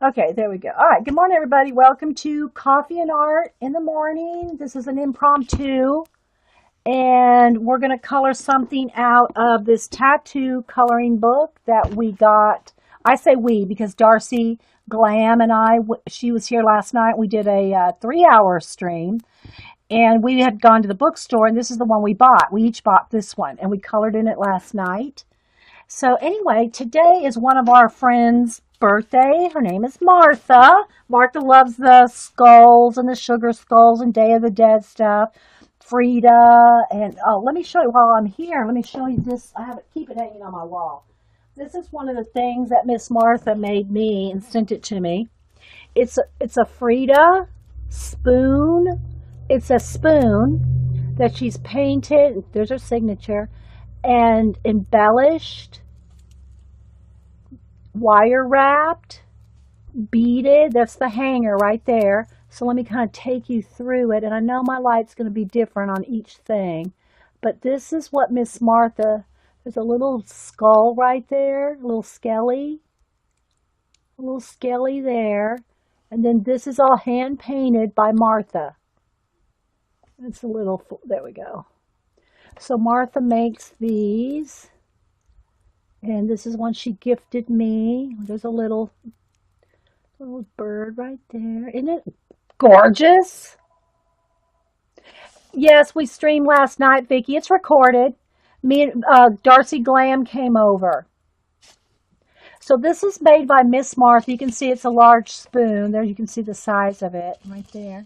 Okay, there we go. All right, good morning, everybody. Welcome to Coffee and Art in the Morning. This is an impromptu, and we're going to color something out of this tattoo coloring book that we got. I say we because Darcy Glam and she was here last night. We did a 3 hour stream, and we had gone to the bookstore, and this is the one we bought. We each bought this one, and we colored in it last night. So anyway, today is one of our friends' birthday. Her name is Martha. Martha loves the skulls and the sugar skulls and Day of the Dead stuff. Frida and oh, let me show you while I'm here. Let me show you this. I have it. Keep it hanging on my wall. This is one of the things that Miss Martha made me and sent it to me. It's a Frida spoon. It's a spoon that she's painted. There's her signature and embellished, wire wrapped, beaded. That's the hanger right there. So let me kind of take you through it. And I know my light's going to be different on each thing. But this is what Miss Martha, there's a little skull right there, a little skelly there. And then this is all hand painted by Martha. It's a little, there we go. So Martha makes these, and this is one she gifted me. There's a little bird right there. Isn't it gorgeous? Yes, we streamed last night, Vicky. It's recorded. Me and Darcy Glam came over. So this is made by Miss Martha. You can see it's a large spoon. There you can see the size of it right there.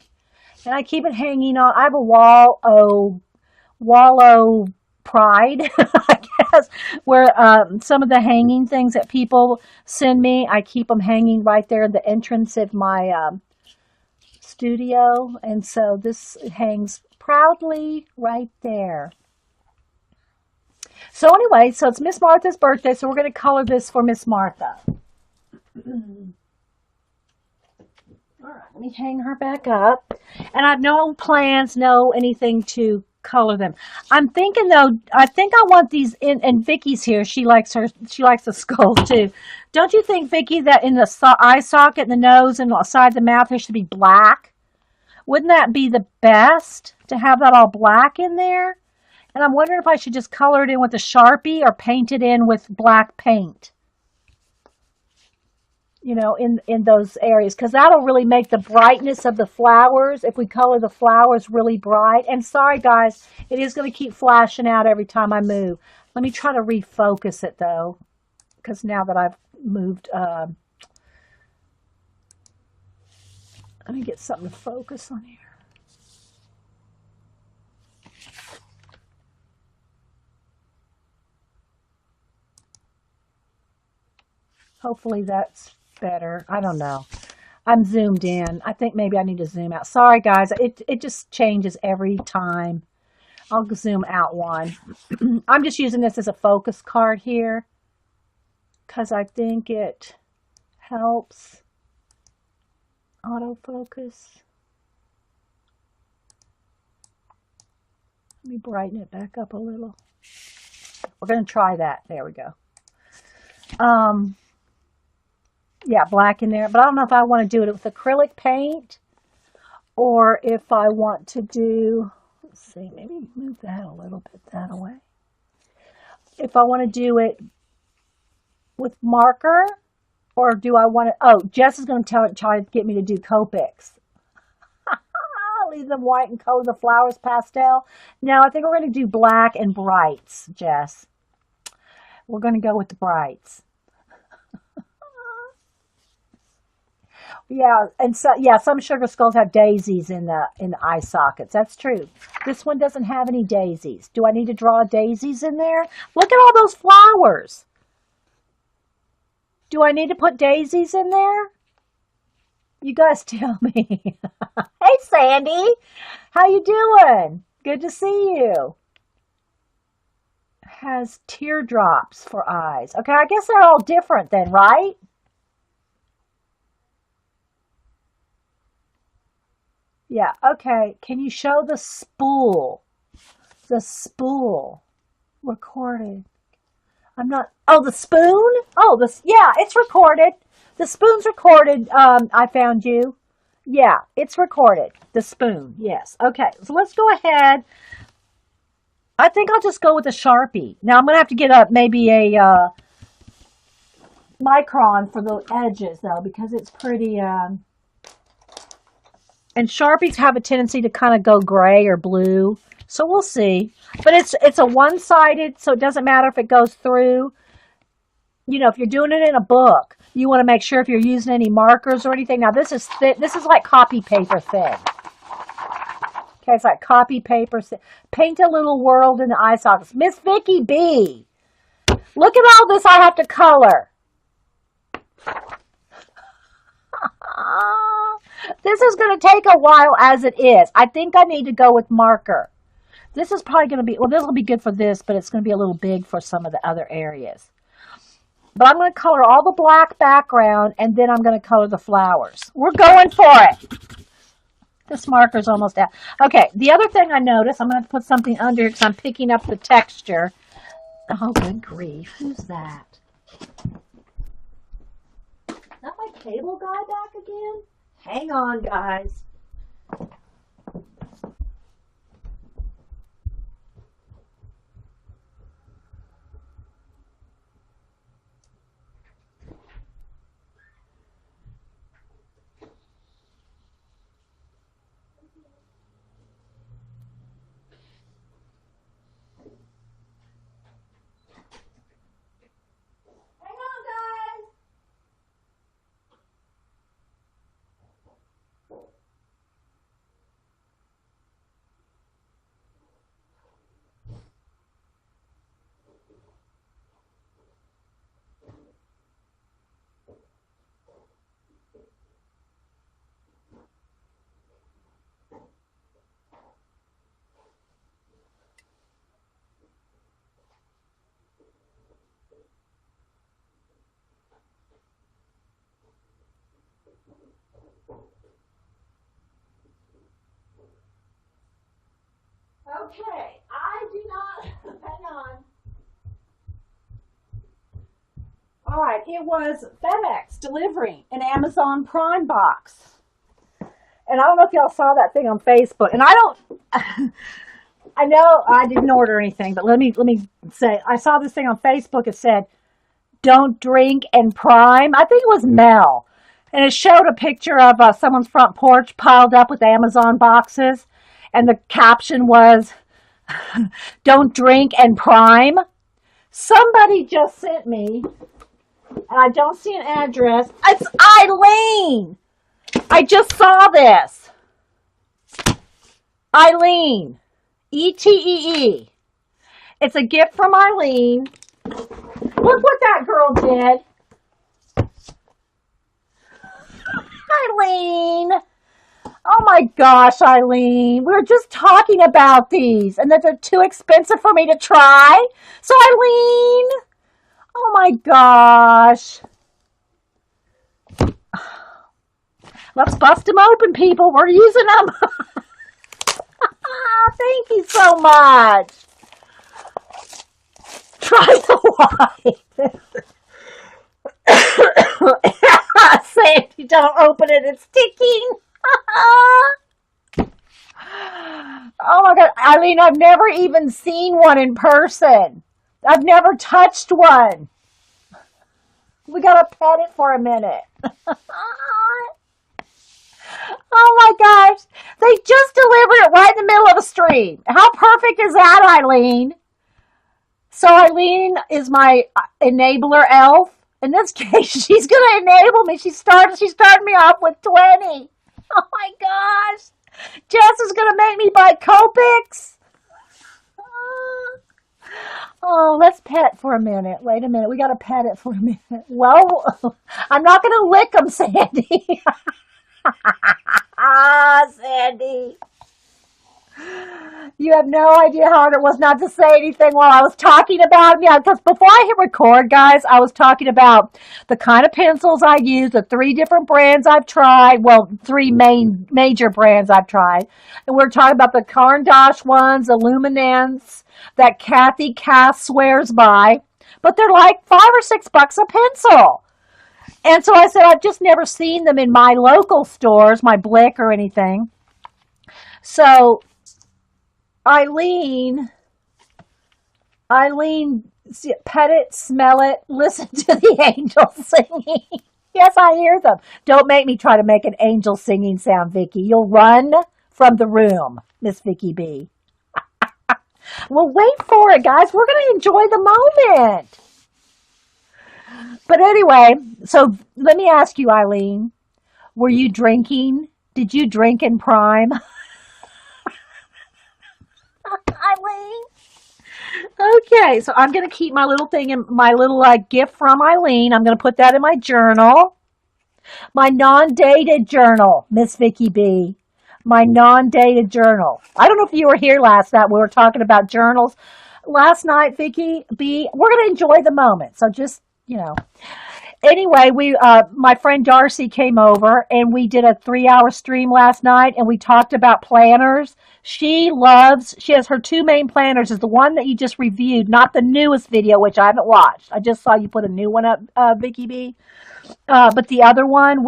And I keep it hanging on. I have a wallow pride, I guess, where some of the hanging things that people send me, I keep them hanging right there at the entrance of my studio. And so this hangs proudly right there. So anyway, so it's Miss Martha's birthday, so we're going to color this for Miss Martha. All right, let me hang her back up. And I have no plans, no anything to color them. I'm thinking though, I think I want these in, and Vicky's here. She likes the skull too. Don't you think, Vicky, that in the eye socket, the nose, and the side of the mouth, there should be black? Wouldn't that be the best to have that all black in there? And I'm wondering if I should just color it in with a Sharpie or paint it in with black paint. You know, in those areas, because that'll really make the brightness of the flowers if we color the flowers really bright. And sorry guys, it is going to keep flashing out every time I move. Let me try to refocus it though, because now that I've moved, let me get something to focus on here. Hopefully that's better. I don't know. I'm zoomed in. I think maybe I need to zoom out. Sorry guys, it just changes every time. I'll zoom out one. I'm just using this as a focus card here because I think it helps autofocus. Let me brighten it back up a little. We're going to try that. There we go. Yeah, black in there. But I don't know if I want to do it with acrylic paint or if I want to do, let's see, maybe move that a little bit that way. If I want to do it with marker or do I want to, oh, Jess is going to try to get me to do Copics. Leave them white and color the flowers pastel. No, I think we're going to do black and brights, Jess. We're going to go with the brights. Yeah, and so yeah, some sugar skulls have daisies in the eye sockets. That's true. This one doesn't have any daisies. Do I need to draw daisies in there? Look at all those flowers. Do I need to put daisies in there? You guys tell me. Hey, Sandy. How you doing? Good to see you. Has teardrops for eyes. Okay, I guess they're all different then, right? Yeah, okay. Can you show the spool? The spool recorded. I'm not, oh, the spoon? Oh, this, yeah, it's recorded. The spoon's recorded. I found you. Yeah, it's recorded. The spoon. Yes. Okay. So let's go ahead. I think I'll just go with a Sharpie. Now I'm gonna have to get up maybe a micron for the edges though, because it's pretty. And Sharpies have a tendency to kind of go gray or blue, so we'll see. But it's a one-sided, so it doesn't matter if it goes through. You know, if you're doing it in a book, you want to make sure if you're using any markers or anything. Now this is thick. This is like copy paper thin. Okay, it's like copy paper. Paint a little world in the eye sockets. Miss Vicky B. Look at all this I have to color. This is going to take a while as it is. I think I need to go with marker. This is probably going to be, well, this will be good for this, but it's going to be a little big for some of the other areas. But I'm going to color all the black background, and then I'm going to color the flowers. We're going for it. This marker's almost out. Okay, the other thing I noticed, I'm going to have to put something under here because I'm picking up the texture. Oh, good grief. Who's that? Is that my cable guy back again? Hang on, guys. Okay, I do not, hang on. All right, it was FedEx delivering an Amazon Prime box. And I don't know if y'all saw that thing on Facebook. And I don't, I know I didn't order anything, but let me say, I saw this thing on Facebook. It said, "Don't drink and prime." I think it was Mel. And it showed a picture of someone's front porch piled up with Amazon boxes. And the caption was, "Don't drink and prime." Somebody just sent me, and I don't see an address. It's Eileen. I just saw this. Eileen. ETEE. It's a gift from Eileen. Look what that girl did. Eileen. Oh my gosh, Eileen. We were just talking about these and that they're too expensive for me to try. So Eileen, oh my gosh. Let's bust them open, people. We're using them. Thank you so much. Try the white. Sandy, don't open it. It's sticking. Oh my God, Eileen, I've never even seen one in person. I've never touched one. We gotta pet it for a minute. Oh my gosh, they just delivered it right in the middle of the stream. How perfect is that, Eileen? So Eileen is my enabler elf. In this case, she's gonna enable me. She started me off with 20. Oh my gosh. Jess is going to make me buy Copics. Oh, let's pet for a minute. Wait a minute. We got to pet it for a minute. Well, I'm not going to lick them, Sandy. Sandy. You have no idea how hard it was not to say anything while I was talking about it. Yeah, because before I hit record, guys, I was talking about the kind of pencils I use, the 3 different brands I've tried. Well, 3 major brands I've tried. And we're talking about the Caran d'Ache ones, the Luminance, that Kathy Cass swears by. But they're like $5 or $6 a pencil. And so I said, I've just never seen them in my local stores, my Blick or anything. So Eileen, Eileen, pet it, smell it, listen to the angels singing. Yes, I hear them. Don't make me try to make an angel singing sound, Vicky. You'll run from the room, Miss Vicky B. Well, wait for it, guys. We're going to enjoy the moment. But anyway, so let me ask you, Eileen, were you drinking? Did you drink in Prime? Eileen? Okay, so I'm going to keep my little thing in my little gift from Eileen. I'm going to put that in my journal. My non-dated journal, Miss Vicky B. My non-dated journal. I don't know if you were here last night. We were talking about journals. Last night, Vicky B, we're going to enjoy the moment. So just, Anyway, my friend Darcy came over and we did a 3-hour stream last night and we talked about planners. She has her two main planners is the one that you just reviewed, not the newest video, which I haven't watched. I just saw you put a new one up, Vicky B. But the other one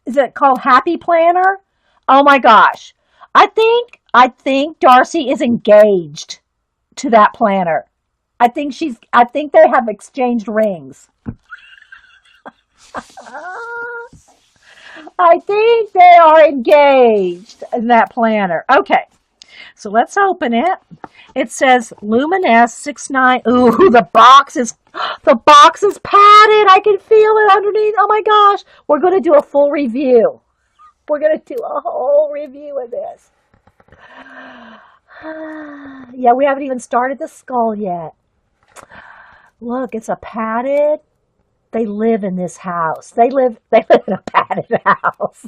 is it called Happy Planner? Oh my gosh. I think Darcy is engaged to that planner. I think they have exchanged rings. I think they are engaged in that planner. Okay, so let's open it. It says Luminous 69. Ooh, the box is padded. I can feel it underneath. Oh my gosh. We're going to do a full review. We're going to do a whole review of this. Yeah, we haven't even started the skull yet. Look, it's a padded. They live in this house. They live in a padded house.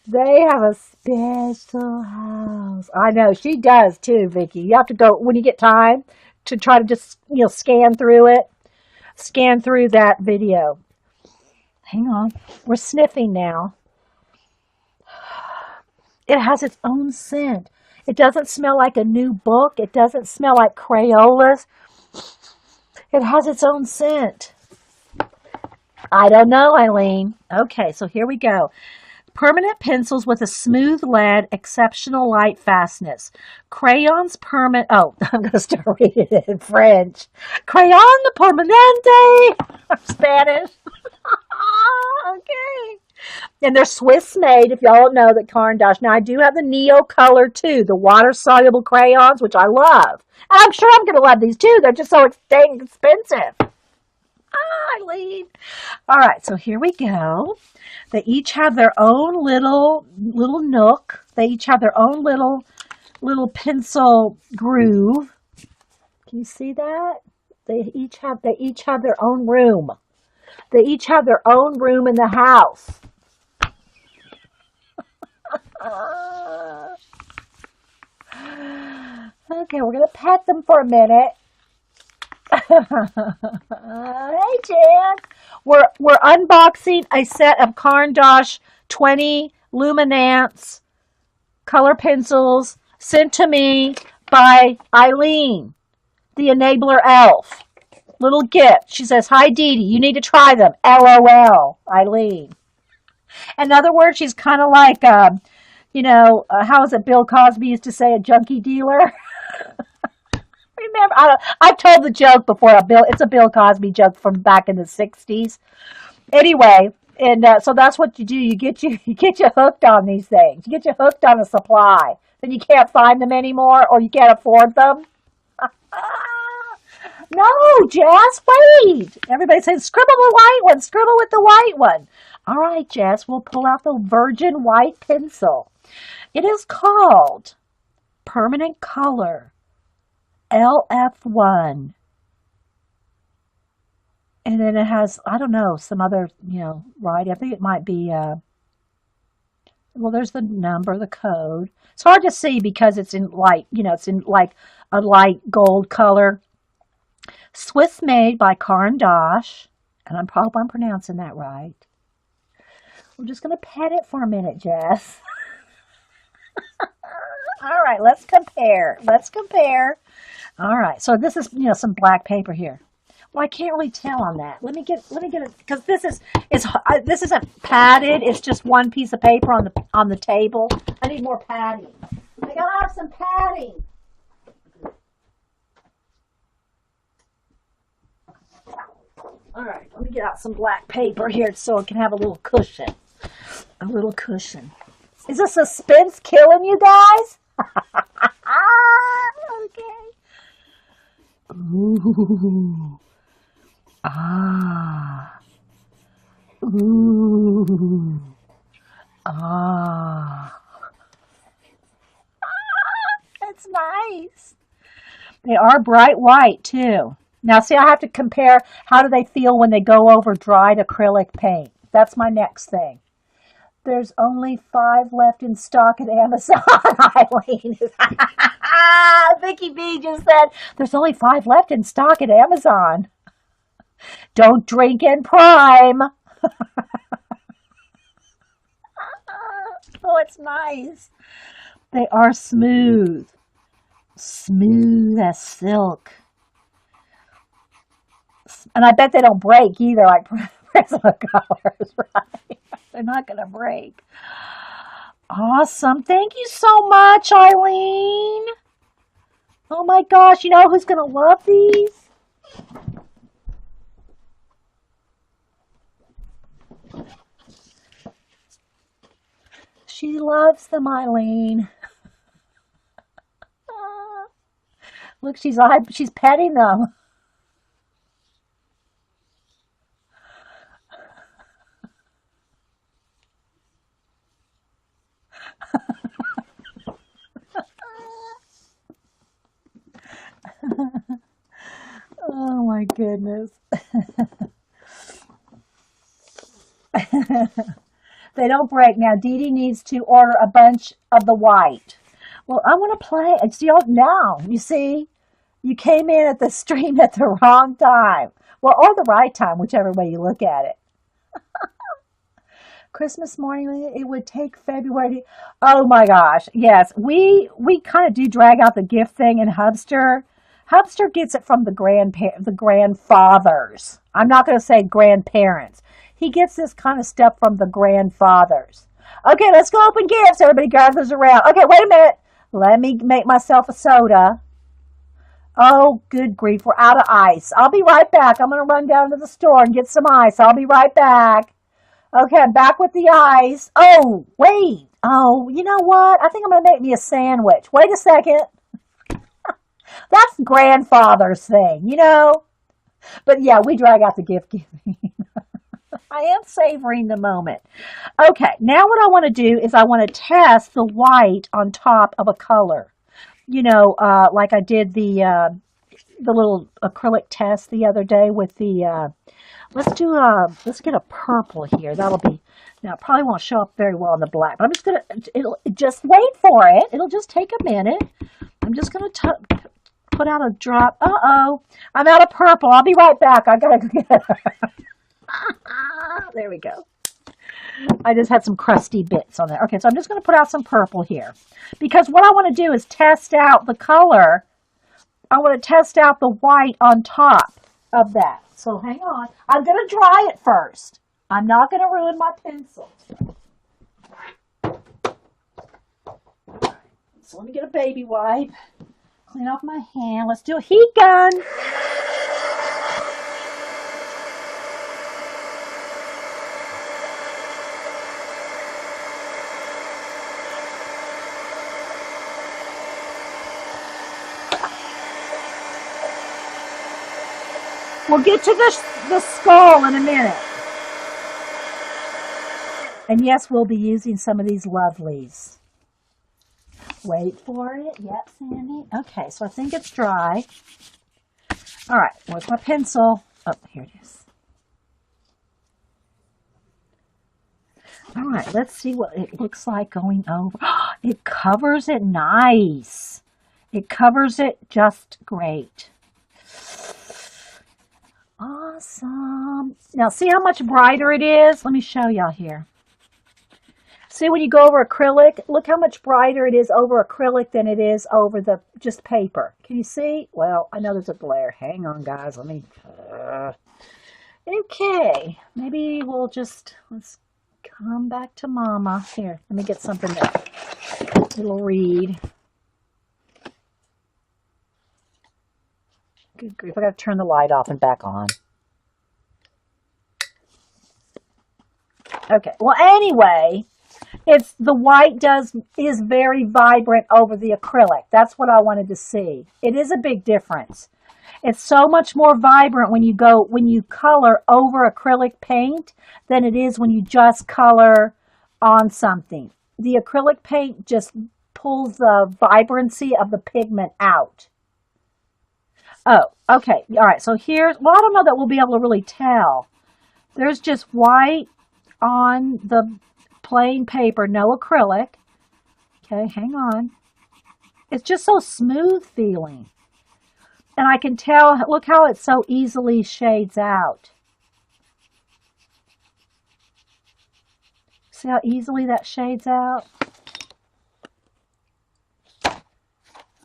They have a special house. I know, she does too, Vicky. You have to go when you get time to try to just, scan through it. Scan through that video. Hang on. We're sniffing now. It has its own scent. It doesn't smell like a new book. It doesn't smell like Crayolas. It has its own scent. I don't know, Eileen. Okay, so here we go. Permanent pencils with a smooth lead, exceptional light fastness. Crayons permanent. Oh, I'm going to start reading it in French. Crayon permanente. Spanish. Okay. And they're Swiss made, if y'all know that Caran d'Ache. Now, I do have the Neo Color too, the water soluble crayons, which I love. And I'm sure I'm going to love these too. They're just so dang expensive. Eileen. All right, so here we go. They each have their own little nook. They each have their own little pencil groove. Can you see that? They each have their own room. They each have their own room in the house. Okay, we're going to pet them for a minute. Hey, Jan. We're unboxing a set of Caran d'Ache 20 Luminance color pencils sent to me by Eileen, the Enabler Elf. Little gift. She says, "Hi, Dee Dee. You need to try them. LOL, Eileen." In other words, she's kind of like, how is it Bill Cosby used to say, a junkie dealer? Remember, I've told the joke before. It's a Bill Cosby joke from back in the 60s. Anyway, and so that's what you do. You get you hooked on these things. You get you hooked on a supply. Then you can't find them anymore, or you can't afford them. No, Jess, wait. Everybody says, scribble the white one. Scribble with the white one. All right, Jess, we'll pull out the virgin white pencil. It is called Permanent Color LF1. And then it has, I don't know, some other, right? I think it might be, there's the number, the code. It's hard to see because it's in light, it's in like a light gold color. Swiss made by Caran d'Ache. And I hope I'm pronouncing that right. I'm just going to pet it for a minute, Jess. All right, let's compare. All right, so this is, some black paper here. Well, I can't really tell on that. Let me get it because this isn't padded. It's just one piece of paper on the table. I need more padding. I gotta have some padding. All right, let me get out some black paper here so it can have a little cushion. A little cushion. Is the suspense killing you guys? Okay. Ooh. Ah. Ooh. Ah. That's nice. They are bright white too. Now see, I have to compare how do they feel when they go over dried acrylic paint. That's my next thing. There's only 5 left in stock at Amazon, Eileen. Vicky B just said, there's only 5 left in stock at Amazon. Don't drink in Prime. Oh, it's nice. They are smooth. Smooth as silk. And I bet they don't break either, like Prismacolors, right? They're not going to break. Awesome. Thank you so much, Eileen. Oh my gosh, you know who's going to love these? She loves them, Eileen. Look, she's petting them. Oh my goodness. They don't break. Now, Dee Dee needs to order a bunch of the white. Well, I want to play. See, now, you see, you came in at the stream at the wrong time. Well, or the right time, whichever way you look at it. Christmas morning, it would take February. Oh my gosh, yes, we kind of do drag out the gift thing in Hubster. Hubster gets it from the grandfathers. I'm not going to say grandparents. He gets this kind of stuff from the grandfathers. Okay, let's go open gifts. Everybody gathers around. Okay, wait a minute. Let me make myself a soda. Oh, good grief, we're out of ice. I'll be right back. I'm going to run down to the store and get some ice. I'll be right back. Okay, I'm back with the ice. Oh, wait. Oh, you know what? I think I'm going to make me a sandwich. Wait a second. That's grandfather's thing, you know? But yeah, we drag out the gift giving. I am savoring the moment. Okay, now what I want to do is I want to test the white on top of a color. You know, like I did the little acrylic test the other day with the, let's get a purple here. That'll be, now it probably won't show up very well in the black, but I'm just going to, just wait for it. It'll just take a minute. I'm just going to put out a drop. Uh-oh, I'm out of purple. I'll be right back. I got to go get her. There we go. I just had some crusty bits on there. Okay, so I'm just going to put out some purple here. Because what I want to do is test out the color. I want to test out the white on top of that. So hang on. I'm going to dry it first. I'm not going to ruin my pencil. So let me get a baby wipe. Clean off my hand. Let's do a heat gun. We'll get to the skull in a minute. And yes, we'll be using some of these lovelies. Wait for it. Yep, Sandy. Okay, so I think it's dry. All right, where's my pencil? Oh, here it is. All right, let's see what it looks like going over. It covers it nice. It covers it just great. Awesome. Now, see how much brighter it is? Let me show y'all here. See, when you go over acrylic, look how much brighter it is over acrylic than it is over the just paper. Can you see? Well, I know there's a glare. Hang on, guys. Let me... okay. Maybe we'll just... let's come back to Mama. Here, let me get something that it'll read. Good grief. I got to turn the light off and back on. Okay. Well, anyway... it's the white is very vibrant over the acrylic. That's what I wanted to see. It is a big difference. It's so much more vibrant when you color over acrylic paint than it is when you just color on something. The acrylic paint just pulls the vibrancy of the pigment out. Oh, okay. All right. So here's, well, I don't know that we'll be able to really tell. There's just white on the plain paper, no acrylic. Okay, hang on. It's just so smooth feeling. And I can tell, look how it so easily shades out. See how easily that shades out?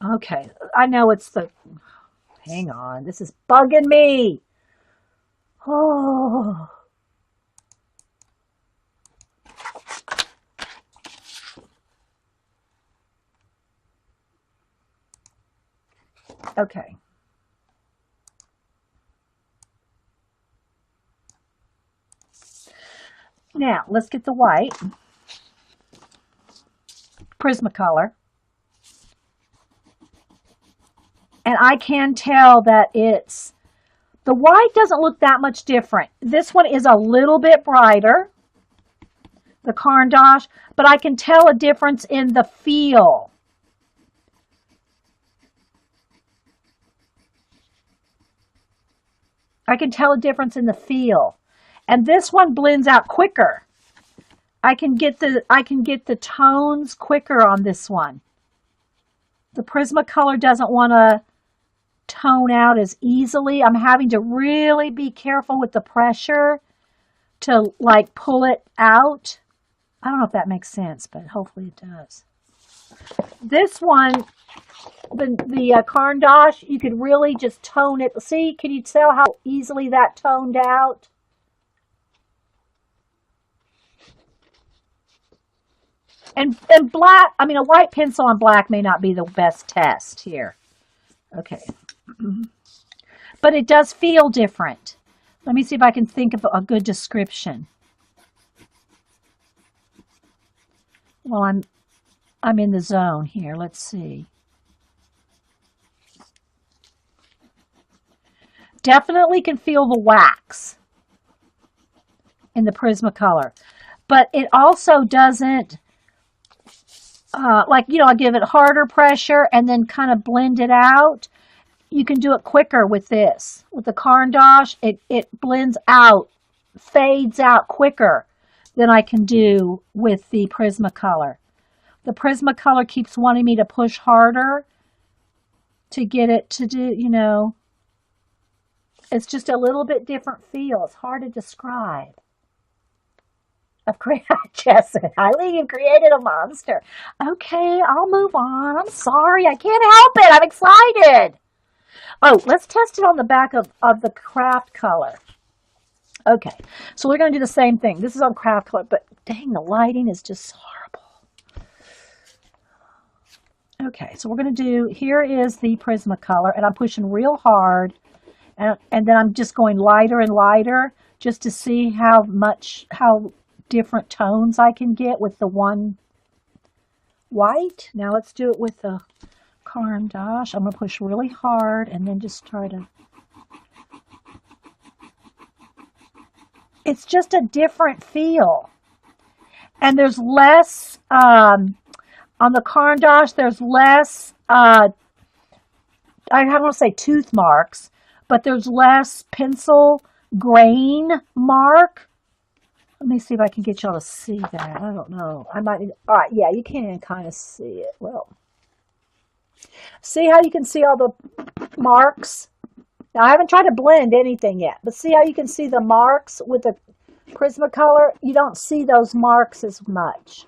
Okay, I know it's the, hang on, this is bugging me. Oh. Okay. Now, let's get the white. Prismacolor. And I can tell that it's, the white doesn't look that much different. This one is a little bit brighter, the Caran d'Ache, but I can tell a difference in the feel. I can tell a difference in the feel. And this one blends out quicker. I can get the tones quicker on this one. The Prismacolor doesn't want to tone out as easily. I'm having to really be careful with the pressure to like pull it out. I don't know if that makes sense, but hopefully it does. This one, the Caran d'Ache, you could really just tone it. See, can you tell how easily that toned out? And black, I mean, a white pencil on black may not be the best test here. Okay. But it does feel different. Let me see if I can think of a good description. Well, I'm in the zone here. Let's see. Definitely can feel the wax in the Prismacolor. But it also doesn't, like, you know, I give it harder pressure and then kind of blend it out. You can do it quicker with this. With the Caran d'Ache, it blends out, fades out quicker than I can do with the Prismacolor. The Prismacolor keeps wanting me to push harder to get it to do, you know, it's just a little bit different feel. It's hard to describe. I've created, Jessica, Eileen, you've created a monster. Okay, I'll move on. I'm sorry. I can't help it. I'm excited. Oh, let's test it on the back of the craft color. Okay, so we're going to do the same thing. This is on craft color, but dang, the lighting is just horrible. Okay, so we're going to do, here is the Prismacolor, and I'm pushing real hard, and then I'm just going lighter and lighter just to see how different tones I can get with the one white. Now let's do it with the Caran d'Ache. I'm going to push really hard and then just try to... It's just a different feel. And there's less, on the Caran d'Ache, there's less, I don't want to say tooth marks, but there's less pencil grain mark. Let me see if I can get y'all to see that. I don't know. I might, all right, yeah, you can kind of see it. Well, see how you can see all the marks? Now, I haven't tried to blend anything yet, but see how you can see the marks with the Prismacolor? You don't see those marks as much.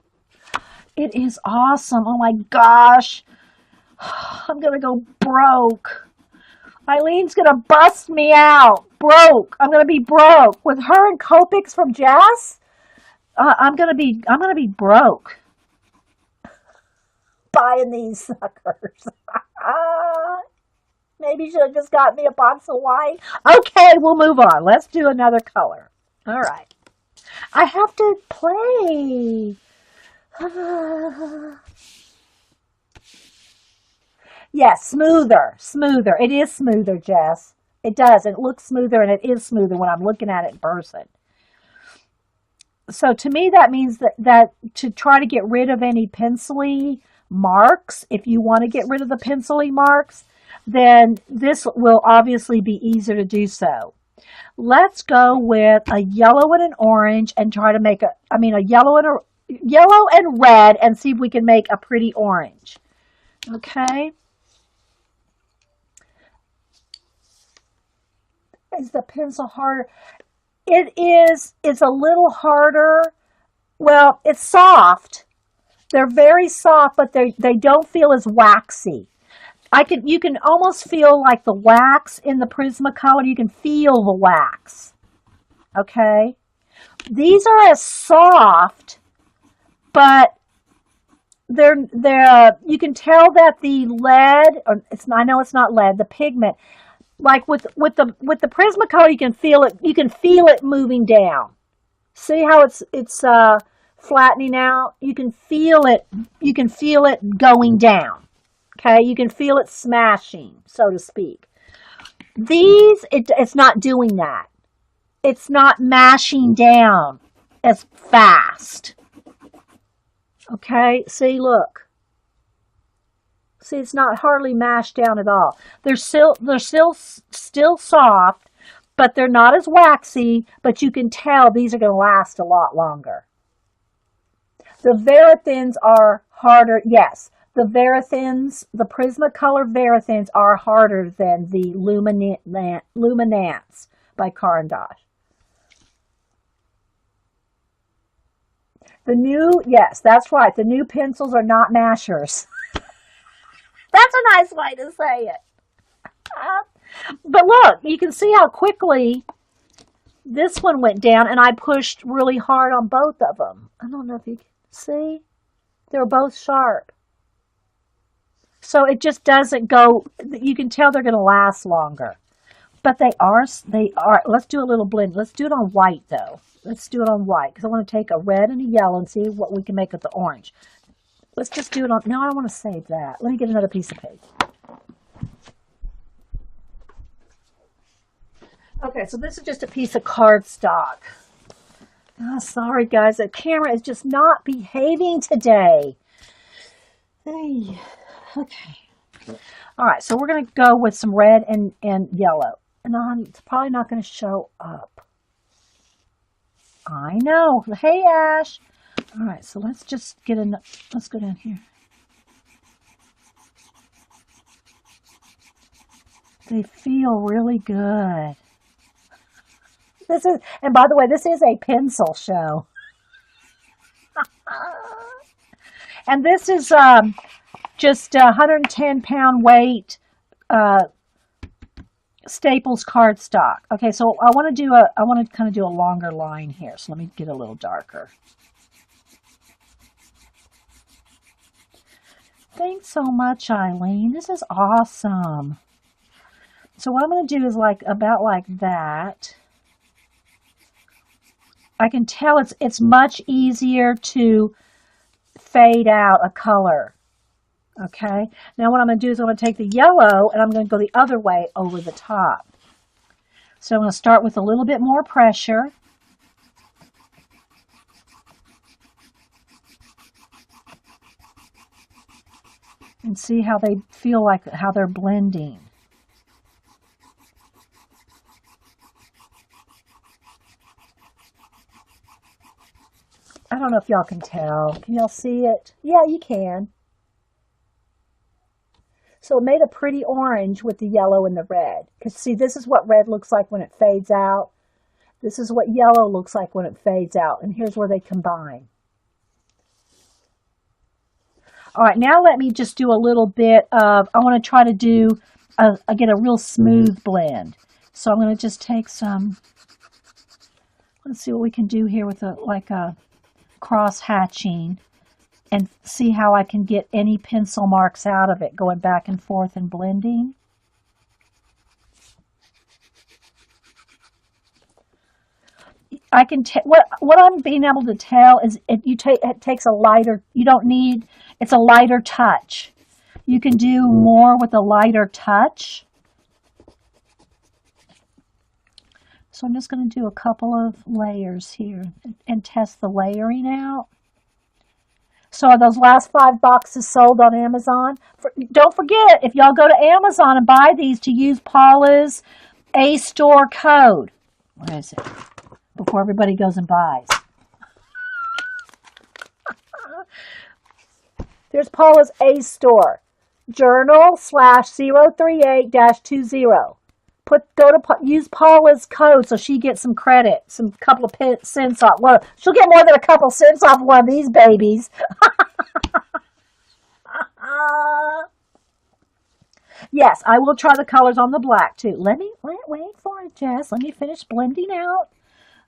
It is awesome. Oh my gosh. I'm going to go broke. Eileen's going to bust me out. Broke. I'm going to be broke. With her and Copics from Jazz, I'm going to be broke buying these suckers. Maybe should have just got me a box of wine. Okay, we'll move on. Let's do another color. All right. I have to play. Yes, smoother, smoother. It is smoother, Jess. It does. It looks smoother and it is smoother when I'm looking at it in person. So to me, that means that to try to get rid of any pencil-y marks, if you want to get rid of the pencil-y marks, then this will obviously be easier to do so. Let's go with a yellow and an orange and try to make a yellow and red and see if we can make a pretty orange. Okay. Is the pencil harder? It is. It's a little harder. Well, it's soft. They're very soft, but they don't feel as waxy. You can almost feel like the wax in the Prismacolor. You can feel the wax. Okay? These are as soft, but they're you can tell that the lead, or I know it's not lead, the pigment, like with the Prismacolor, you can feel it moving down. See how it's flattening out? You can feel it going down. Okay, you can feel it smashing, so to speak. These, it's not doing that. It's not mashing down as fast. Okay, see, look. See, it's not hardly mashed down at all. They're still soft, but they're not as waxy, but you can tell these are going to last a lot longer. The Varathins are harder, yes. The Varathins, the Prismacolor Varathins are harder than the Luminance by Caran d'Ache. Yes, that's right. The new pencils are not mashers. That's a nice way to say it. But look, you can see how quickly this one went down, and I pushed really hard on both of them. I don't know if you can see. They're both sharp. So it just doesn't go, you can tell they're going to last longer. But they are, let's do a little blend. Let's do it on white, though. Let's do it on white, because I want to take a red and a yellow and see what we can make with the orange. Let's just do it on, no, I don't want to save that. Let me get another piece of paper. Okay, so this is just a piece of cardstock. Oh, sorry, guys. The camera is just not behaving today. Hey. Okay. All right, so we're going to go with some red and yellow. And it's probably not going to show up. I know. Hey, Ash. All right, so let's just let's go down here. They feel really good. And by the way, this is a pencil show. And this is just 110-pound weight Staples cardstock. Okay, so I want to kind of do a longer line here. So let me get a little darker. Thanks so much, Eileen. This is awesome. So what I'm going to do is about like that. I can tell it's much easier to fade out a color. Okay, now what I'm going to do is I'm going to take the yellow and I'm going to go the other way over the top. So I'm going to start with a little bit more pressure. And see how they feel like, how they're blending. I don't know if y'all can tell. Can y'all see it? Yeah, you can. So it made a pretty orange with the yellow and the red. Because see, this is what red looks like when it fades out. This is what yellow looks like when it fades out. And here's where they combine. All right, now let me just do a little bit of, I want to try to do, get a real smooth blend. So I'm going to just take some, let's see what we can do here with like a cross hatching and see how I can get any pencil marks out of it, going back and forth and blending. I can what I'm being able to tell is if you take it takes a lighter, you don't need, it's a lighter touch. You can do more with a lighter touch. So I'm just going to do a couple of layers here and test the layering out. So are those last 5 boxes sold on Amazon? Don't forget, if y'all go to Amazon and buy these, to use Paula's A-Store code. What is it? Before everybody goes and buys. There's Paula's A-Store. Journal/038-20. Use Paula's code so she gets some credit, some couple of cents off. Well, she'll get more than a couple cents off one of these babies. Yes, I will try the colors on the black too. Wait for it, Jess. Let me finish blending out.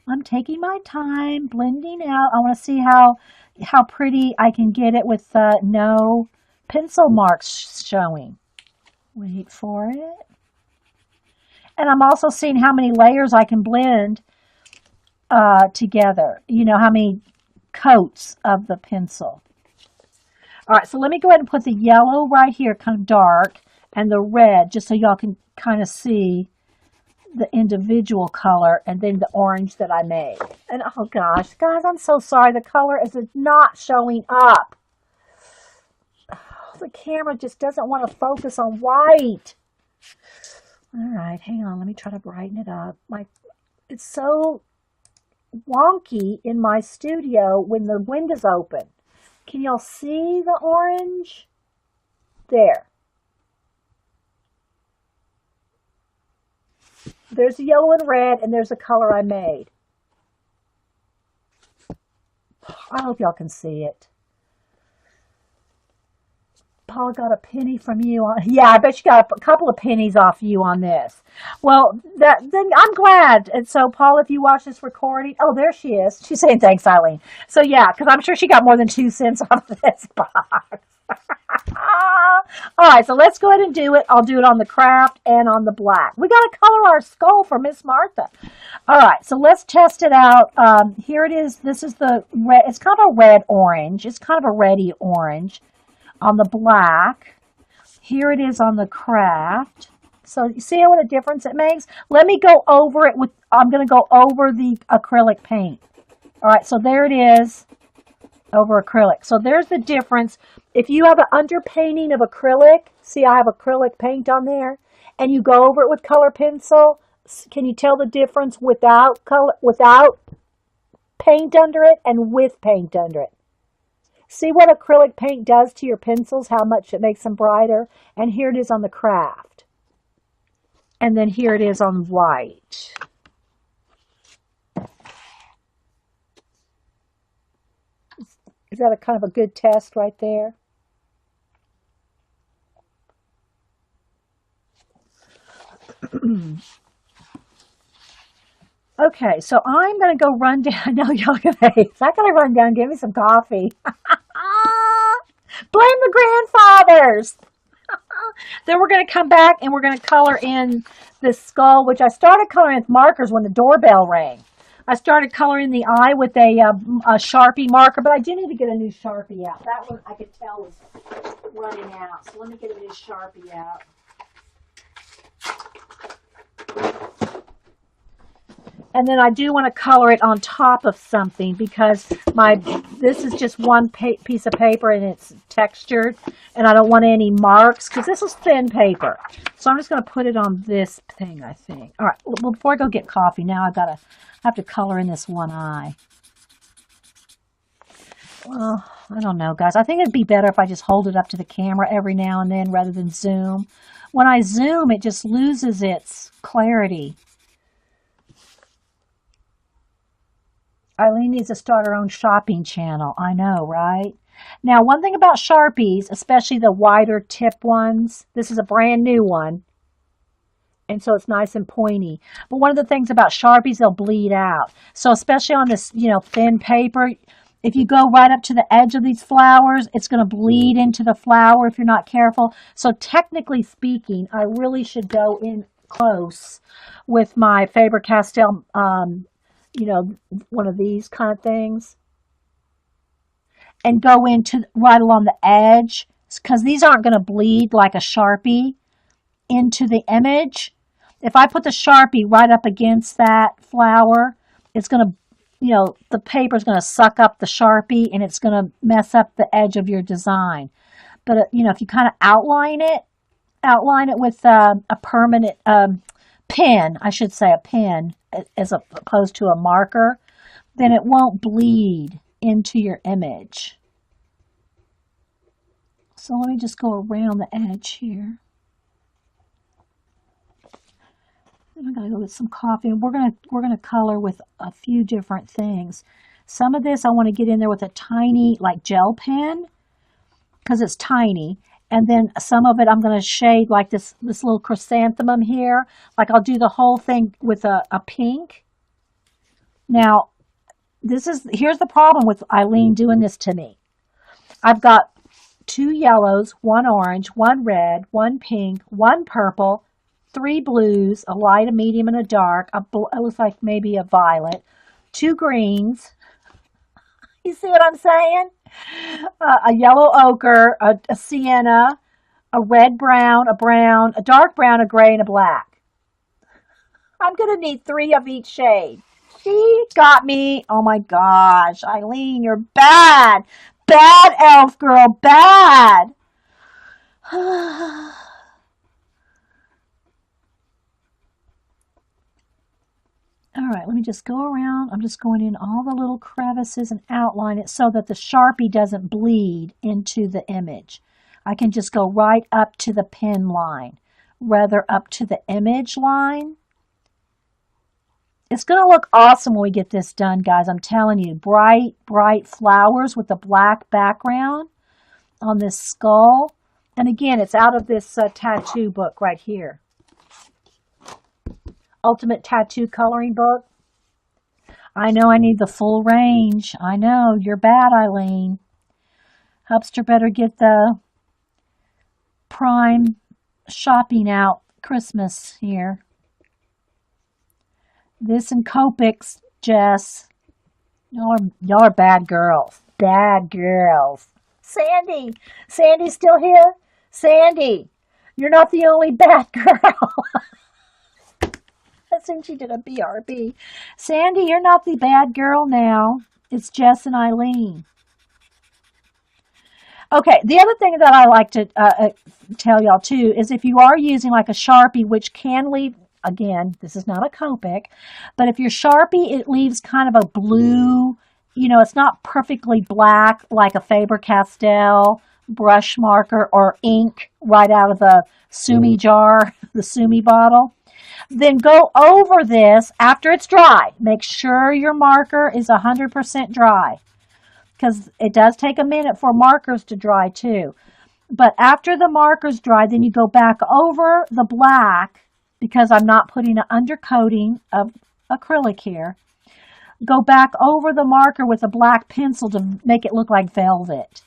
I'm taking my time blending out. I want to see how pretty I can get it with no pencil marks showing. Wait for it. And I'm also seeing how many layers I can blend together. You know, how many coats of the pencil. All right, so let me go ahead and put the yellow right here, kind of dark, and the red, just so y'all can kind of see the individual color, and then the orange that I made. And oh gosh, guys, I'm so sorry. The color is not showing up. The camera just doesn't want to focus on white. All right, hang on. Let me try to brighten it up. It's so wonky in my studio when the window's open. Can y'all see the orange? There. There's the yellow and red, and there's the color I made. I hope y'all can see it. Paula got a penny from you on, yeah, I bet she got a couple of pennies off you on this. Well, then I'm glad. And so, Paula, if you watch this recording, oh, there she is. She's saying thanks, Eileen. So yeah, because I'm sure she got more than 2 cents off of this box. All right, so let's go ahead and do it. I'll do it on the craft and on the black. We got to color our skull for Miss Martha. All right, so let's test it out. Here it is. This is the red. It's kind of a red orange. It's kind of a reddy orange on the black. Here it is on the craft. So you see what a difference it makes? Let me go over it with, I'm going to go over the acrylic paint. All right, so there it is over acrylic. So there's the difference. If you have an underpainting of acrylic, see I have acrylic paint on there, and you go over it with color pencil, can you tell the difference without paint under it and with paint under it? See what acrylic paint does to your pencils, how much it makes them brighter? And here it is on the craft. And then here it is on white. Is that a kind of a good test right there? Okay, so I'm going to go run down. I know y'all going to hate. I got to run down and get me some coffee. Blame the grandfathers. Then we're going to come back and we're going to color in this skull, which I started coloring with markers when the doorbell rang. I started coloring the eye with a Sharpie marker, but I do need to get a new Sharpie out. That one I could tell was running out. So let me get a new Sharpie out. And then I do want to color it on top of something because this is just one piece of paper and it's textured, and I don't want any marks because this is thin paper. So I'm just going to put it on this thing, I think. All right, well, before I go get coffee, now I have to color in this one eye. Well, I don't know, guys. I think it'd be better if I just hold it up to the camera every now and then rather than zoom. When I zoom, it just loses its clarity. Eileen needs to start her own shopping channel. I know, right? Now, one thing about Sharpies, especially the wider tip ones, this is a brand new one, and so it's nice and pointy. But one of the things about Sharpies, they'll bleed out. So especially on this, thin paper, if you go right up to the edge of these flowers, it's going to bleed into the flower if you're not careful. So technically speaking, I really should go in close with my Faber-Castell, one of these kind of things, and go into right along the edge, because these aren't going to bleed like a Sharpie into the image. If I put the Sharpie right up against that flower, it's going to, the paper is going to suck up the Sharpie and it's going to mess up the edge of your design. But, if you kind of outline it with a permanent pen, I should say a pen, as opposed to a marker, then it won't bleed into your image. So let me just go around the edge here. I'm gonna go get some coffee, and we're gonna color with a few different things. Some of this I want to get in there with a tiny like gel pen because it's tiny, and then some of it I'm gonna shade like this little chrysanthemum here. Like I'll do the whole thing with a pink. Now, here's the problem with Eileen doing this to me. I've got 2 yellows, 1 orange, 1 red, 1 pink, 1 purple, 3 blues, a light, a medium, and a dark. It looks like maybe a violet. 2 greens. You see what I'm saying? A yellow ochre, a sienna, a red brown, a dark brown, a gray, and a black. I'm going to need 3 of each shade. She got me. Oh my gosh, Eileen, you're bad. Bad elf girl, bad. All right, let me just go around. I'm just going in all the little crevices and outline it so that the Sharpie doesn't bleed into the image. I can just go right up to the pen line, rather up to the image line. It's going to look awesome when we get this done, guys. I'm telling you, bright, bright flowers with a black background on this skull. And again, it's out of this tattoo book right here. Ultimate Tattoo Coloring Book. I know I need the full range. I know, you're bad, Eileen. Hubster better get the Prime shopping out Christmas here. This and Copics, Jess. Y'all are bad girls. Bad girls. Sandy. Sandy's still here? Sandy, you're not the only bad girl. I think she did a BRB. Sandy, you're not the bad girl now. It's Jess and Eileen. Okay, the other thing that I like to tell y'all too is if you are using like a Sharpie, which can leave, again, this is not a Copic, but if your Sharpie, it leaves kind of a blue, it's not perfectly black like a Faber-Castell brush marker or ink right out of the Sumi jar, the Sumi bottle. Then go over this after it's dry. Make sure your marker is 100% dry because it does take a minute for markers to dry too. But after the marker's dry, then you go back over the black because I'm not putting an undercoating of acrylic here. Go back over the marker with a black pencil to make it look like velvet,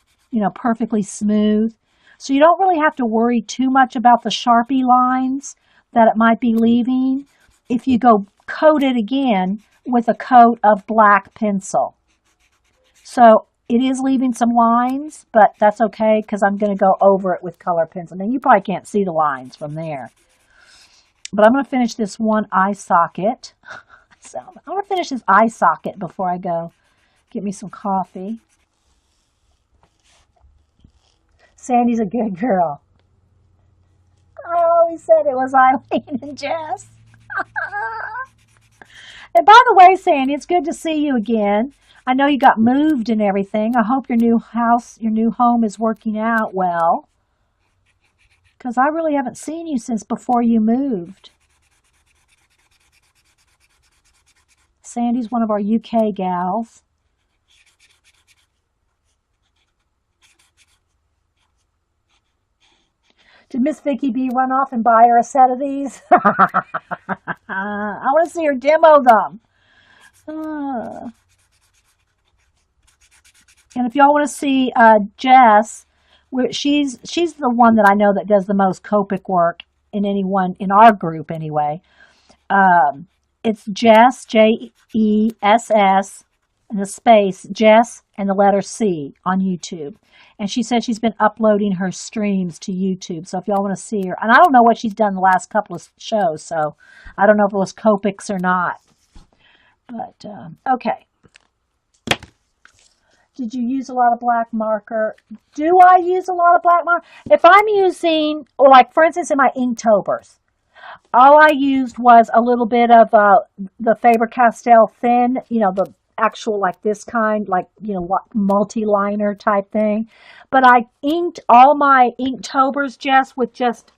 perfectly smooth. So you don't really have to worry too much about the Sharpie lines that it might be leaving if you go coat it again with a coat of black pencil. So it is leaving some lines, but that's okay because I'm going to go over it with color pencil. Now you probably can't see the lines from there. But I'm going to finish this one eye socket. So I'm going to finish this eye socket before I go get me some coffee. Sandy's a good girl. Oh, he said it was Eileen and Jess. And by the way, Sandy, it's good to see you again. I know you got moved and everything. I hope your new house, your new home is working out well. Because I really haven't seen you since before you moved. Sandy's one of our UK gals. Did Miss Vicky B run off and buy her a set of these? I want to see her demo them. And if y'all want to see Jess, she's the one that I know that does the most Copic work in anyone in our group anyway. It's Jess, Jess, and the space, Jess, and the letter C on YouTube. And she said she's been uploading her streams to YouTube. So if y'all want to see her, and I don't know what she's done the last couple of shows, so I don't know if it was Copics or not. But, okay. Did you use a lot of black marker? Do I use a lot of black marker? If I'm using, or like for instance in my Inktober's, all I used was a little bit of the Faber-Castell thin, you know, the actual like this kind, like, you know, multi-liner type thing. But I inked all my Inktober's just with just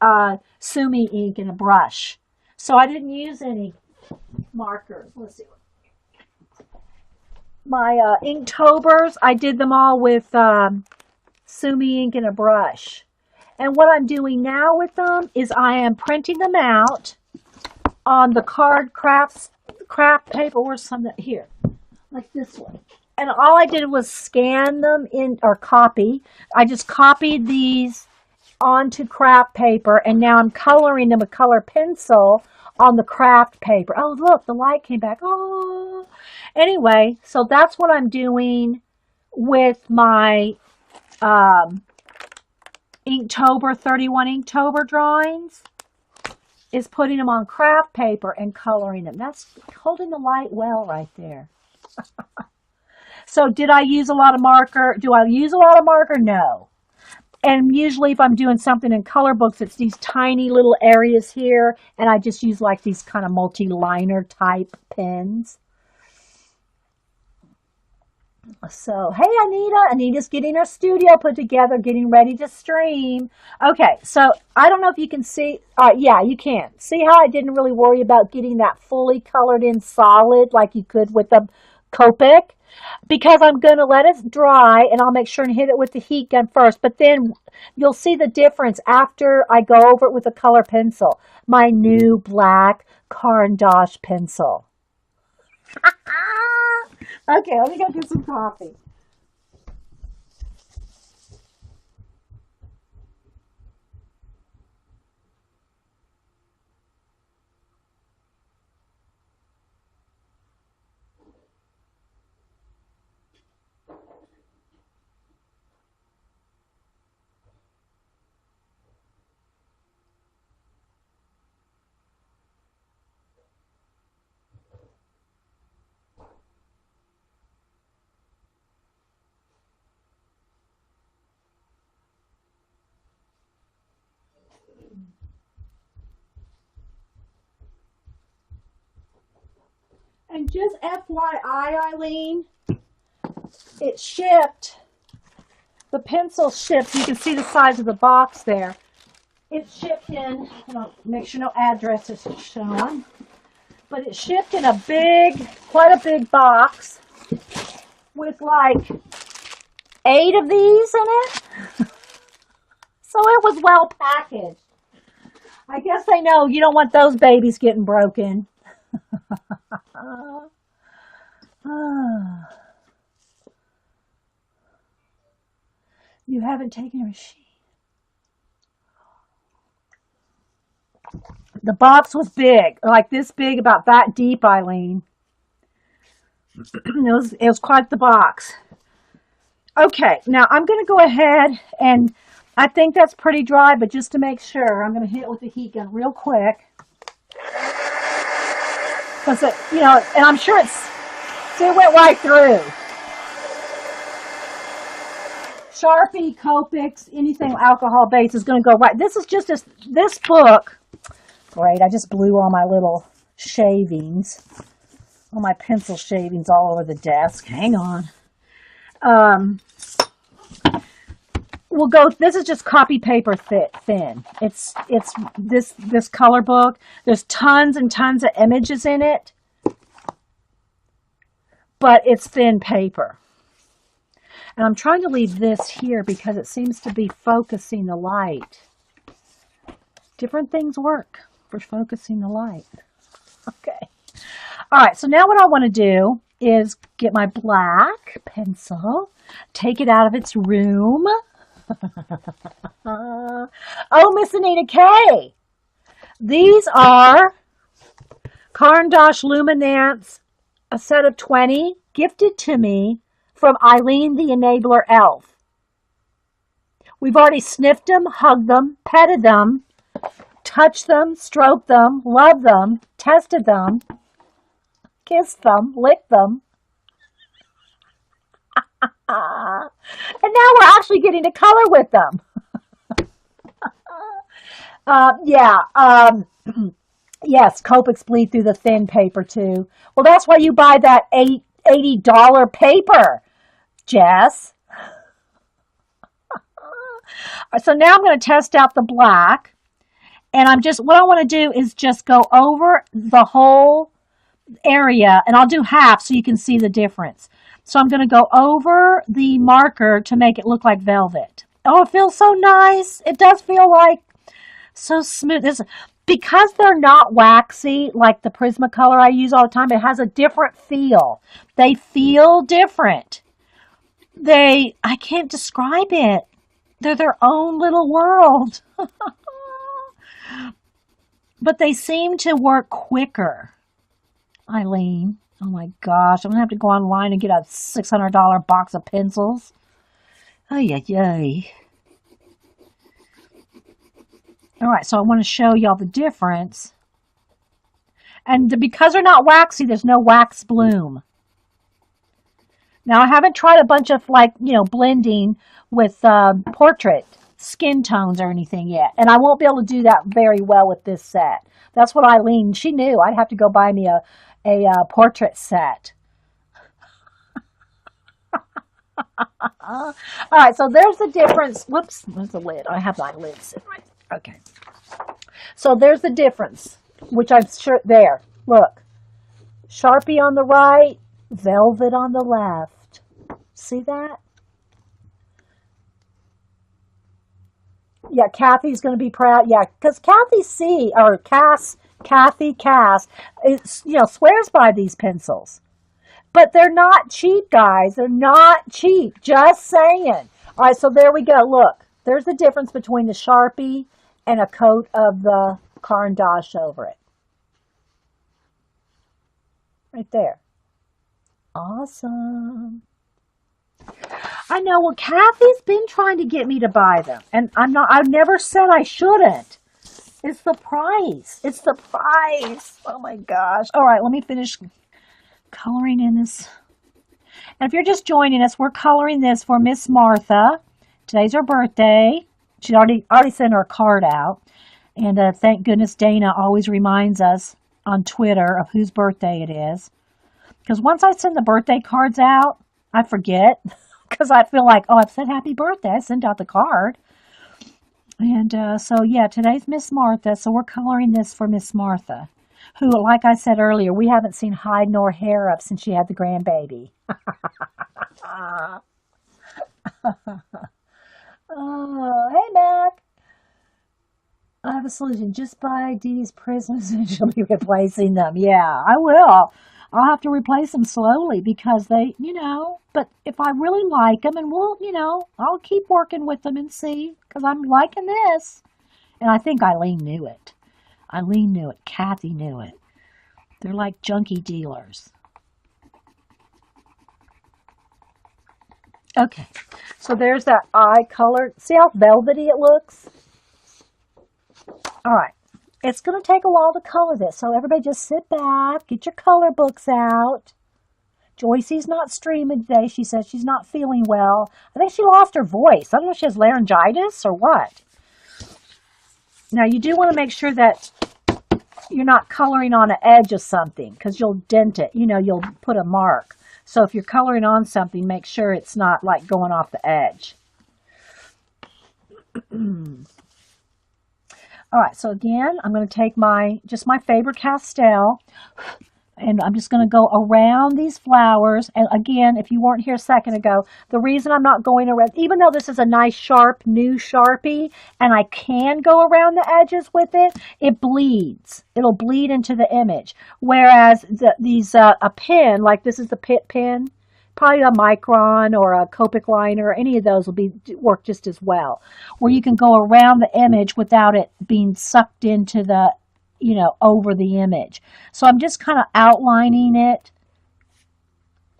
Sumi ink and a brush. So I didn't use any markers. Let's see. My Inktober's, I did them all with Sumi ink and a brush. And what I'm doing now with them is I am printing them out on the craft paper. Where's some that here? Like this one. And all I did was scan them in, or copy. I just copied these onto craft paper, and now I'm coloring them with color pencil on the craft paper. Oh, look, the light came back. Oh. Anyway, so that's what I'm doing with my Inktober, 31 Inktober drawings, is putting them on craft paper and coloring them. That's holding the light well right there. So did I use a lot of marker? Do I use a lot of marker? No. And usually if I'm doing something in color books, it's these tiny little areas here, and I just use like these kind of multi-liner type pens. So, hey, Anita's getting her studio put together, getting ready to stream. Okay, so I don't know if you can see. Yeah, you can. See how I didn't really worry about getting that fully colored in solid like you could with a Copic? Because I'm going to let it dry, and I'll make sure and hit it with the heat gun first. But then you'll see the difference after I go over it with a color pencil. My new black Caran d'Ache pencil. Okay, let me go get some coffee. And just FYI, Eileen, it shipped, the pencil shipped, you can see the size of the box there. It shipped in, make sure no address is shown, but it shipped in quite a big box with like 8 of these in it. So it was well packaged. I guess they know you don't want those babies getting broken. You haven't taken a machine. The box was big, like this big, about that deep, Eileen. It was quite the box. Okay, now I'm going to go ahead, and I think that's pretty dry, but just to make sure, I'm going to hit it with the heat gun real quick. Because, and I'm sure it went right through. Sharpie, Copics, anything alcohol based is going to go right. This is just this book. Great, I just blew all my little shavings. All my pencil shavings all over the desk. Hang on. We'll go, this is just copy paper thin. It's this color book. There's tons and tons of images in it. but it's thin paper. And I'm trying to leave this here because it seems to be focusing the light. Different things work for focusing the light. Okay. All right, so now what I want to do is get my black pencil, take it out of its room. Oh, Miss Anita K. These are Caran d'Ache Luminance, a set of 20, gifted to me from Eileen the Enabler Elf. We've already sniffed them, hugged them, petted them, touched them, stroked them, loved them, tested them, kissed them, licked them. And now we're actually getting to color with them. Yes, Copics bleed through the thin paper too. Well, that's why you buy that $80 paper, Jess. So now I'm going to test out the black. And what I want to do is just go over the whole area, and I'll do half so you can see the difference. So I'm going to go over the marker to make it look like velvet. Oh, it feels so nice. It does feel like so smooth. Because they're not waxy like the Prismacolor I use all the time, it has a different feel. They feel different. I can't describe it. They're their own little world. But they seem to work quicker. Eileen, oh my gosh, I'm going to have to go online and get a $600 box of pencils. Ay, ay, ay. All right, so I want to show y'all the difference. And because they're not waxy, there's no wax bloom. Now, I haven't tried a bunch of, blending with portrait skin tones or anything yet. And I won't be able to do that very well with this set. That's what Eileen, she knew I'd have to go buy me a portrait set. All right, so there's the difference. Whoops, there's the lid. I have my lids. Okay. So there's the difference, which I'm sure there. Look. Sharpie on the right, velvet on the left. See that? Yeah, Kathy's going to be proud. Yeah, because Kathy Cass, swears by these pencils. But they're not cheap, guys. They're not cheap. Just saying. All right, so there we go. Look, there's the difference between the Sharpie and a coat of the Caran d'Ache over it. Right there. Awesome. I know. Well, Kathy's been trying to get me to buy them, and I've never said I shouldn't. It's the price. It's the price. Oh my gosh. All right, let me finish coloring in this. And if you're just joining us, we're coloring this for Miss Martha. Today's her birthday. She already sent her card out. And thank goodness Dana always reminds us on Twitter of whose birthday it is. Because once I send the birthday cards out, I forget. Because I feel like, oh, I've said happy birthday. I sent out the card. And today's Miss Martha. So we're coloring this for Miss Martha, who, like I said earlier, we haven't seen hide nor hair of since she had the grandbaby. Oh, hey, Mac. I have a solution. Just buy Dee's prisms and she'll be replacing them. Yeah, I will. I'll have to replace them slowly because but if I really like them, and I'll keep working with them and see, because I'm liking this. And I think Eileen knew it. Eileen knew it. Kathy knew it. They're like junkie dealers. Okay, so there's that eye color. See how velvety it looks? All right, it's going to take a while to color this, so everybody just sit back, get your color books out. Joycey's not streaming today. She says she's not feeling well. I think she lost her voice. I don't know if she has laryngitis or what. Now, you do want to make sure that you're not coloring on an edge of something, because you'll dent it. You'll put a mark. So if you're coloring on something, make sure it's not like going off the edge. All right, so again, I'm going to take my Faber-Castell. And I'm just going to go around these flowers. And again, if you weren't here a second ago, the reason I'm not going around, even though this is a nice sharp new Sharpie and I can go around the edges with it, it bleeds. It'll bleed into the image. Whereas a pen, like this is the Pitt pen, probably a Micron or a Copic liner, any of those will work just as well. Where you can go around the image without it being sucked into the over the image. So I'm just kind of outlining it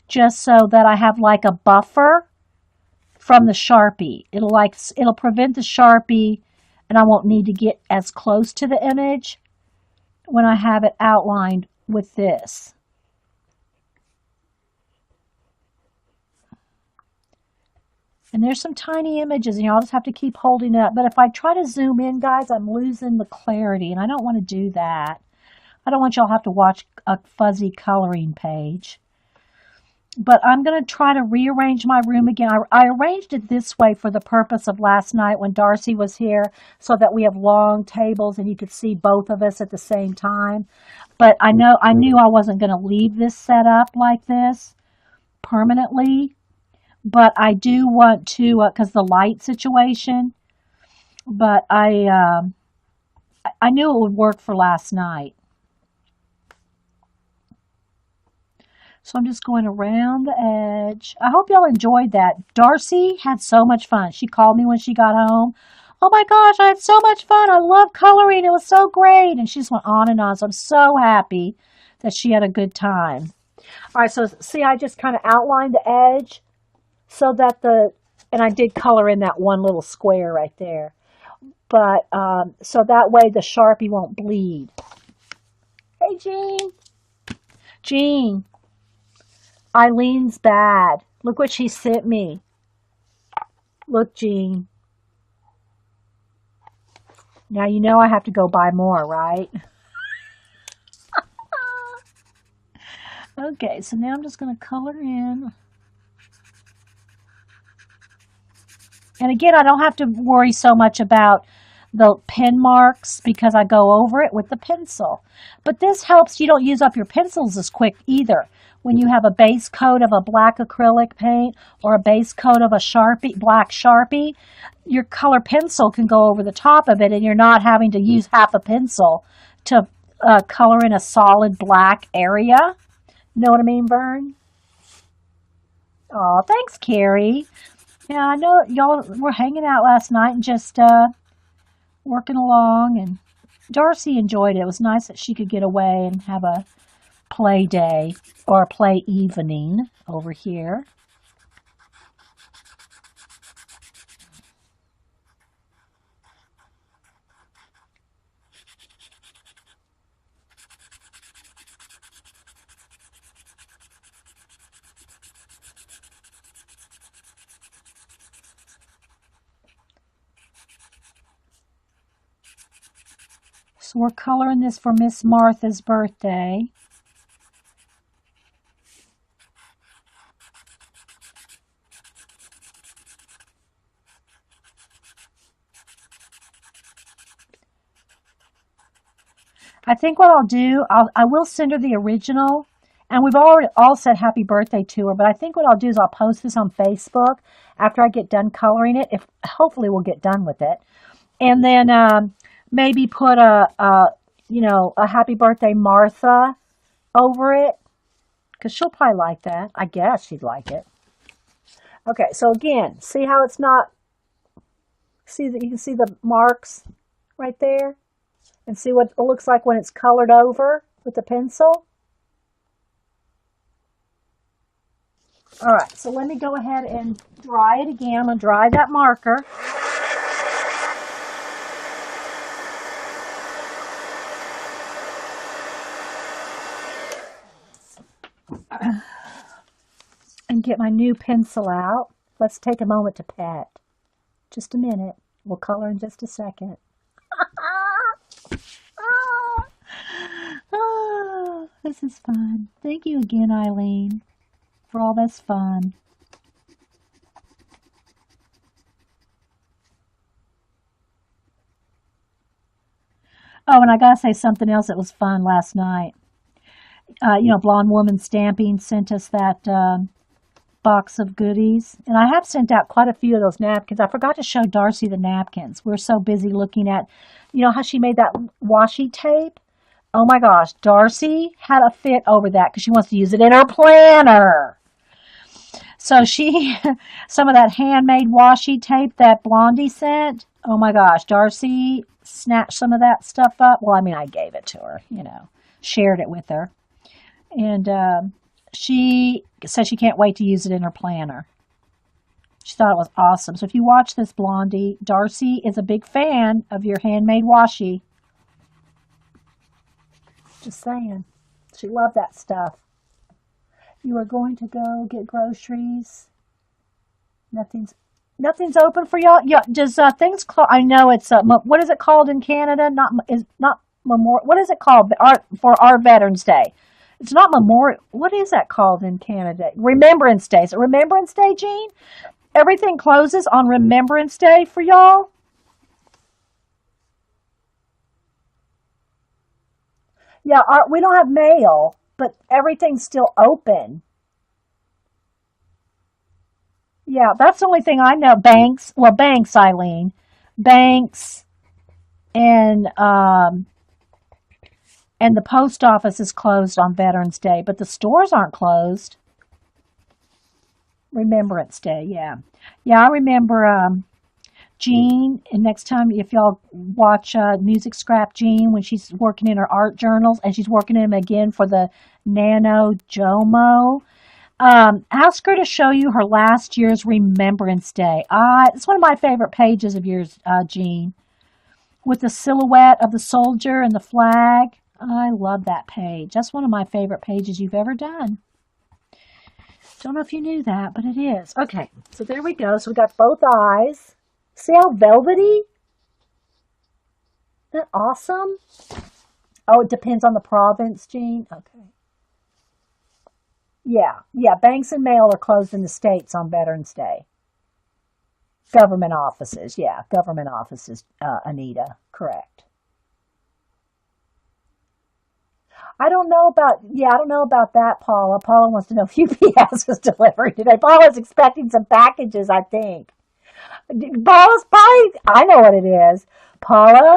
just so that I have like a buffer from the Sharpie. It'll prevent the Sharpie and I won't need to get as close to the image when I have it outlined with this. And there's some tiny images and y'all just have to keep holding it up. But if I try to zoom in, guys, I'm losing the clarity and I don't want to do that. I don't want y'all to have to watch a fuzzy coloring page. But I'm going to try to rearrange my room again. I arranged it this way for the purpose of last night when Darcy was here so that we have long tables and you could see both of us at the same time. But I knew I wasn't going to leave this set up like this permanently. But I do want to, because the light situation, but I knew it would work for last night. So I'm just going around the edge. I hope y'all enjoyed that. Darcy had so much fun. She called me when she got home. Oh my gosh, I had so much fun. I love coloring. It was so great. And she just went on and on. So I'm so happy that she had a good time. All right, so see, I just kind of outlined the edge. So that and I did color in that one little square right there. But, so that way the Sharpie won't bleed. Hey, Jean. Jean. Eileen's bad. Look what she sent me. Look, Jean. Now you know I have to go buy more, right? Okay, so now I'm just going to color in. And again, I don't have to worry so much about the pen marks because I go over it with the pencil. But this helps you don't use up your pencils as quick either. When you have a base coat of a black acrylic paint or a base coat of a black Sharpie, your color pencil can go over the top of it and you're not having to use half a pencil to color in a solid black area. Know what I mean, Vern? Oh, thanks, Carrie. Yeah, I know y'all were hanging out last night and just working along, and Darcy enjoyed it. It was nice that she could get away and have a play day or a play evening over here. So we're coloring this for Miss Martha's birthday. I think what I'll do, I will send her the original, and we've already all said happy birthday to her, but I think what I'll do is I'll post this on Facebook after I get done coloring it. Hopefully we'll get done with it. And then maybe put a happy birthday Martha over it, because she'll probably like that. I guess she'd like it. Okay, so again, see how it's not, see that you can see the marks right there? And see what it looks like when it's colored over with the pencil. All right, so let me go ahead and dry it again. I'm going to dry that marker. And get my new pencil out. Let's take a moment to pet. Just a minute. We'll color in just a second. Oh, this is fun. Thank you again, Eileen, for all this fun. Oh, and I gotta say something else that was fun last night. Blonde Woman Stamping sent us that box of goodies. And I have sent out quite a few of those napkins. I forgot to show Darcy the napkins. We're so busy looking at, how she made that washi tape? Oh my gosh, Darcy had a fit over that because she wants to use it in her planner. So some of that handmade washi tape that Blondie sent, oh my gosh, Darcy snatched some of that stuff up. Well, I mean, I gave it to her, shared it with her. And she said she can't wait to use it in her planner. She thought it was awesome. So if you watch this, Blondie, Darcy is a big fan of your handmade washi. Just saying. She loved that stuff. You are going to go get groceries. Nothing's open for y'all. Yeah, does things close? I know it's what is it called in Canada? Not Memorial. What is it called for our Veterans Day? It's not Memorial. What is that called in Canada? Remembrance Day. Is it Remembrance Day, Jean? Everything closes on Remembrance Day for y'all? Yeah, we don't have mail, but everything's still open. Yeah, that's the only thing I know. Banks, Eileen. Banks and the post office is closed on Veterans Day, but the stores aren't closed. Remembrance Day, yeah. Yeah, I remember Jean, and next time if y'all watch Music Scrap Jean when she's working in her art journals, and she's working in them again for the Nano Jomo, ask her to show you her last year's Remembrance Day. It's one of my favorite pages of yours, Jean, with the silhouette of the soldier and the flag. I love that page. That's one of my favorite pages you've ever done. Don't know if you knew that, but it is. Okay, so there we go. So we got both eyes. See how velvety? Isn't that awesome? Oh, it depends on the province, Jean? Okay. Yeah, banks and mail are closed in the States on Veterans Day. Government offices, Anita, correct. I don't know about that, Paula. Paula wants to know if UPS is delivering today. Paula's expecting some packages, I think. Paula's probably, I know what it is. Paula,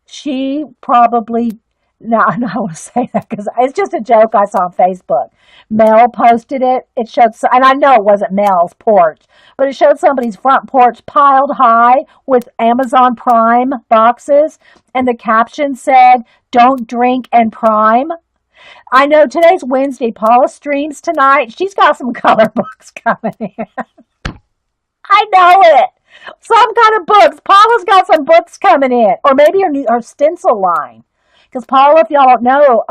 she probably, no, I don't want to say that because it's just a joke I saw on Facebook. Mel posted it. It showed, and I know it wasn't Mel's porch, but it showed somebody's front porch piled high with Amazon Prime boxes, and the caption said, "Don't drink and Prime." I know today's Wednesday. Paula streams tonight. She's got some color books coming in. I know it. Some kind of books. Paula's got some books coming in, or maybe her stencil line. Because Paula, if y'all don't know,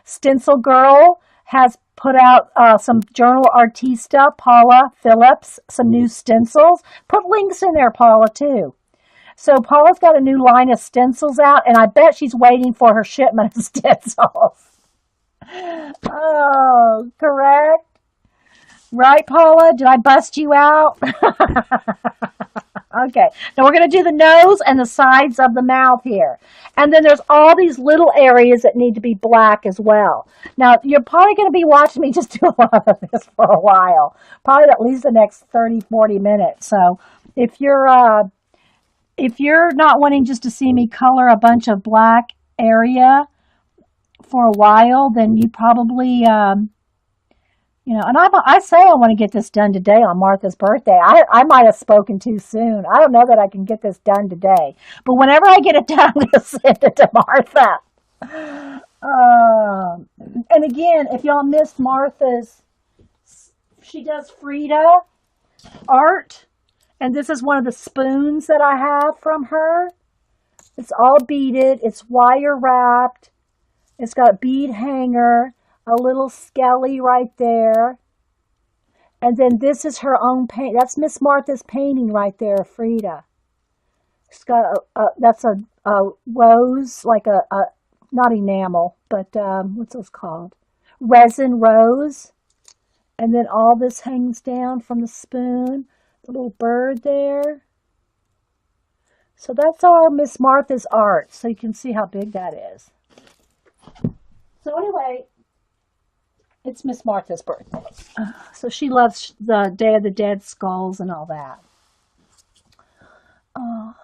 Stencil Girl has put out some Journal Artista, Paula Phillips, some new stencils. Put links in there, Paula, too. So Paula's got a new line of stencils out, and I bet she's waiting for her shipment of stencils. Oh, correct. Right, Paula? Did I bust you out? Okay. Now we're going to do the nose and the sides of the mouth here. And then there's all these little areas that need to be black as well. Now, you're probably going to be watching me just do a lot of this for a while. Probably at least the next 30, 40 minutes. So if you're not wanting just to see me color a bunch of black area for a while, then you probably, and I say I want to get this done today on Martha's birthday. I might have spoken too soon. I don't know that I can get this done today. But whenever I get it done, I'm going to send it to Martha. And again, if y'all missed Martha's, she does Frida art. And this is one of the spoons that I have from her. It's all beaded. It's wire wrapped. It's got a bead hanger, a little skelly right there. And then this is her own paint. That's Miss Martha's painting right there, Frida. It's got that's a rose, like a not enamel, but what's those called? Resin rose. And then all this hangs down from the spoon. The little bird there. So that's our Miss Martha's art. So you can see how big that is. So anyway, It's Miss Martha's birthday. So she loves the Day of the Dead skulls and all that. Oh,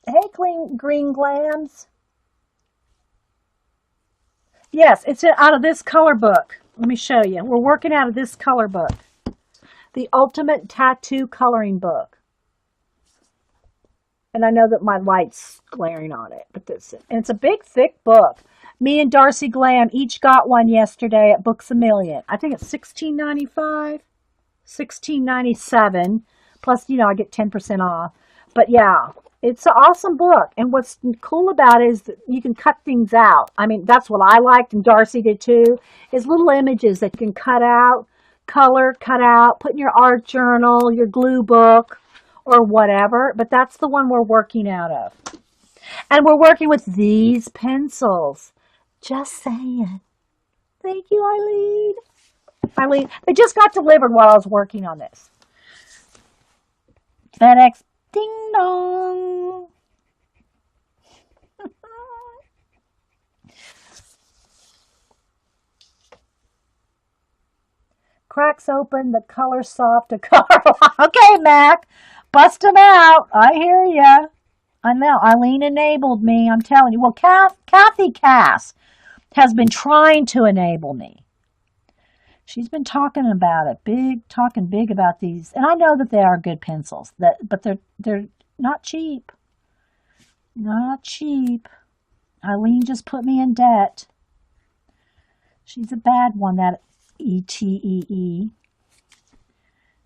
hey, green glands. Yes, it's out of this color book. Let me show you. We're working out of this color book. The Ultimate Tattoo Coloring Book. And I know that my light's glaring on it, but and it's a big, thick book. Me and Darcy Glam each got one yesterday at Books A Million. I think it's $16.95, $16.97. Plus, I get 10% off. But yeah, it's an awesome book. And what's cool about it is that you can cut things out. I mean, that's what I liked, and Darcy did too, is little images that you can cut out, color, cut out, put in your art journal, your glue book, or whatever. But that's the one we're working out of. And we're working with these pencils. Just saying. Thank you, Eileen. Eileen, they just got delivered while I was working on this. FedEx, ding dong. Cracks open, the color soft, to color. Okay, Mac, bust them out. I hear ya. I know. Eileen enabled me. I'm telling you. Well, Kathy Cass has been trying to enable me. She's been talking about it, talking big about these, and I know that they are good pencils. But they're not cheap. Not cheap. Eileen just put me in debt. She's a bad one, that ETEE.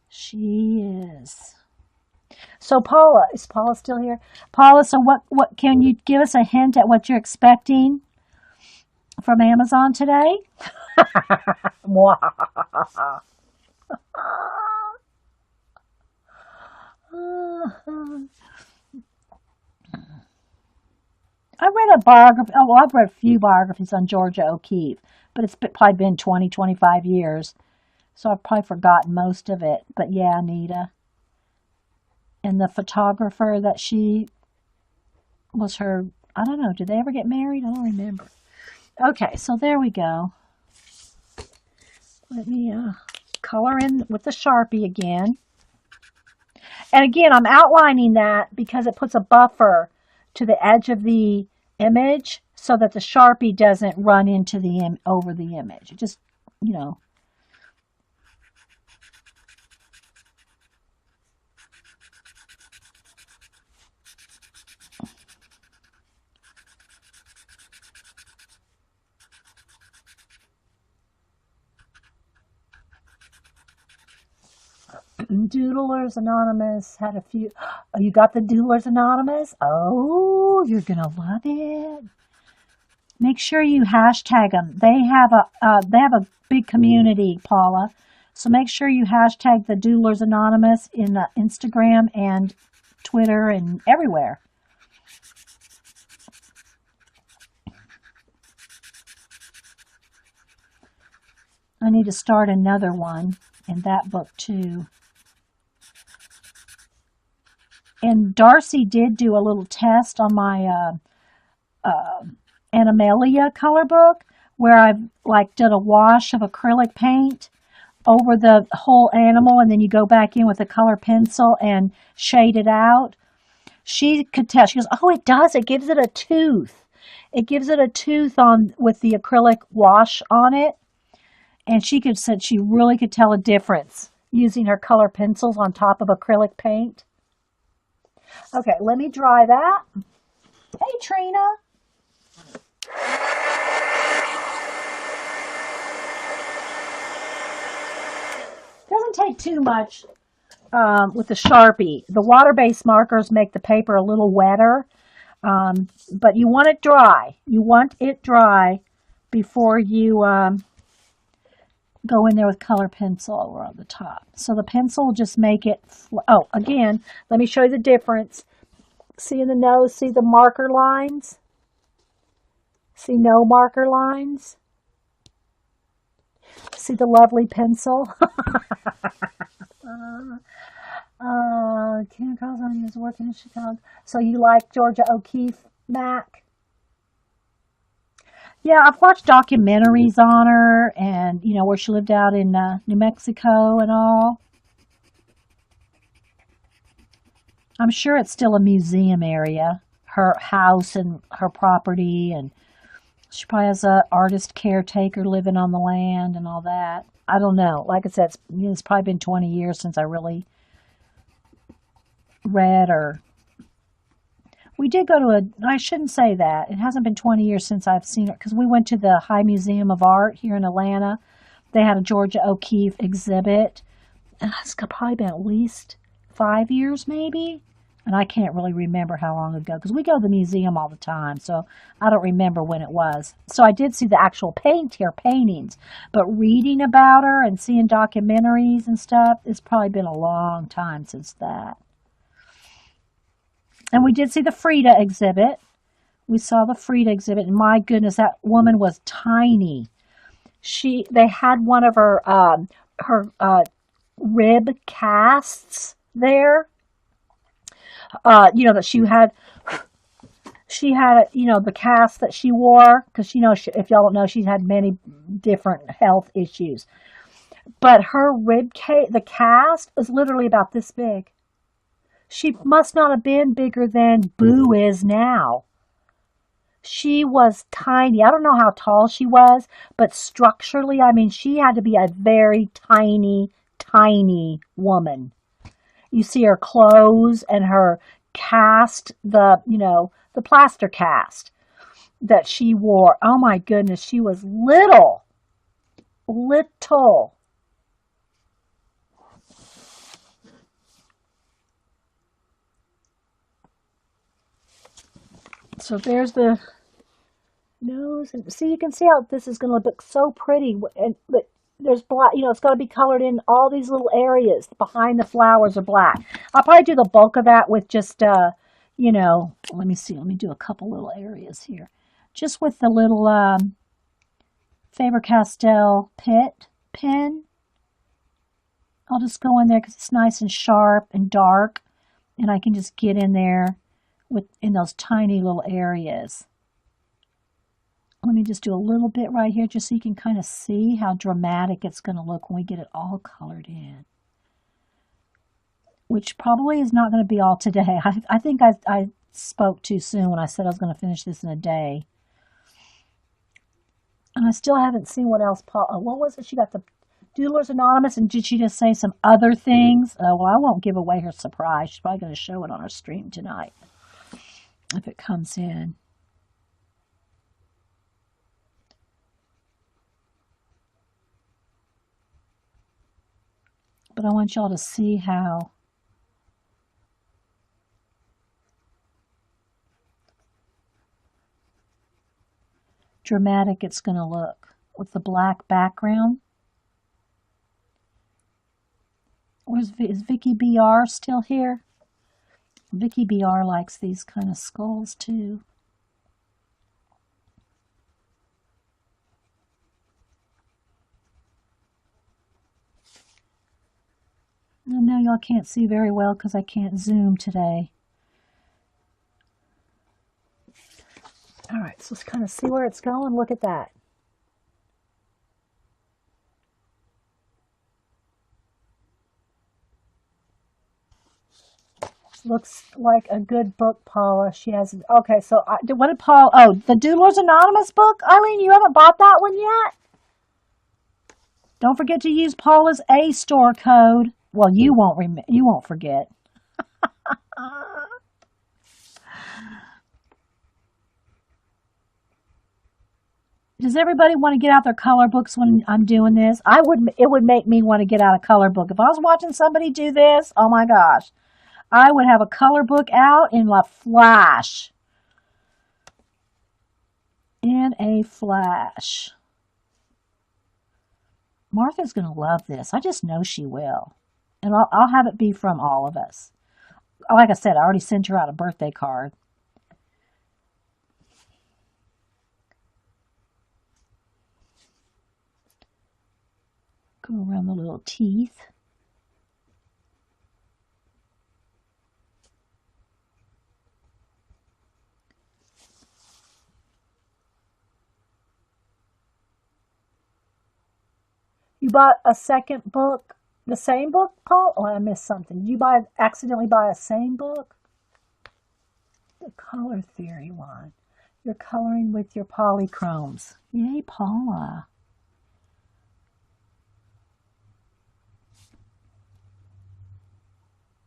She is. So Paula, is Paula still here? Paula, so what can you give us a hint at what you're expecting from Amazon today? I read a biography. Oh, well, I've read a few biographies on Georgia O'Keeffe, but it's probably been 20, 25 years. So I've probably forgotten most of it. But yeah, Anita. And the photographer that she was her, I don't know, did they ever get married? I don't remember. Okay, so there we go. Let me color in with the Sharpie again. And again, I'm outlining that because it puts a buffer to the edge of the image so that the Sharpie doesn't run into over the image. It just, Doodlers Anonymous had a few. Oh, you got the Doodlers Anonymous? Oh, you're gonna love it. Make sure you hashtag them. They have a big community, Paula. So make sure you hashtag the Doodlers Anonymous in Instagram and Twitter and everywhere. I need to start another one in that book too. And Darcy did do a little test on my Animalia color book where I've did a wash of acrylic paint over the whole animal, and then you go back in with a color pencil and shade it out. She could tell. She goes, "Oh, it does. It gives it a tooth. It gives it a tooth on with the acrylic wash on it." And said she really could tell a difference using her color pencils on top of acrylic paint. Okay, let me dry that. Hey, Trina. Doesn't take too much with the Sharpie. The water-based markers make the paper a little wetter, but you want it dry. You want it dry before you go in there with color pencil over on the top. So the pencil will just make it, oh, again, let me show you the difference. See in the nose, see the marker lines? See no marker lines? See the lovely pencil? Ken Carlson is working in Chicago. So you like Georgia O'Keeffe, Mac? Yeah, I've watched documentaries on her, and where she lived out in New Mexico and all. I'm sure it's still a museum area. Her house and her property, and she probably has a artist caretaker living on the land and all that. I don't know. Like I said, it's probably been 20 years since I really read or we did go to I shouldn't say that. It hasn't been 20 years since I've seen it because we went to the High Museum of Art here in Atlanta. They had a Georgia O'Keeffe exhibit. And it's probably been at least 5 years, maybe. And I can't really remember how long ago because we go to the museum all the time. So I don't remember when it was. So I did see the actual paintings. But reading about her and seeing documentaries and stuff, it's probably been a long time since that. And we did see the Frida exhibit. We saw the Frida exhibit, and my goodness, that woman was tiny. They had one of her rib casts there. That she had the cast that she wore because if y'all don't know, she's had many different health issues. But her the cast was literally about this big. She must not have been bigger than Boo is now. She was tiny. I don't know how tall she was, but structurally, I mean, she had to be a very tiny, tiny woman. You see her clothes and her cast, the plaster cast that she wore. Oh my goodness, she was little, little. So there's the nose, and see, you can see how this is going to look so pretty. And but there's black, it's got to be colored in all these little areas behind the flowers are black. I'll probably do the bulk of that with just, let me see. Let me do a couple little areas here, just with the little Faber-Castell pen. I'll just go in there because it's nice and sharp and dark, and I can just get in there in those tiny little areas. Let me just do a little bit right here just so you can kind of see how dramatic it's going to look when we get it all colored in. Which probably is not going to be all today. I think I spoke too soon when I said I was going to finish this in a day. And I still haven't seen what else what was it? She got the Doodlers Anonymous, and did she just say some other things? Well, I won't give away her surprise. She's probably going to show it on our stream tonight if it comes in. But I want y'all to see how dramatic it's going to look with the black background. Is Vicky BR still here? Vicky BR likes these kind of skulls too. I know y'all can't see very well because I can't zoom today. All right, so let's kind of see where it's going. Look at that. Looks like a good book, Paula. She has. Okay, so what did Paul? Oh, the Doodlers Anonymous book, Eileen. You haven't bought that one yet. Don't forget to use Paula's A store code. Well, you won't you won't forget. Does everybody want to get out their color books when I'm doing this? It would make me want to get out a color book. If I was watching somebody do this, oh my gosh, I would have a color book out in a flash. In a flash. Martha's going to love this. I just know she will. And I'll have it be from all of us. Like I said, I already sent her out a birthday card. Go around the little teeth. You bought a second book, the same book, Paul? Oh, I missed something. Did you accidentally buy a same book? The color theory one. You're coloring with your polychromes. Yay, Paula.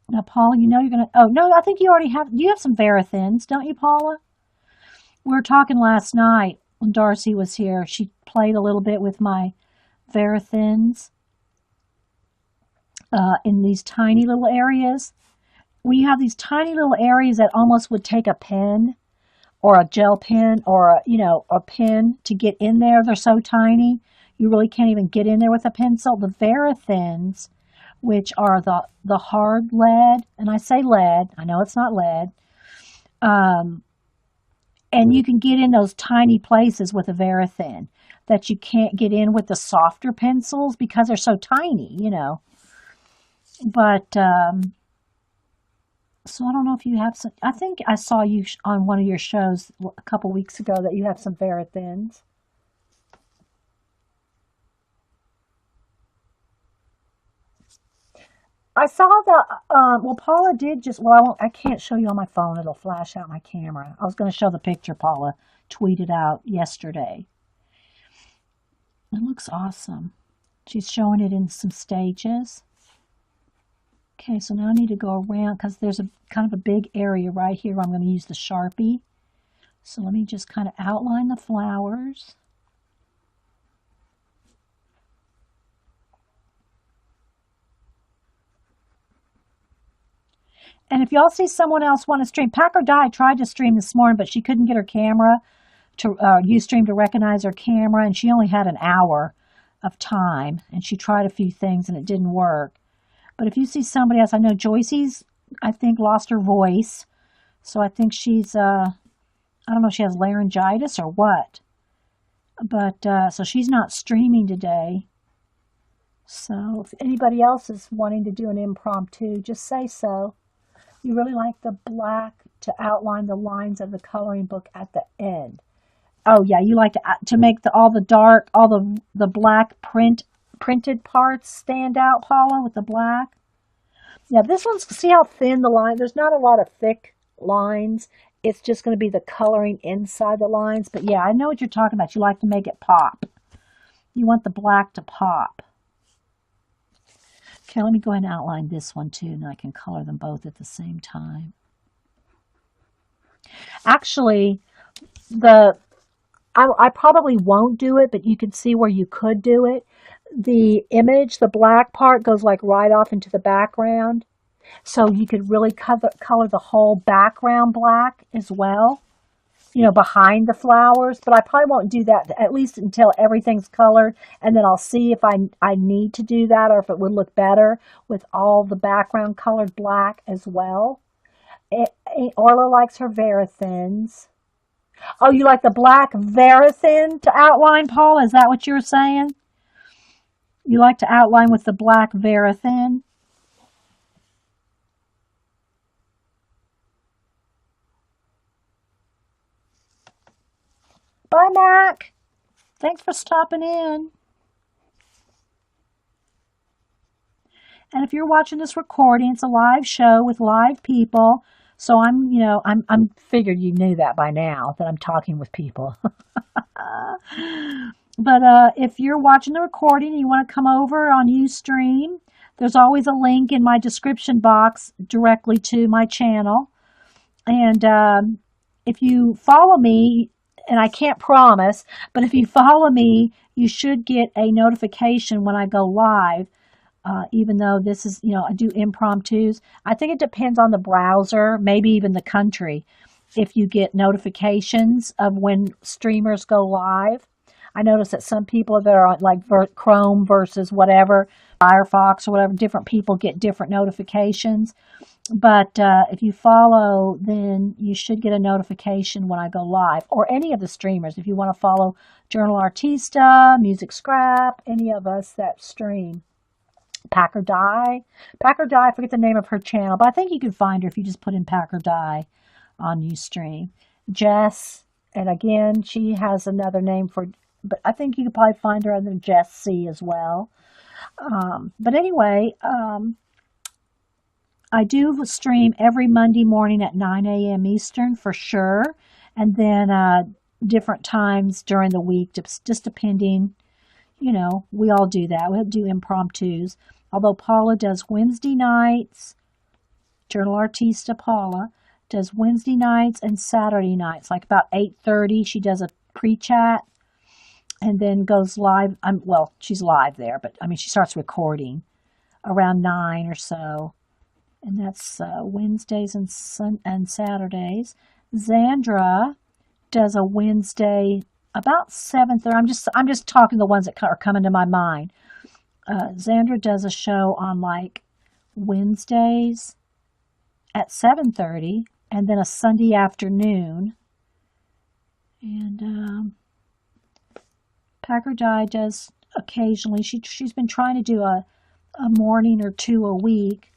Now, Paula, you know you're going to... Oh, no, I think you already have... You have some Varathins, don't you, Paula? We were talking last night when Darcy was here. She played a little bit with my Varathins in these tiny little areas. We have these tiny little areas that almost would take a pen or a gel pen or a pen to get in there. They're so tiny you really can't even get in there with a pencil. The Varathins, which are the hard lead, and I say lead, I know it's not lead, and you can get in those tiny places with a Varathin that you can't get in with the softer pencils because they're so tiny. But so I don't know if you have some. I think I saw you on one of your shows a couple weeks ago that you have some Varathins. I saw well, Paula did I can't show you on my phone. It'll flash out my camera. I was going to show the picture Paula tweeted out yesterday. It looks awesome. She's showing it in some stages. Okay, so now I need to go around because there's a kind of a big area right here where I'm going to use the Sharpie. So let me just kind of outline the flowers. And if y'all see someone else want to stream, Packer Di tried to stream this morning, but she couldn't get her camera to Ustream to recognize her camera, and she only had an hour of time, and she tried a few things and it didn't work. But if you see somebody else, I know Joycey's, I think, lost her voice, so I think she's, I don't know if she has laryngitis or what, but so she's not streaming today. So if anybody else is wanting to do an impromptu, just say so. You really like the black to outline the lines of the coloring book at the end. Oh yeah, you like to make all the black printed parts stand out, Paula, with the black. Yeah, this one's, see how thin the line, there's not a lot of thick lines. It's just going to be the coloring inside the lines. But yeah, I know what you're talking about. You like to make it pop. You want the black to pop. Okay, let me go ahead and outline this one too, and I can color them both at the same time. Actually, I probably won't do it, but you can see where you could do it. The image, the black part goes like right off into the background. So you could really color the whole background black as well, behind the flowers. But I probably won't do that at least until everything's colored. And then I'll see if I need to do that or if it would look better with all the background colored black as well. Orla likes her Varathins. Oh, you like the black Varathin to outline, Paul? Is that what you were saying? You like to outline with the black Varathin? Bye, Mac. Thanks for stopping in. And if you're watching this recording, it's a live show with live people. So I'm figured you knew that by now, that I'm talking with people. But if you're watching the recording and you want to come over on Ustream, there's always a link in my description box directly to my channel. And if you follow me, and I can't promise, but if you follow me, you should get a notification when I go live. Even though this is, I do impromptus. I think it depends on the browser, maybe even the country, if you get notifications of when streamers go live. I notice that some people that are on like Chrome versus whatever, Firefox or whatever, different people get different notifications. But if you follow, then you should get a notification when I go live, or any of the streamers. If you want to follow Journal Artista, Music Scrap, any of us that stream. Packer Di, I forget the name of her channel, but I think you can find her if you just put in Packer Di on Ustream. Jess, and again, she has another name for but I think you could probably find her under Jess C as well. But anyway, I do stream every Monday morning at 9 a.m. Eastern for sure, and then different times during the week, just depending. You know, we all do that. We do impromptus. Although Paula does Wednesday nights, Journal Artista Paula does Wednesday nights and Saturday nights, like about 8:30. She does a pre-chat and then goes live. Well, she's live there, but I mean, she starts recording around 9 or so. And that's Wednesdays and Saturdays. Zandra does a Wednesday about 7:30. I'm just talking the ones that are coming to my mind. Zandra does a show on like Wednesdays at 7:30, and then a Sunday afternoon. And Packer Die does occasionally. She's been trying to do a morning or two a week,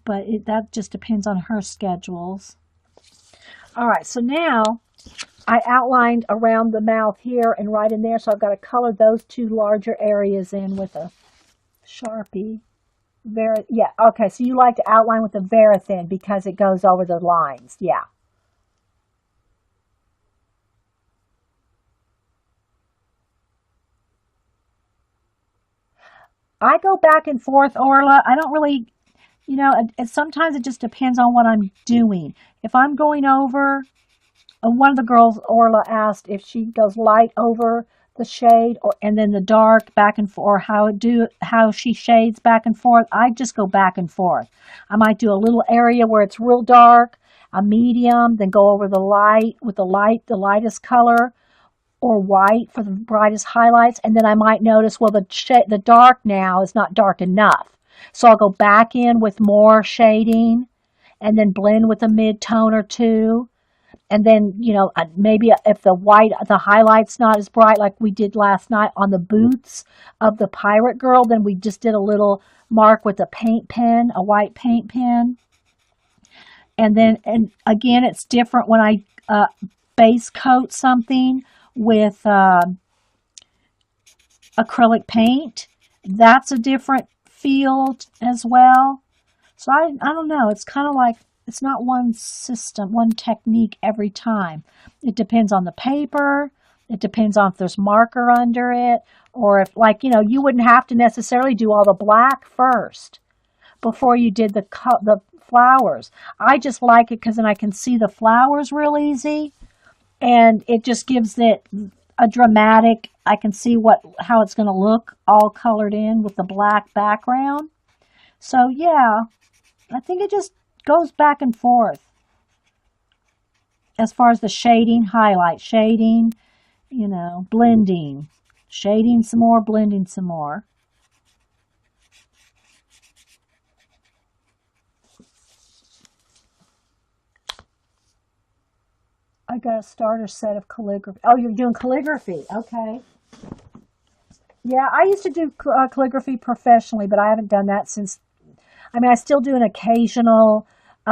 but that just depends on her schedules. All right, so now I outlined around the mouth here and right in there, so I've got to color those two larger areas in with a Sharpie. Yeah, okay, so you like to outline with a Verithin because it goes over the lines. Yeah. I go back and forth, Orla. I don't really, you know, sometimes it just depends on what I'm doing. If I'm going over, one of the girls, Orla, asked if she goes light over the shade and then the dark back and forth, or how she shades back and forth. I just go back and forth. I might do a little area where it's real dark, a medium, then go over the light with the lightest color, or white for the brightest highlights, and then I might notice, well, the dark now is not dark enough. So I'll go back in with more shading and then blend with a mid-tone or two. And then, you know, maybe if the highlight's not as bright like we did last night on the boots of the pirate girl, then we just did a little mark with a paint pen, a white paint pen. And then, and again, it's different when I base coat something with acrylic paint. That's a different field as well. So I don't know. It's kind of like, it's not one system, one technique every time. It depends on the paper. It depends on if there's marker under it, or if, like, you know, you wouldn't have to necessarily do all the black first before you did the flowers. I just like it because then I can see the flowers real easy, and it just gives it a dramatic, I can see how it's going to look all colored in with the black background. So yeah, I think it just goes back and forth as far as the shading, highlight, shading, you know, blending, shading some more, blending some more. I got a starter set of calligraphy. Oh, you're doing calligraphy. Okay. Yeah, I used to do calligraphy professionally, but I haven't done that since. I mean, I still do an occasional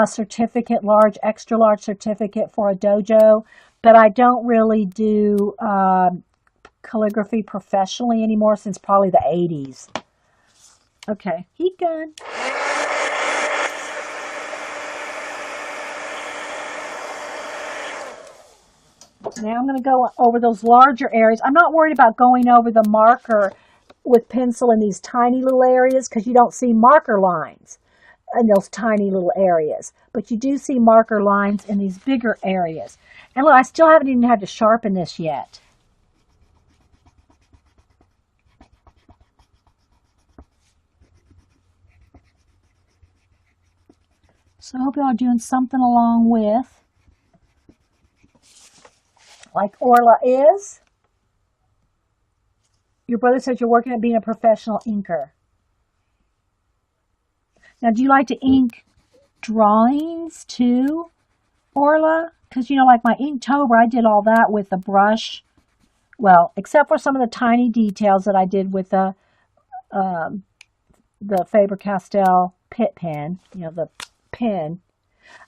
certificate, extra large certificate for a dojo, but I don't really do calligraphy professionally anymore since probably the 80s. Okay, heat gun. Now I'm going to go over those larger areas. I'm not worried about going over the marker with pencil in these tiny little areas because you don't see marker lines in those tiny little areas. But you do see marker lines in these bigger areas. And look, I still haven't even had to sharpen this yet. So I hope y'all are doing something along with, like Orla is. Your brother said you're working at being a professional inker. Now, do you like to ink drawings too, Orla? Because, you know, like my Inktober, I did all that with a brush. Well, except for some of the tiny details that I did with the Faber-Castell Pitt pen, you know, the pen.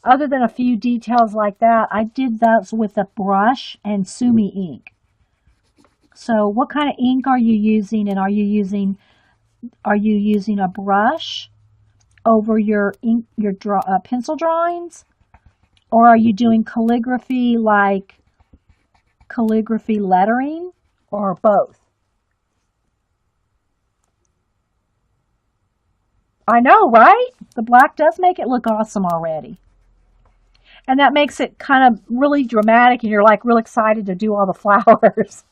Other than a few details like that, I did those with a brush and Sumi ink. So what kind of ink are you using, and are you using a brush over your ink, your pencil drawings, or are you doing calligraphy like calligraphy lettering, or both? I know, right? The black does make it look awesome already. And that makes it kind of really dramatic, and you're like real excited to do all the flowers.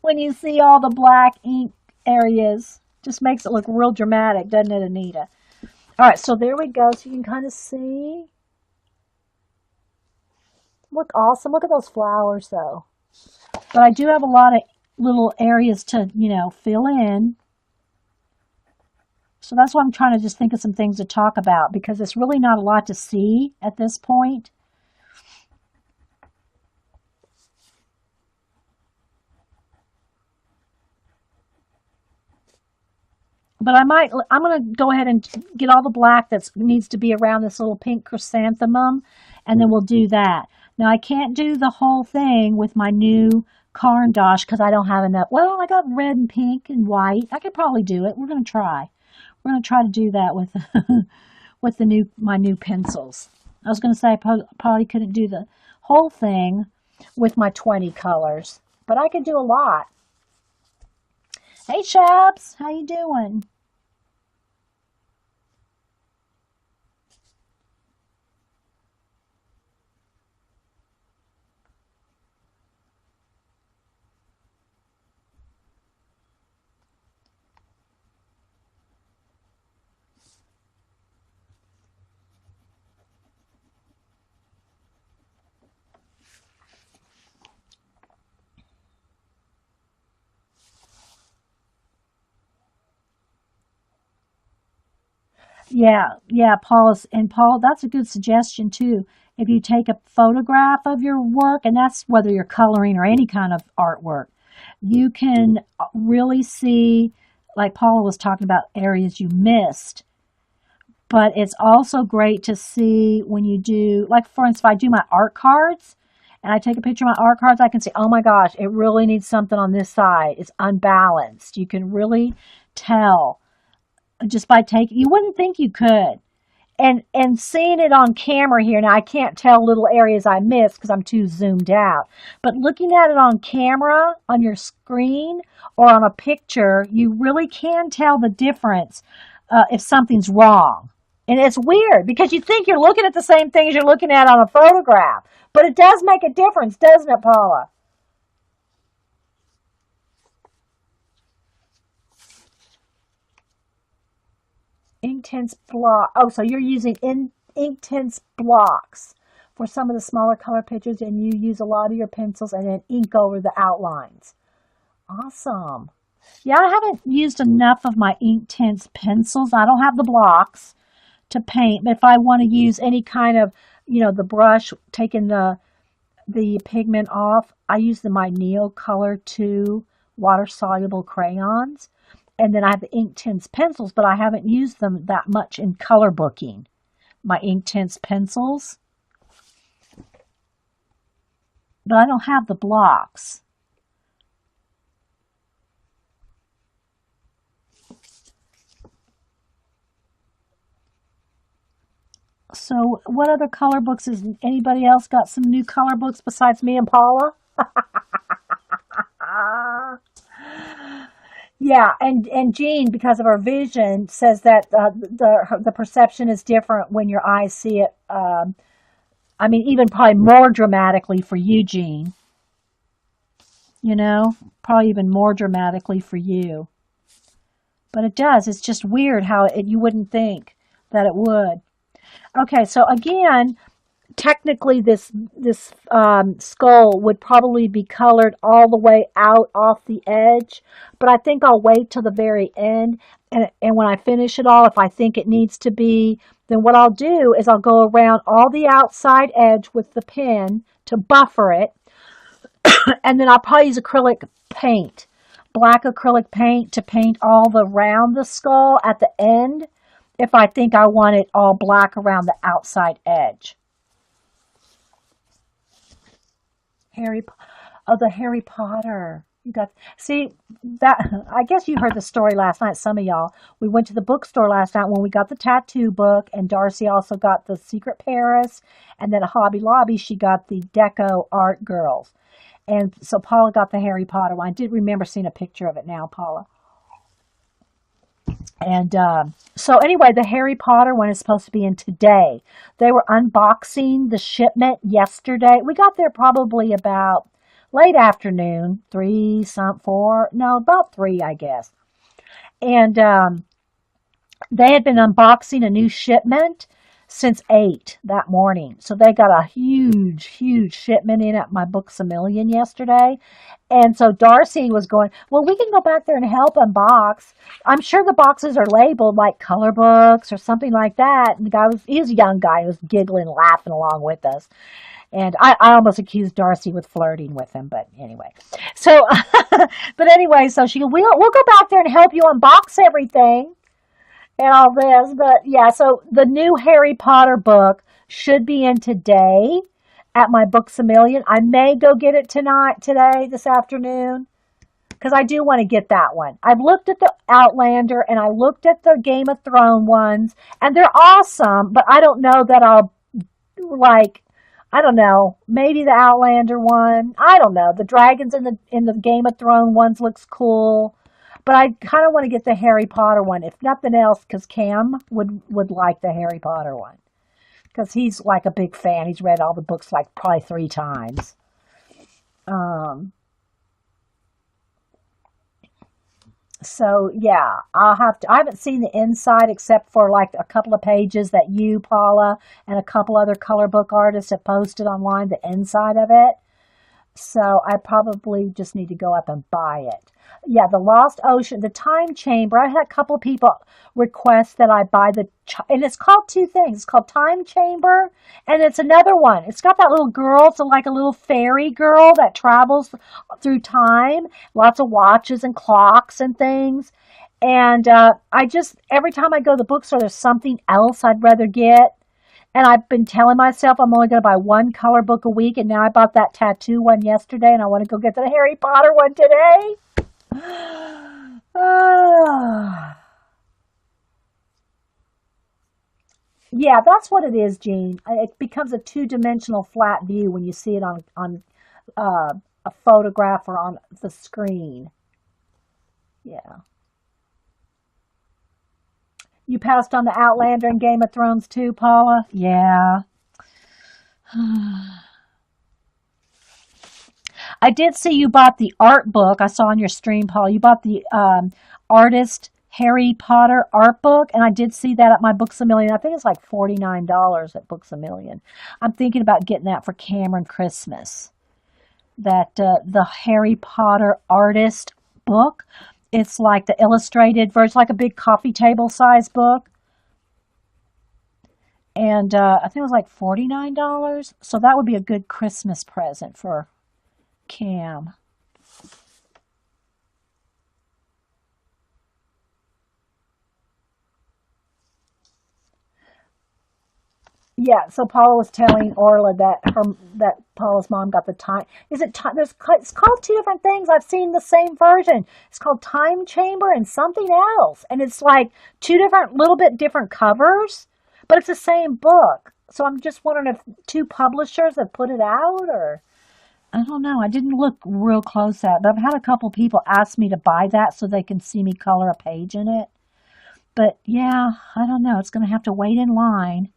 When you see all the black ink areas, just makes it look real dramatic, doesn't it, Anita? All right, so there we go. So you can kind of see. Look awesome. Look at those flowers, though. But I do have a lot of little areas to, fill in. So that's why I'm trying to just think of some things to talk about, because it's really not a lot to see at this point. But I'm going to go ahead and get all the black that needs to be around this little pink chrysanthemum, and then we'll do that. Now, I can't do the whole thing with my new Caran d'Ache because I don't have enough. Well, I got red and pink and white. I could probably do it. We're going to try. We're going to try to do that with with my new pencils. I was going to say I probably couldn't do the whole thing with my 20 colors, but I could do a lot. Hey, Chaps, how you doing? Yeah, Paul, that's a good suggestion too. If you take a photograph of your work, and that's whether you're coloring or any kind of artwork, you can really see, like Paula was talking about, areas you missed. But it's also great to see when you do, like for instance, if I do my art cards and I take a picture of my art cards, I can see, oh my gosh, it really needs something on this side. It's unbalanced. You can really tell just by taking, you wouldn't think you could. And seeing it on camera here, now I can't tell little areas I missed because I'm too zoomed out. But looking at it on camera, on your screen, or on a picture, you really can tell the difference if something's wrong. And it's weird because you think you're looking at the same thing as you're looking at on a photograph. But it does make a difference, doesn't it, Paula? Inktense block. Oh, so you're using Inktense blocks for some of the smaller color pictures, and you use a lot of your pencils and then ink over the outlines. Awesome. Yeah, I haven't used enough of my Inktense pencils. I don't have the blocks to paint, but if I want to use any kind of, the brush, taking the pigment off, I use my Neocolor 2 water soluble crayons. And then I have the Inktense pencils, but I haven't used them that much in color booking. My Inktense pencils, but I don't have the blocks. So what other color books is anybody else got some new color books besides me and Paula? Yeah, and Jean, because of her vision, says that the perception is different when your eyes see it. I mean, even probably more dramatically for you, Jean. Probably even more dramatically for you. But it does. It's just weird how you wouldn't think that it would. Okay, so again, technically this skull would probably be colored all the way out off the edge, but I think I'll wait till the very end, and when I finish it all, if I think it needs to be, then what I'll do is I'll go around all the outside edge with the pen to buffer it, and then I'll probably use acrylic paint, black acrylic paint, to paint all around the skull at the end if I think I want it all black around the outside edge. Harry, oh, the Harry Potter. You got, see, that, I guess you heard the story last night, some of y'all. We went to the bookstore last night when we got the tattoo book, and Darcy also got the Secret Paris, and then at Hobby Lobby, she got the Deco Art Girls. And so Paula got the Harry Potter one. I did remember seeing a picture of it now, Paula. And so anyway, the Harry Potter one is supposed to be in today. They were unboxing the shipment yesterday. We got there probably about late afternoon, three, some four, no, about three, I guess. And they had been unboxing a new shipment since 8 that morning. So they got a huge, huge shipment in at my Books A Million yesterday. And so Darcy was going, well, we can go back there and help unbox. I'm sure the boxes are labeled like color books or something like that. And the guy he was a young guy who was giggling, laughing along with us. And I almost accused Darcy with flirting with him, but anyway. So, but anyway, so she, we'll go back there and help you unbox everything and all this. But yeah, so the new Harry Potter book should be in today at my Books A Million. I may go get it today, this afternoon, because I do want to get that one. I've looked at the Outlander and I looked at the Game of Thrones ones, and they're awesome, but I don't know that I'll like. I don't know. Maybe the Outlander one. I don't know. The dragons in the Game of Thrones ones looks cool, but I kind of want to get the Harry Potter one, if nothing else, because Cam would like the Harry Potter one, because he's like a big fan. He's read all the books like probably 3 times. So yeah, I haven't seen the inside except for like a couple of pages that you, Paula, and a couple other color book artists have posted online, the inside of it. So I probably just need to go up and buy it. Yeah, the Lost Ocean, the Time Chamber. I had a couple of people request that I buy and it's called 2 things. It's called Time Chamber, and it's another one. It's got that little girl, so like a little fairy girl that travels through time. Lots of watches and clocks and things. And every time I go to the bookstore, there's something else I'd rather get. And I've been telling myself I'm only going to buy 1 color book a week, and now I bought that tattoo one yesterday, and I want to go get the Harry Potter one today. Yeah, that's what it is, Jean. It becomes a 2-dimensional flat view when you see it on a photograph or on the screen. Yeah. You passed on the Outlander and Game of Thrones too, Paula? Yeah. I did see you bought the art book. I saw on your stream, Paula. You bought the artist Harry Potter art book, and I did see that at my Books A Million. I think it's like $49 at Books A Million. I'm thinking about getting that for Cameron Christmas. That the Harry Potter artist book. It's like the illustrated version, like a big coffee table size book. And I think it was like $49. So that would be a good Christmas present for Cam. Yeah, so Paula was telling Orla that Paula's mom got the time. Is it time? It's called 2 different things. I've seen the same version. It's called Time Chamber and something else, and it's like 2 different, little bit different covers, but it's the same book. So I'm just wondering if 2 publishers have put it out, or I don't know. I didn't look real close at it, but I've had a couple people ask me to buy that so they can see me color a page in it. But yeah, I don't know. It's going to have to wait in line.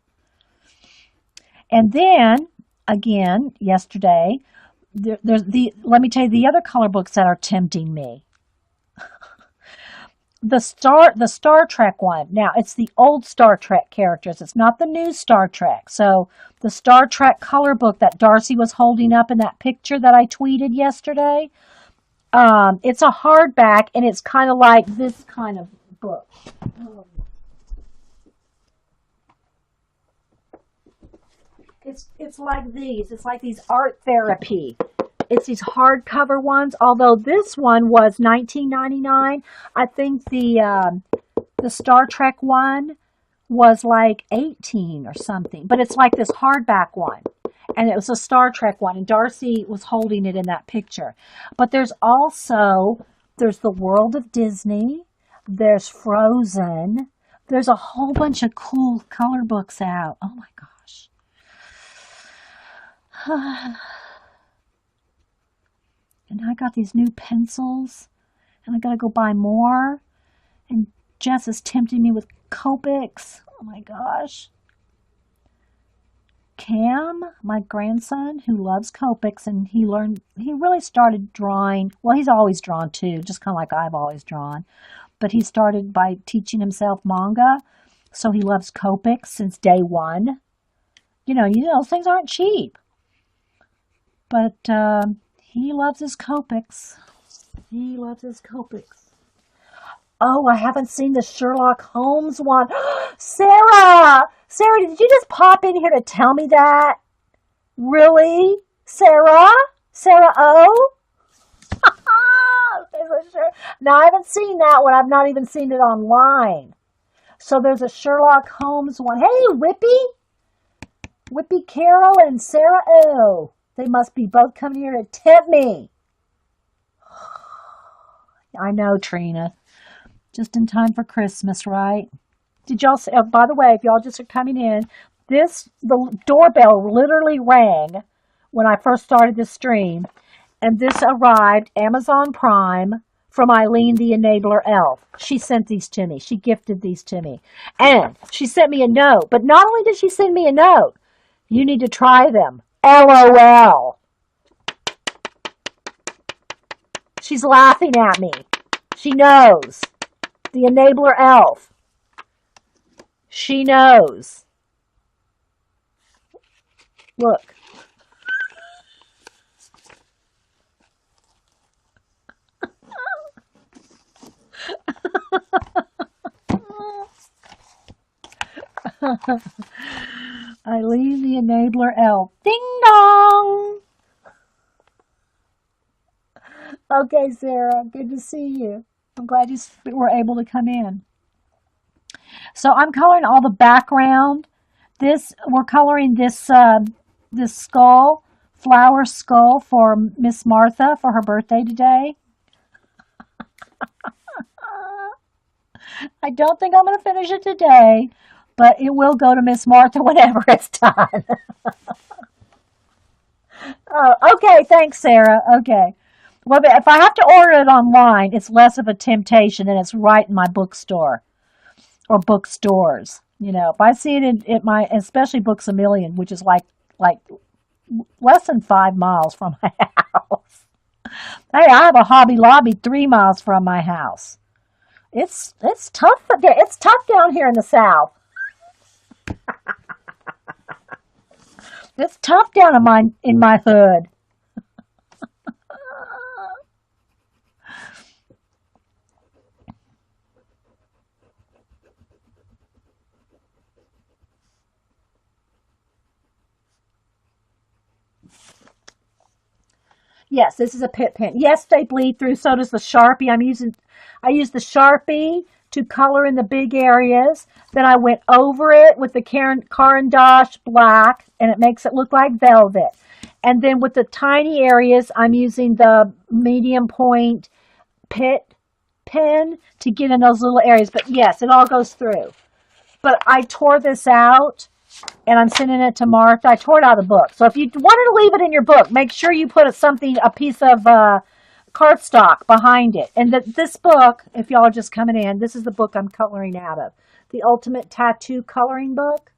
And then, again, yesterday, let me tell you the other color books that are tempting me. The Star Trek one. Now, it's the old Star Trek characters. It's not the new Star Trek. So, the Star Trek color book that Darcy was holding up in that picture that I tweeted yesterday, it's a hardback, and it's kind of like this kind of book. It's like these. It's like these art therapy. It's these hardcover ones. Although this one was $19.99, I think the Star Trek one was like $18 or something. But it's like this hardback one, And it was a Star Trek one, and Darcy was holding it in that picture. But there's the World of Disney, there's Frozen, there's a whole bunch of cool color books out. Oh my gosh. And I got these new pencils, and I gotta go buy more. And Jess is tempting me with Copics. Oh my gosh. Cam, my grandson, who loves Copics, and he really started drawing. Well, he's always drawn too, just kind of like I've always drawn. But he started by teaching himself manga, so he loves Copics since day one. Things aren't cheap. But he loves his Copics. He loves his Copics. Oh, I haven't seen the Sherlock Holmes one. Sarah! Sarah, did you just pop in here to tell me that? Really? Sarah? Sarah O? Now, I haven't seen that one. I've not even seen it online. So there's a Sherlock Holmes one. Hey, Whippy Carol and Sarah O. They must be both coming here to tempt me. I know, Trina. Just in time for Christmas, right? Did y'all say, by the way, if y'all just are coming in, the doorbell literally rang when I first started the stream, and this arrived Amazon Prime from Eileen the Enabler Elf. She sent these to me. She gifted these to me. And she sent me a note. But not only did she send me a note, you need to try them. LOL. She's laughing at me. She knows. The Enabler Elf. She knows. Look. Eileen the Enabler Elf. Ding dong! Okay, Sarah. Good to see you. I'm glad you were able to come in. So I'm coloring all the background. We're coloring this skull, flower skull for Miss Martha for her birthday today. I don't think I'm going to finish it today, but it will go to Miss Martha whenever it's done. Oh, okay. Thanks, Sarah. Okay. Well, if I have to order it online, it's less of a temptation and it's right in my bookstore or bookstores. If I see it at especially Books A Million, which is like less than 5 miles from my house. Hey, I have a Hobby Lobby 3 miles from my house. It's tough. It's tough down here in the South. It's tough down in my hood. Yes, this is a pit pen. Yes, they bleed through. So does the Sharpie. I use the Sharpie to color in the big areas. Then I went over it with the Caran d'Ache black, and it makes it look like velvet. And then with the tiny areas, I'm using the medium point pit pen to get in those little areas. But yes, it all goes through. But I tore this out, and I'm sending it to Martha. I tore it out of the book. So if you wanted to leave it in your book, make sure you put a piece of cardstock behind it. And this book, if y'all are just coming in, this is the book I'm coloring out of. The Ultimate Tattoo Coloring Book.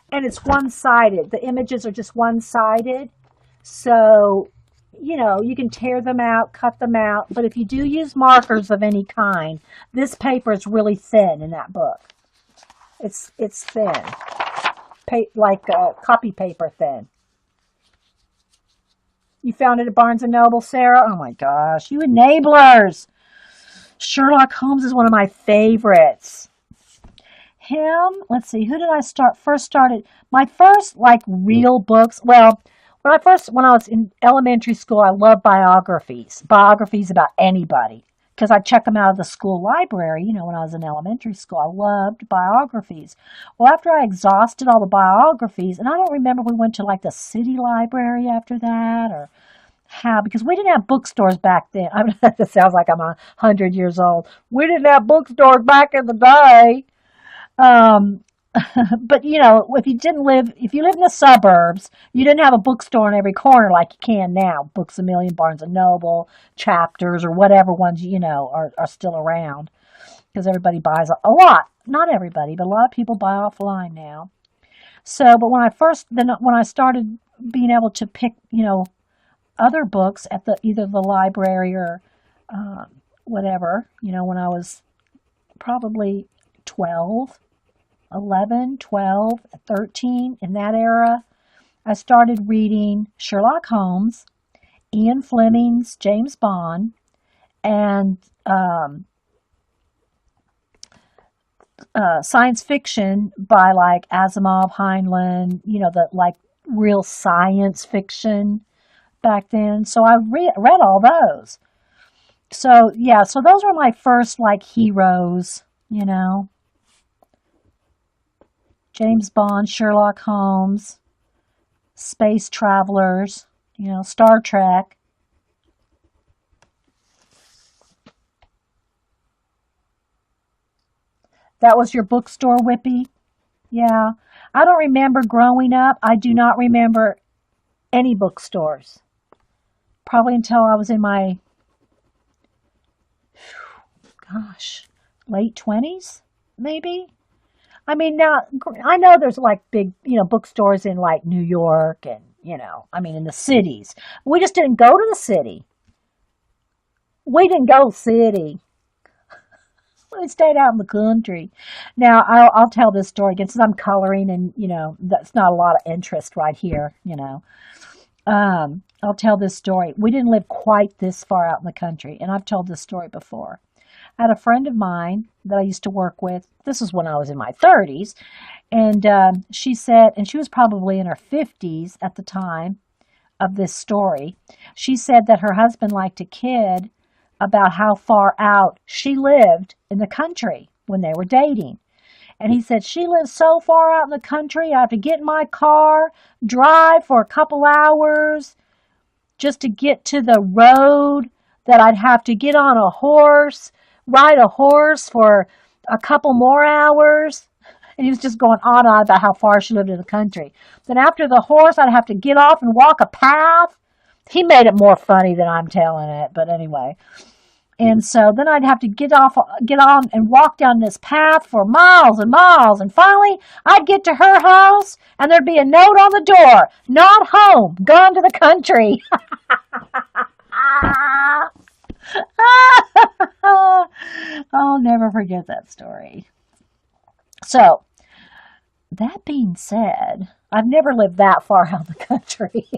And it's one-sided. The images are just one-sided. So, you can tear them out, cut them out. But if you do use markers of any kind, this paper is really thin in that book. It's thin. Like copy paper thin. You found it at Barnes & Noble, Sarah? Oh my gosh, you enablers! Sherlock Holmes is one of my favorites. Let's see, who did I first started? My first, real books, well, when I was in elementary school, I loved biographies about anybody. because I check them out of the school library, when I was in elementary school. I loved biographies. Well, after I exhausted all the biographies, and I don't remember we went to like the city library after that or how, because we didn't have bookstores back then. I mean, it sounds like I'm 100 years old. We didn't have bookstores back in the day. Um, but if you live in the suburbs, you didn't have a bookstore in every corner like you can now. Books a Million, Barnes and Noble, Chapters, or whatever ones are still around, because everybody buys a lot. Not everybody, but a lot of people buy offline now. So, but when I started being able to pick, other books at either the library or uh, whatever, when I was probably 12, 11, 12, 13, in that era, I started reading Sherlock Holmes, Ian Fleming's James Bond, and science fiction by like Asimov, Heinlein, the like real science fiction back then. So I read all those. So yeah, so those were my first like heroes, James Bond, Sherlock Holmes, space travelers, Star Trek. That was your bookstore, Whippy? Yeah. I don't remember growing up. I do not remember any bookstores. Probably until I was in my, gosh, late 20s, maybe? I mean, now, I know there's like big, bookstores in like New York and, in the cities. We just didn't go to the city. We didn't go city. We stayed out in the country. Now, I'll tell this story again, since I'm coloring and, that's not a lot of interest right here. I'll tell this story. We didn't live quite this far out in the country, and I've told this story before. I had a friend of mine that I used to work with. This was when I was in my 30s, and she said, and she was probably in her 50s at the time of this story. She said that her husband liked to kid about how far out she lived in the country when they were dating. And he said, she lives so far out in the country, I have to get in my car, drive for a couple hours just to get to the road, that I'd have to get on a horse, ride a horse for a couple more hours. And he was just going on and on about how far she lived in the country. Then after the horse, I'd have to get off and walk a path. He made it more funny than I'm telling it, but anyway. And so then I'd have to get on and walk down this path for miles and miles. And finally, I'd get to her house and there'd be a note on the door, not home, gone to the country. I'll never forget that story. So, that being said, I've never lived that far out of the country.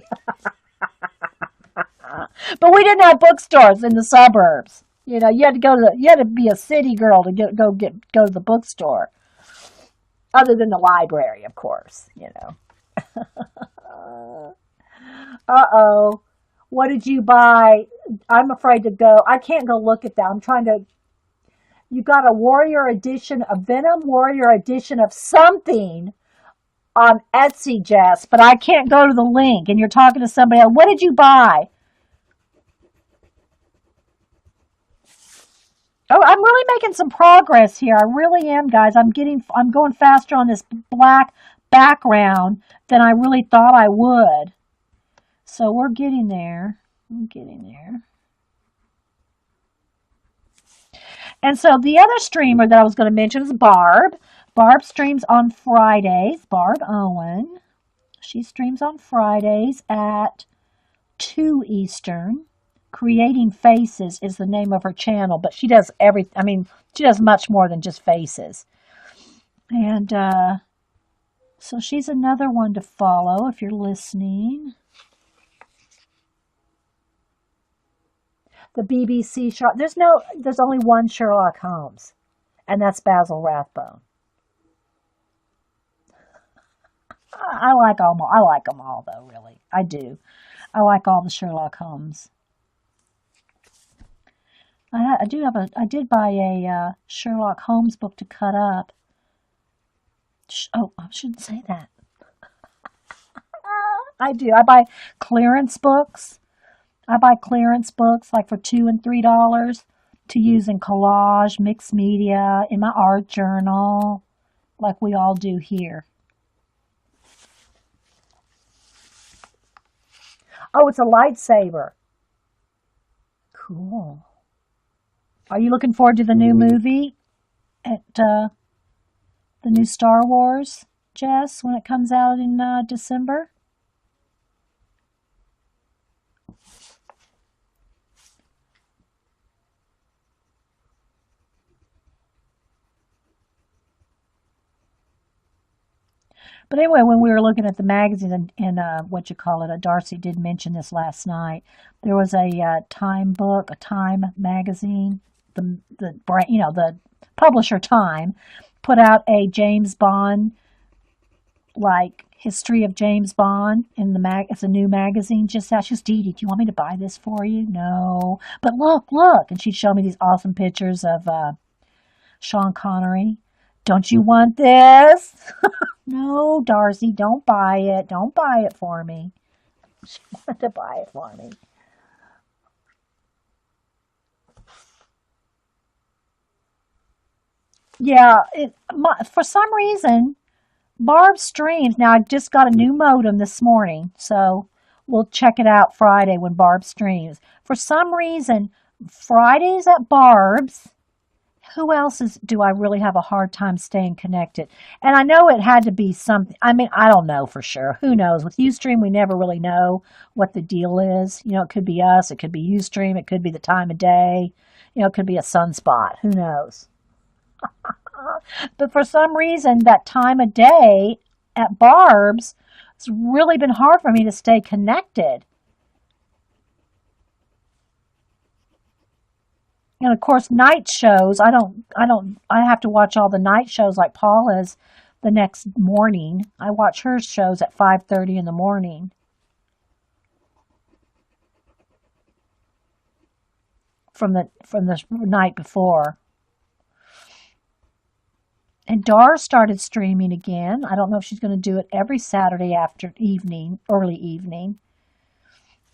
But we didn't have bookstores in the suburbs. You had to you had to be a city girl to go to the bookstore. Other than the library, of course. Uh-oh. What did you buy? I'm afraid to go. I can't go look at that. I'm trying to. You got a Warrior edition, a Venom Warrior edition of something on Etsy, Jess, but I can't go to the link. And you're talking to somebody else. What did you buy? Oh, I'm really making some progress here. I really am, guys. I'm going faster on this black background than I really thought I would. So we're getting there. I'm getting there. And so the other streamer that I was going to mention is Barb. Barb streams on Fridays. Barb Owen. She streams on Fridays at 2 Eastern. Creating Faces is the name of her channel, but she does she does much more than just faces. And so she's another one to follow if you're listening. The BBC Sherlock. There's only one Sherlock Holmes, and that's Basil Rathbone. I like them all. I like them all, though. Really, I do. I like all the Sherlock Holmes. I did buy a Sherlock Holmes book to cut up. Oh, I shouldn't say that. I do. I buy clearance books. I buy clearance books like for $2 and $3 to use in collage, mixed media, in my art journal, like we all do here. Oh, it's a lightsaber. Cool. Are you looking forward to the new movie at the new Star Wars, Jess, when it comes out in December? But anyway, when we were looking at the magazine and what you call it, Darcy did mention this last night. There was a Time book, a Time magazine. The brand, the publisher Time put out a James Bond like history of James Bond in the It's a new magazine. Just out. She's Dee Dee, do you want me to buy this for you? No, but look, and she'd show me these awesome pictures of Sean Connery. Don't you want this? No, Darcy, don't buy it. Don't buy it for me. She wanted to buy it for me. Yeah, for some reason, Barb streams. Now, I just got a new modem this morning, so we'll check it out Friday when Barb streams. For some reason, Fridays at Barb's, who else do I really have a hard time staying connected? And I know it had to be something. I mean, I don't know for sure. Who knows? With Ustream, we never really know what the deal is. It could be us. It could be Ustream. It could be the time of day. It could be a sunspot. Who knows? But for some reason, that time of day at Barb's, it's really been hard for me to stay connected. And of course, night shows. I have to watch all the night shows like Paula's the next morning. I watch her shows at 5:30 in the morning from the night before. And Dar started streaming again. I don't know if she's going to do it every Saturday after evening, early evening,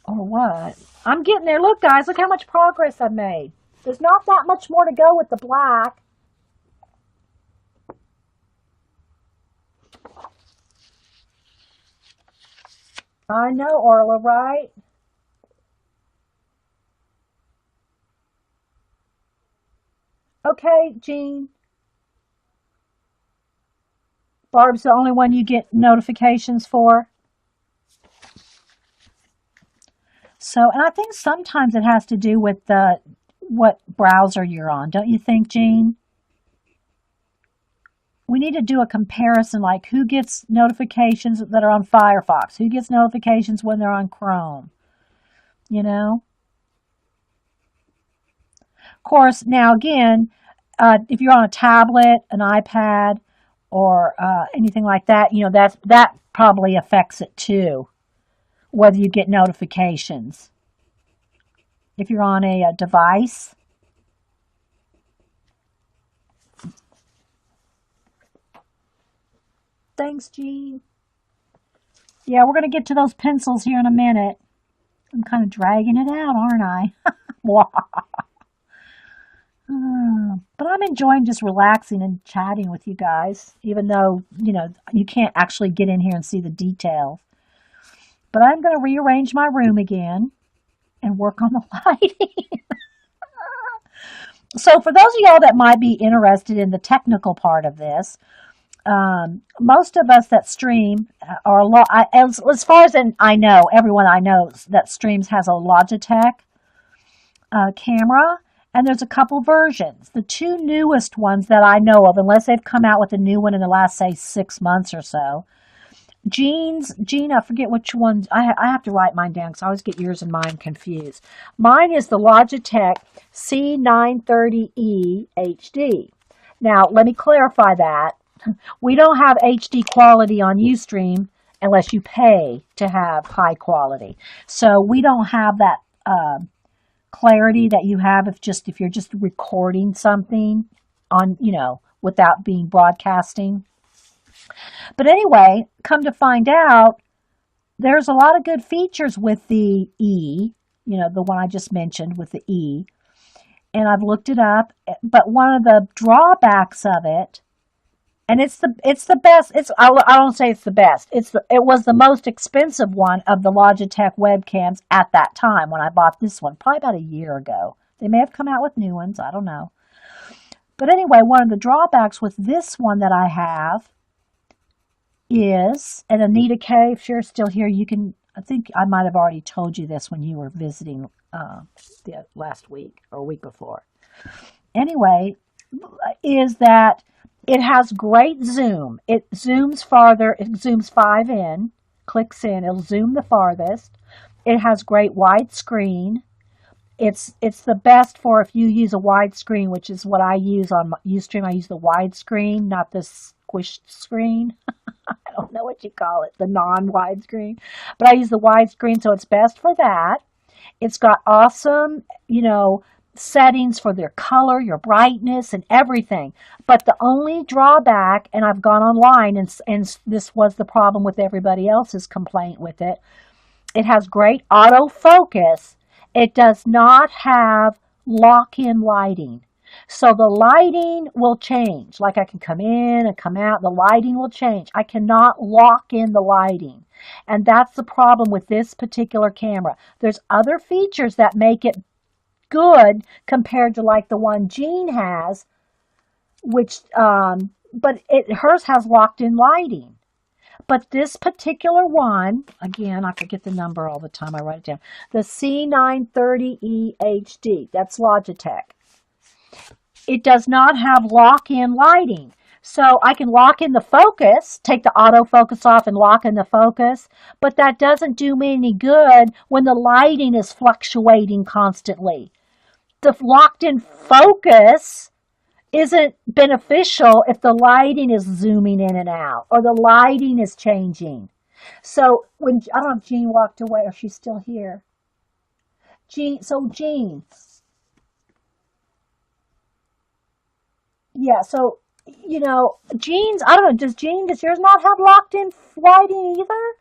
or what. I'm getting there. Look, guys, look how much progress I've made. There's not that much more to go with the black. I know, Orla, right? Okay, Jean. Barb's the only one you get notifications for. So, and I think sometimes it has to do with what browser you're on, don't you think, Jean? We need to do a comparison, like who gets notifications that are on Firefox, who gets notifications when they're on Chrome, you know? Of course, now again, if you're on a tablet, an iPad, or anything like that, that probably affects it too, whether you get notifications. If you're on a device. Thanks, Jean. Yeah, we're going to get to those pencils here in a minute. I'm kind of dragging it out, aren't I? But I'm enjoying just relaxing and chatting with you guys, even though, you can't actually get in here and see the details. But I'm going to rearrange my room again and work on the lighting. So for those of y'all that might be interested in the technical part of this, most of us that stream are as far as I know, everyone I know that streams has a Logitech camera, and there's a couple versions. The two newest ones that I know of, unless they've come out with a new one in the last, say, 6 months or so. Gene, I forget which one. I have to write mine down because I always get yours and mine confused. Mine is the Logitech C930E HD. Now, let me clarify that. We don't have HD quality on Ustream unless you pay to have high quality. So we don't have that clarity that you have if you're just recording something on, without being broadcasting. But anyway, come to find out, there's a lot of good features with the E, the one I just mentioned with the E. And I've looked it up, but one of the drawbacks of it, and it's the best. I don't say it's the best. It was the most expensive one of the Logitech webcams at that time when I bought this one, probably about a year ago. They may have come out with new ones. I don't know. But anyway, one of the drawbacks with this one that I have is, and Anita K, if you're still here, I think I might have already told you this when you were visiting the last week or week before. Anyway, is that it has great zoom. It zooms farther. It zooms 5 in, clicks in. It'll zoom the farthest. It has great widescreen. It's the best for if you use a widescreen, which is what I use on Ustream. I use the widescreen, not the squished screen. I don't know what you call it, the non-widescreen. But I use the widescreen, so it's best for that. It's got awesome, settings for their color, your brightness, and everything. But the only drawback, and I've gone online, and this was the problem with everybody else's complaint with it, it has great autofocus. It does not have lock-in lighting. So the lighting will change. Like I can come in and come out. The lighting will change. I cannot lock in the lighting. And that's the problem with this particular camera. There's other features that make it good compared to like the one Jean has, but hers has locked-in lighting. But this particular one, again, I forget the number all the time. I write it down. The C930E HD. That's Logitech. It does not have lock-in lighting. So I can lock in the focus, take the autofocus off and lock in the focus, but that doesn't do me any good when the lighting is fluctuating constantly. The locked-in focus isn't beneficial if the lighting is zooming in and out or the lighting is changing. So I don't know if Jean walked away or she's still here. Jean. Yeah, so, Jean's, I don't know, does yours not have locked in lighting either?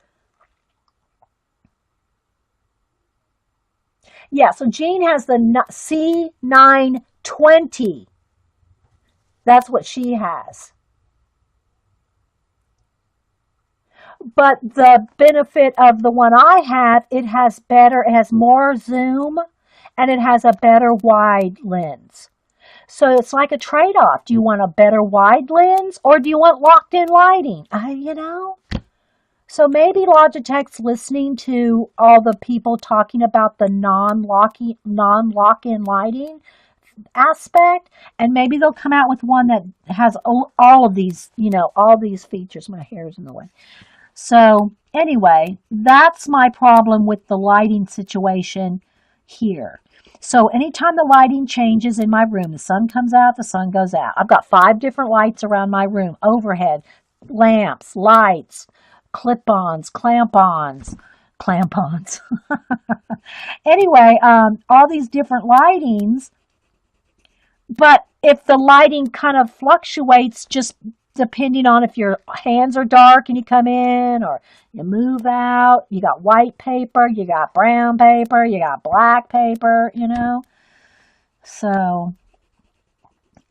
Yeah, so Jean has the C920. That's what she has. But the benefit of the one I have, it has more zoom, and it has a better wide lens. So it's like a trade-off. Do you want a better wide lens, or do you want locked-in lighting? So maybe Logitech's listening to all the people talking about the non-lock-in lighting aspect, and maybe they'll come out with one that has all of these, all these features. My hair's in the way. So anyway, that's my problem with the lighting situation here. So anytime the lighting changes in my room, the sun comes out, the sun goes out. I've got 5 different lights around my room, overhead, lamps, lights, clip-ons, clamp-ons. Anyway, all these different lightings. But if the lighting kind of fluctuates just depending on if your hands are dark and you come in or you move out, you got white paper, you got brown paper, you got black paper, So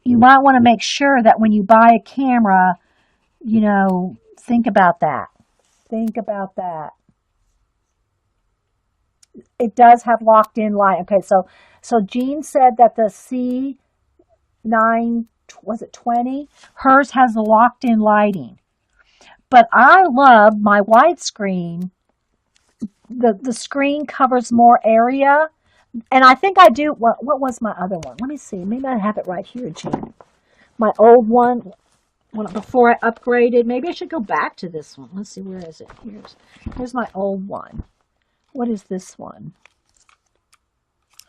you might want to make sure that when you buy a camera, think about that. Think about that. It does have locked-in light. Okay, so Jean said that the C9, was it 20? Hers has the locked-in lighting. But I love my widescreen. The screen covers more area. And I think I do. What was my other one? Let me see. Maybe I have it right here, Jean. My old one, before I upgraded. Maybe I should go back to this one. Let's see. Where is it? Here's my old one. What is this one?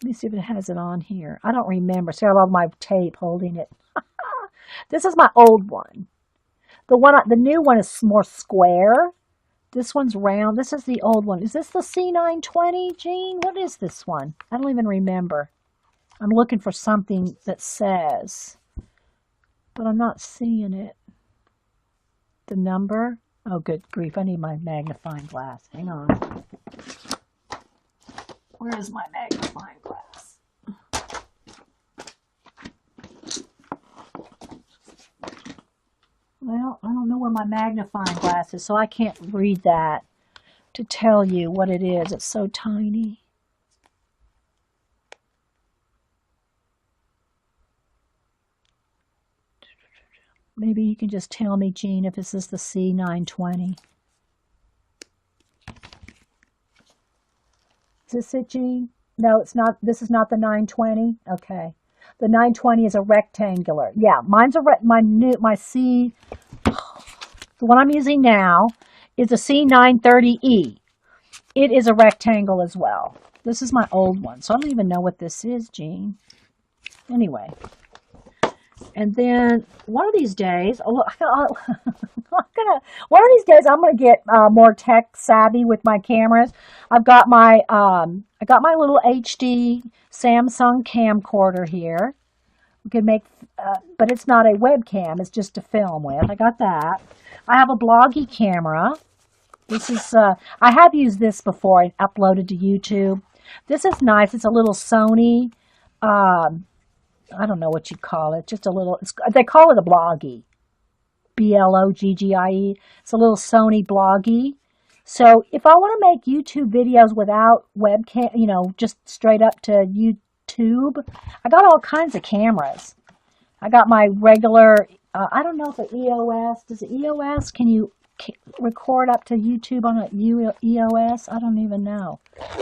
Let me see if it has it on here. I don't remember. See, I love my tape holding it. This is my old one. The new one is more square, This one's round. This is the old one. Is this the C920, Jean? What is this one? I don't even remember. I'm looking for something that says, but I'm not seeing it. The number? Oh, good grief. I need my magnifying glass. Hang on. Where is my magnifying glass? Well, I don't know where my magnifying glass is, so I can't read that to tell you what it is. It's so tiny. Maybe you can just tell me, Jean, if this is the C920. Is this it, Jean? No, it's not. This is not the 920. Okay. The 920 is a rectangular. Yeah, mine's my C. The one I'm using now is a C930E. It is a rectangle as well. This is my old one, so I don't even know what this is, Jean. Anyway. And then one of these days, one of these days, I'm gonna get more tech savvy with my cameras. I got my little HD Samsung camcorder here. We can make, but it's not a webcam; it's just to film with. I got that. I have a Bloggy camera. This is I have used this before and uploaded to YouTube. This is nice. It's a little Sony. I don't know what you call it. Just a little. They call it a Bloggy. Bloggie. It's a little Sony Bloggy. So if I want to make YouTube videos without webcam, just straight up to YouTube, I got all kinds of cameras. I got my regular. I don't know if the EOS does. The EOS can you record up to YouTube on a EOS? I don't even know.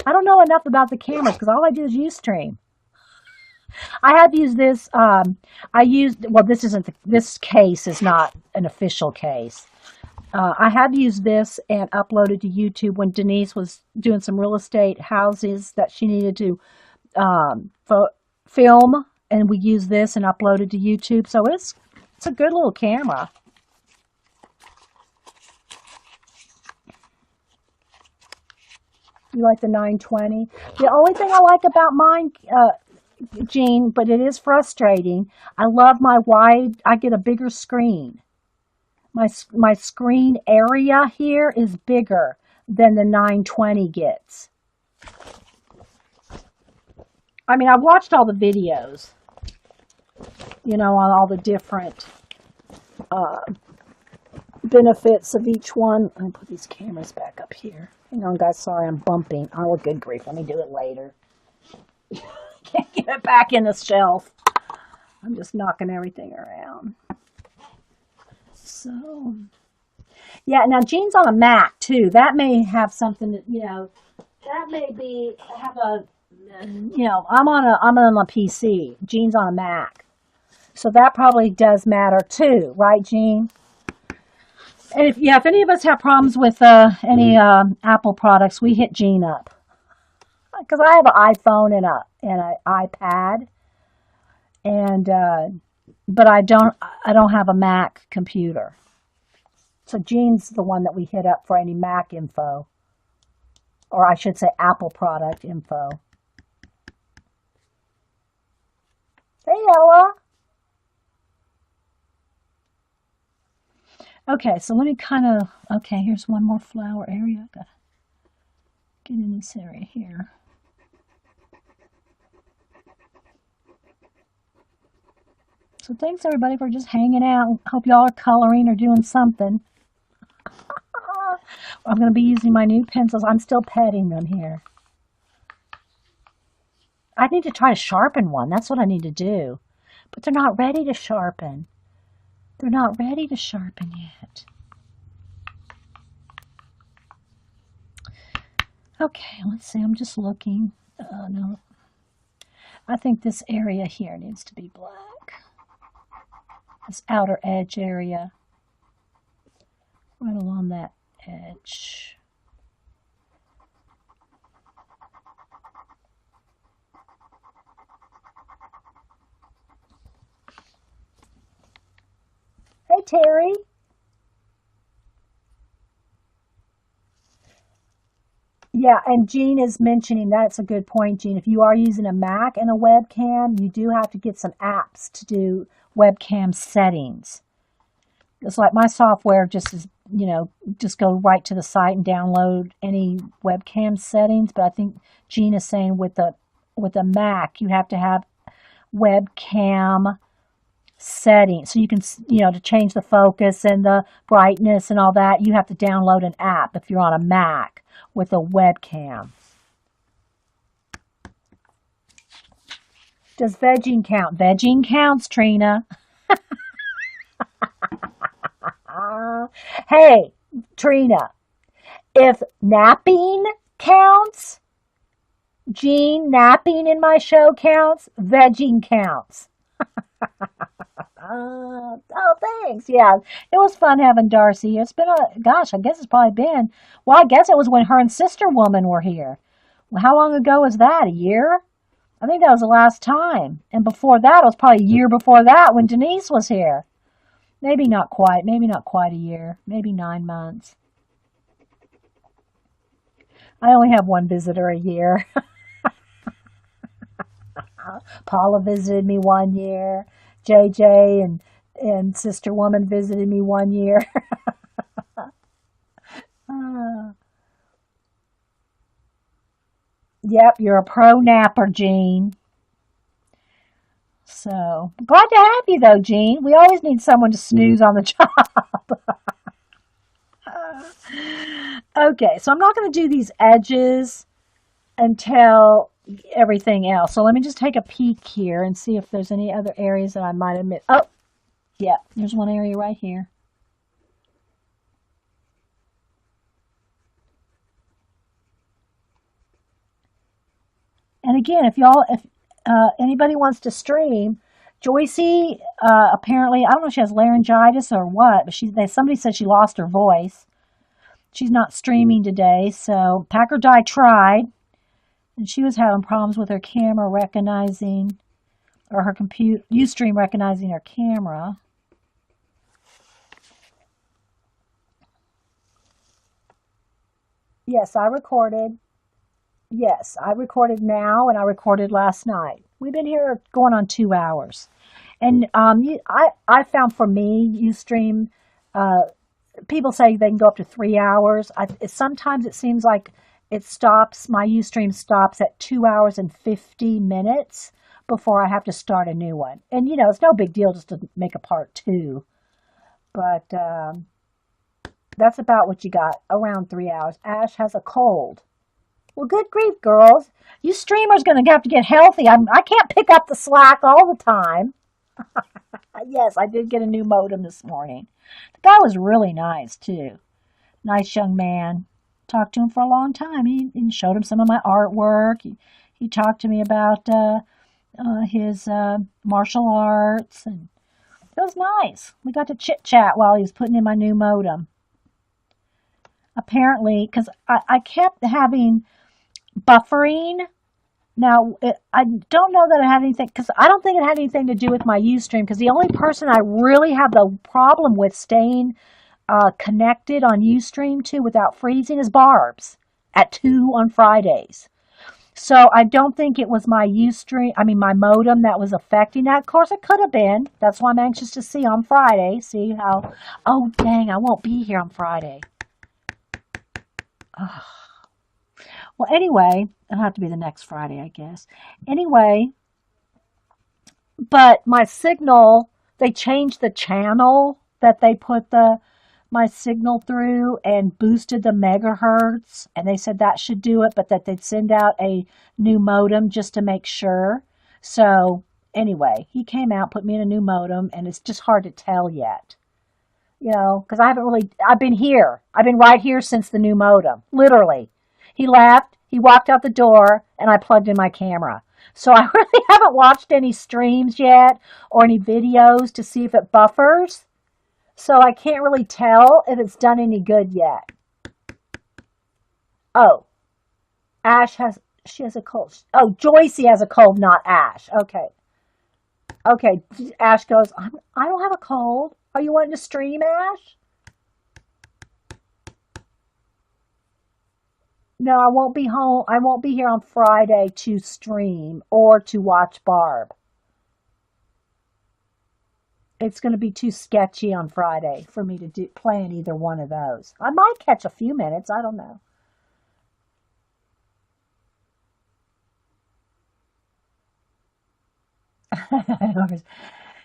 I don't know enough about the cameras because all I do is Ustream. I have used this. This case is not an official case. I have used this and uploaded to YouTube when Denise was doing some real estate houses that she needed to film, and we used this and uploaded to YouTube. So it's a good little camera. You like the 920? The only thing I like about mine, Jean, but it is frustrating. I love my wide. I get a bigger screen. My screen area here is bigger than the 920 gets. I mean, I've watched all the videos, on all the different benefits of each one. Let me put these cameras back up here. Hang on, guys. Sorry, I'm bumping. Oh, good grief. Let me do it later. Can't get it back in the shelf. I'm just knocking everything around. So, yeah, now Jean's on a Mac too. That may have something that, that may have a, I'm on a PC. Jean's on a Mac. So that probably does matter too, right, Jean? And if any of us have problems with any Apple products, we hit Jean up. Because I have an iPhone and an iPad, but I don't have a Mac computer. So Jean's the one that we hit up for any Mac info, or I should say Apple product info. Hey, Ella. Okay, so let me okay, here's one more flower area. Gotta get in this area here. So thanks everybody for just hanging out. Hope y'all are coloring or doing something. I'm going to be using my new pencils. I'm still petting them here. I need to try to sharpen one. That's what I need to do. But they're not ready to sharpen. They're not ready to sharpen yet. Okay, let's see. I'm just looking. No. I think this area here needs to be black. This outer edge area. Right along that edge. Hey, Terry. Yeah, and Jean is mentioning that's a good point, Jean. If you are using a Mac and a webcam, you do have to get some apps to do webcam settings. It's like my software just is, just go right to the site and download any webcam settings. But I think Jean is saying with a Mac, you have to have webcam settings. So you can, to change the focus and the brightness and all that, you have to download an app if you're on a Mac with a webcam. Does vegging count? Vegging counts, Trina. Hey, Trina, if napping counts, Jean, napping in my show counts, vegging counts. Oh, thanks. Yeah, it was fun having Darcy. It's been gosh, I guess it's probably been, well, I guess it was when her and Sister Woman were here. Well, how long ago was that? A year? I think that was the last time. And before that, it was probably a year before that when Denise was here. Maybe not quite a year, maybe 9 months. I only have one visitor a year. Paula visited me 1 year. JJ and Sister Woman visited me 1 year. Yep, you're a pro napper, Jean. So glad to have you though, Jean. We always need someone to snooze on the job. Okay, so I'm not going to do these edges until everything else. So let me just take a peek here and see if there's any other areas that I might have missed. Oh, yeah, there's one area right here. And again, if anybody wants to stream, Joycey apparently, I don't know if she has laryngitis or what, but somebody said she lost her voice. She's not streaming today, so Pack or Die tried, and she was having problems with her camera recognizing, or her Ustream recognizing her camera. Yes, I recorded. Yes, I recorded now, and I recorded last night. We've been here going on 2 hours, and I found for me Ustream. People say they can go up to 3 hours. Sometimes it seems like my Ustream stops at 2 hours and 50 minutes before I have to start a new one. And it's no big deal just to make a part two, but that's about what you got, around 3 hours. Ash has a cold. Well, good grief, girls. You streamers going to have to get healthy. I can't pick up the slack all the time. Yes, I did get a new modem this morning. The guy was really nice, too. Nice young man. Talked to him for a long time. He showed him some of my artwork. He talked to me about his martial arts. And it was nice. We got to chit-chat while he was putting in my new modem. Apparently, because I kept having buffering. Now, I don't know that it had anything, because I don't think it had anything to do with my Ustream, because the only person I really have the problem with staying connected on Ustream to without freezing is Barb's at 2 on Fridays. So I don't think it was my my modem that was affecting that. Of course, it could have been. That's why I'm anxious to see on Friday. See how, oh, dang, I won't be here on Friday. Ugh. Well, anyway, it'll have to be the next Friday, I guess. Anyway, but my signal, they changed the channel that they put my signal through and boosted the megahertz, and they said that should do it, but that they'd send out a new modem just to make sure. So anyway, he came out, put me in a new modem, and it's just hard to tell yet. Because I've been here. I've been right here since the new modem, literally. He left, he walked out the door, and I plugged in my camera. So I really haven't watched any streams yet or any videos to see if it buffers. So I can't really tell if it's done any good yet. Oh, she has a cold. Oh, Joycey has a cold, not Ash. Okay. Okay, Ash goes, I don't have a cold. Are you wanting to stream, Ash? No, I won't be home. I won't be here on Friday to stream or to watch Barb. It's going to be too sketchy on Friday for me to plan either one of those. I might catch a few minutes. I don't know.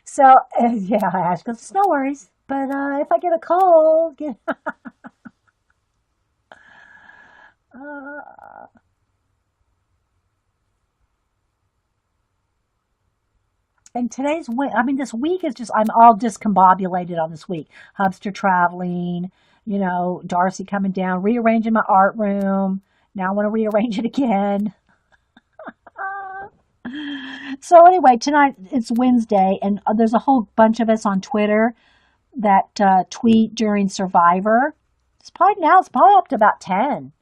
So, yeah, Ash goes, no worries. But if I get a cold, uh, and today's I mean, this week is just, I'm all discombobulated on this week. Hubster traveling, Darcy coming down, rearranging my art room. Now I want to rearrange it again. So anyway, tonight it's Wednesday, and there's a whole bunch of us on Twitter that tweet during Survivor. It's probably up to about 10.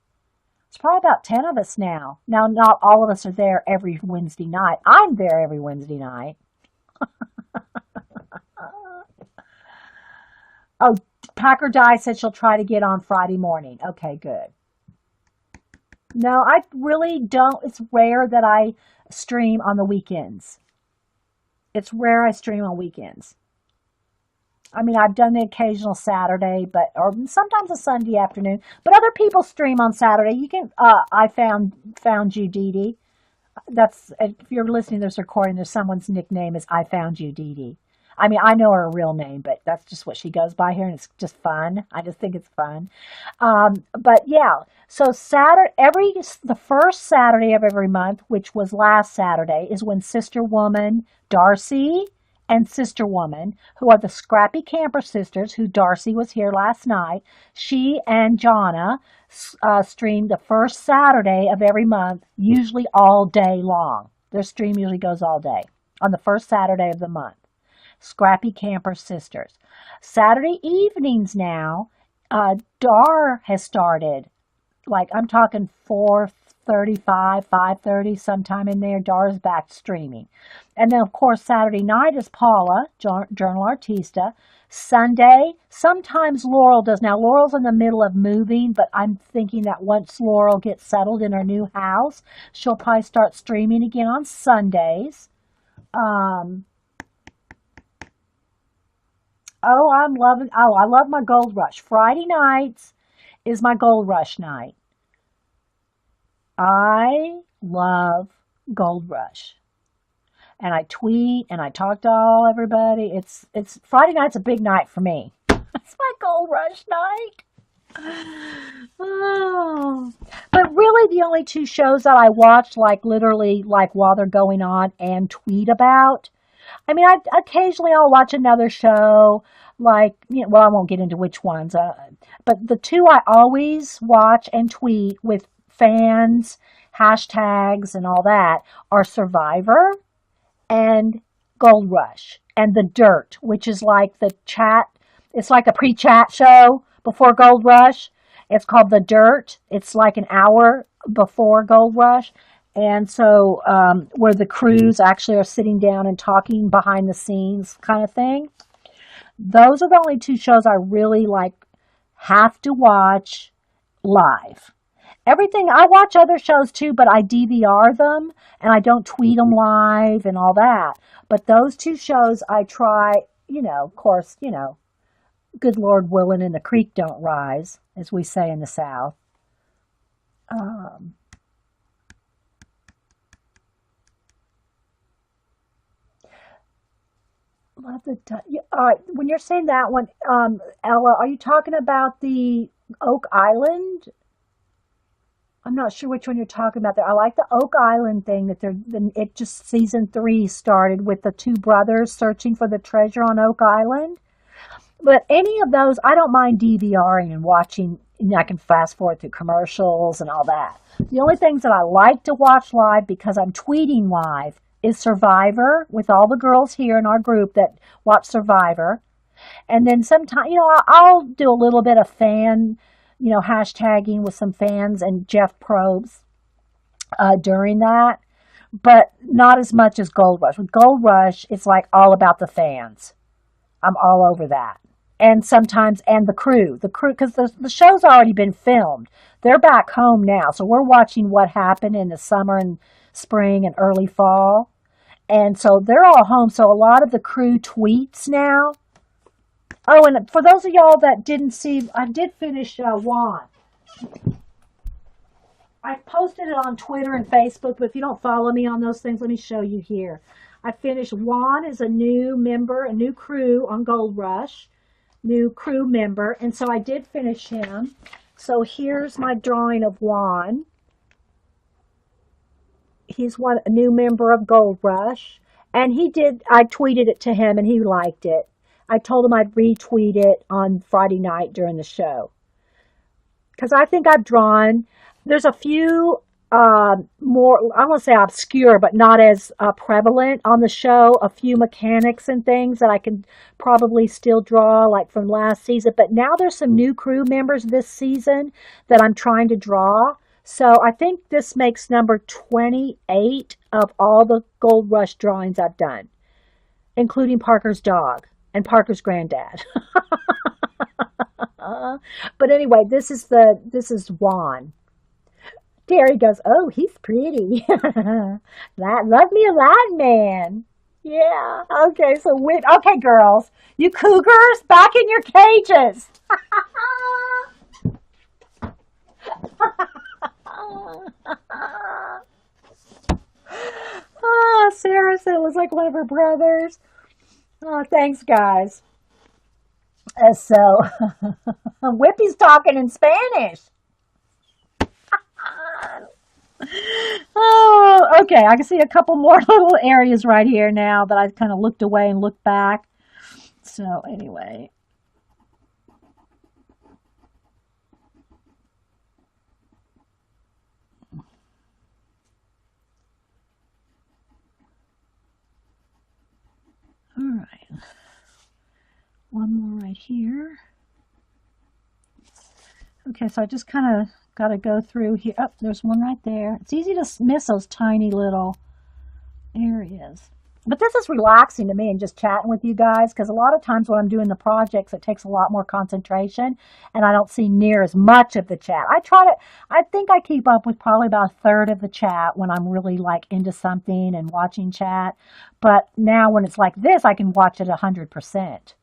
It's probably about 10 of us now. Now, not all of us are there every Wednesday night. I'm there every Wednesday night. Oh, Packer Di said she'll try to get on Friday morning. Okay, good. No, I really don't. It's rare that I stream on the weekends. It's rare I stream on weekends. I mean, I've done the occasional Saturday, or sometimes a Sunday afternoon. But other people stream on Saturday. You can. I found you, Dee Dee. That's if you're listening to this recording. There's someone's nickname is I found you, Dee Dee. I mean, I know her real name, but that's just what she goes by here, and it's just fun. I just think it's fun. But yeah, so Saturday, the first Saturday of every month, which was last Saturday, is when Sister Woman Darcy and Sister Woman, who are the Scrappy Camper sisters, who Darcy was here last night, she and Jonna stream the first Saturday of every month, usually all day long. Their stream usually goes all day on the first Saturday of the month. Scrappy Camper Sisters. Saturday evenings now, Dar has started. Like I'm talking 4:35, 5:30, sometime in there. Dar's back streaming, and then of course Saturday night is Paula, Journal Artista. Sunday, sometimes Laurel does. Now Laurel's in the middle of moving, but I'm thinking that once Laurel gets settled in her new house, she'll probably start streaming again on Sundays. Um, I love my Gold Rush. Friday nights is my Gold Rush night. I love Gold Rush. And I tweet and I talk to everybody. It's Friday night's a big night for me. It's my Gold Rush night. Oh. But really the only two shows that I watch like literally like while they're going on and tweet about. I mean, occasionally I'll watch another show, like, well, I won't get into which ones, but the two I always watch and tweet with fans, hashtags, and all that are Survivor and Gold Rush and The Dirt, which is like the chat. It's like a pre-chat show before Gold Rush. It's called The Dirt. It's like an hour before Gold Rush. And so, where the crews actually are sitting down and talking behind the scenes kind of thing. Those are the only two shows I really like have to watch live. Everything, I watch other shows too, but I DVR them and I don't tweet them live and all that. But those two shows I try, of course, good Lord willing and the creek don't rise, as we say in the South. Um, Love the all right. When you're saying that one, Ella, are you talking about the Oak Island? I'm not sure which one you're talking about there. I like the Oak Island thing that it just season 3 started with the two brothers searching for the treasure on Oak Island. But any of those, I don't mind DVRing and watching. And I can fast forward through commercials and all that. The only things that I like to watch live because I'm tweeting live is Survivor with all the girls here in our group that watch Survivor. And then sometimes, I'll do a little bit of fan, hashtagging with some fans and Jeff Probst during that, but not as much as Gold Rush. With Gold Rush, it's like all about the fans. I'm all over that. and sometimes and the crew because the show's already been filmed. They're back home now, so we're watching what happened in the summer and spring and early fall, and so they're all home. So a lot of the crew tweets now. Oh, and for those of y'all that didn't see, I did finish Juan. I posted it on Twitter and Facebook, but if you don't follow me on those things, let me show you here. I finished Juan as a new member, a new crew on Gold Rush, new crew member, and so I did finish him. So here's my drawing of Juan. He's a new member of Gold Rush, and I tweeted it to him and he liked it. I told him I'd retweet it on Friday night during the show. Because I think I've drawn, there's a few more, I won't say obscure, but not as prevalent on the show, a few mechanics and things that I can probably still draw like from last season. But now there's some new crew members this season that I'm trying to draw. So I think this makes number 28 of all the Gold Rush drawings I've done, including Parker's dog and Parker's granddad. But anyway, this is Juan. Terry goes, oh, he's pretty. Love me a Latin man. Yeah. Okay, so okay, girls, you cougars, back in your cages. Oh, Sarah said it was like one of her brothers. Oh, thanks, guys. So, Whippy's talking in Spanish. Oh, okay. I can see a couple more little areas right here now that I kind of looked away and looked back. So, anyway. All right. One more right here. Okay, so I just kind of got to go through here. Oh, there's one right there. It's easy to miss those tiny little areas. But this is relaxing to me and just chatting with you guys, because a lot of times when I'm doing the projects, it takes a lot more concentration and I don't see near as much of the chat. I think I keep up with probably about a third of the chat when I'm really like into something and watching chat. But now when it's like this, I can watch it 100%.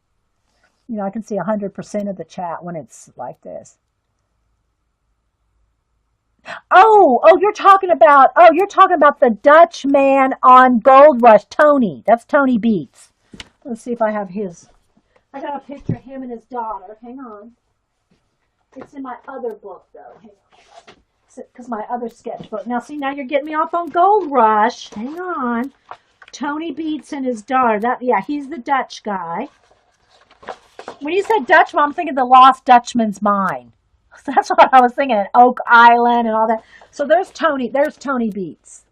You know, I can see 100% of the chat when it's like this. You're talking about the Dutch man on Gold Rush, Tony. That's Tony Beats. Let's see if I have his. I got a picture of him and his daughter. Hang on. It's in my other book, though. Hang on. Because my other sketchbook. Now, see, now you're getting me off on Gold Rush. Hang on. Tony Beats and his daughter. He's the Dutch guy. When you said Dutch, I'm thinking the Lost Dutchman's Mine. So that's what I was thinking, Oak Island and all that. So there's Tony Beats.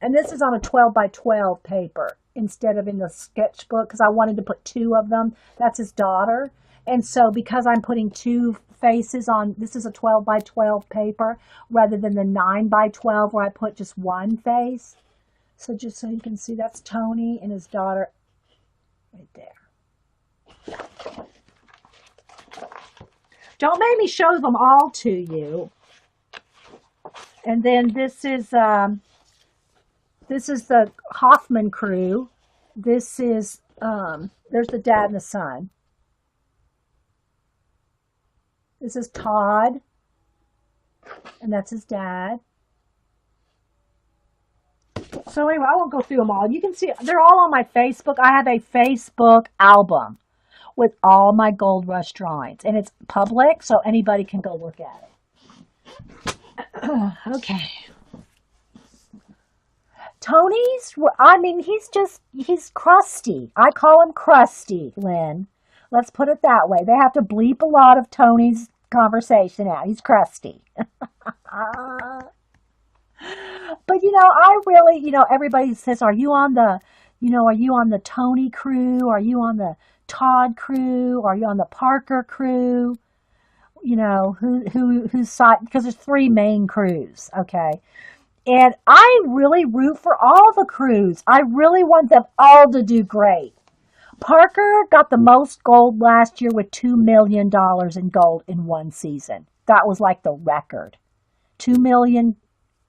And this is on a 12 by 12 paper instead of in the sketchbook because I wanted to put two of them. That's his daughter. And so because I'm putting two faces on, this is a 12 by 12 paper rather than the 9 by 12 where I put just one face. So just so you can see, that's Tony and his daughter right there. Don't make me show them all to you. And then this is the Hoffman crew. This is there's the dad and the son. This is Todd, and that's his dad. So anyway, I won't go through them all. You can see they're all on my Facebook. I have a Facebook album with all my Gold Rush drawings. And it's public, so anybody can go look at it. Okay. Tony's, he's crusty. I call him Crusty, Lynn. Let's put it that way. They have to bleep a lot of Tony's conversation out. He's crusty. But, I really, everybody says, are you on the Tony crew? Are you on the Todd crew? Are you on the Parker crew? Whose side? Because there's three main crews, okay? And I really root for all the crews. I really want them all to do great. Parker got the most gold last year with $2 million in gold in one season. That was like the record. 2 million.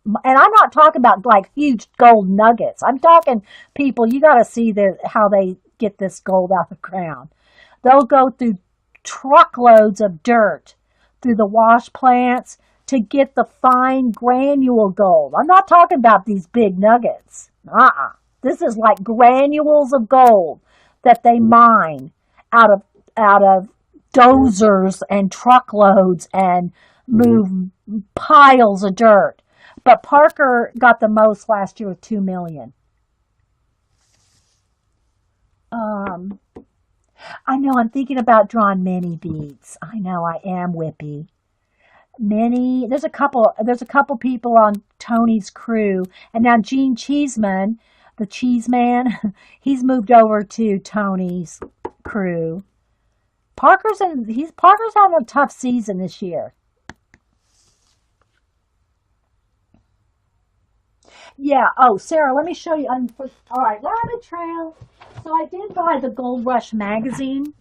And I'm not talking about like huge gold nuggets. I'm talking people, you got to see how they get this gold out of the ground. They'll go through truckloads of dirt through the wash plants to get the fine granule gold. I'm not talking about these big nuggets. This is like granules of gold that they mine out of dozers and truckloads and move piles of dirt. But Parker got the most last year with 2 million. I know I'm thinking about drawing mini beads. I know I am, Whippy. Many. There's a couple people on Tony's crew, and now Gene Cheeseman, the cheese man, he's moved over to Tony's crew. Parker's having a tough season this year. Yeah. Oh, Sarah, let me show you. All right, Rabbit Trail. So I did buy the Gold Rush magazine.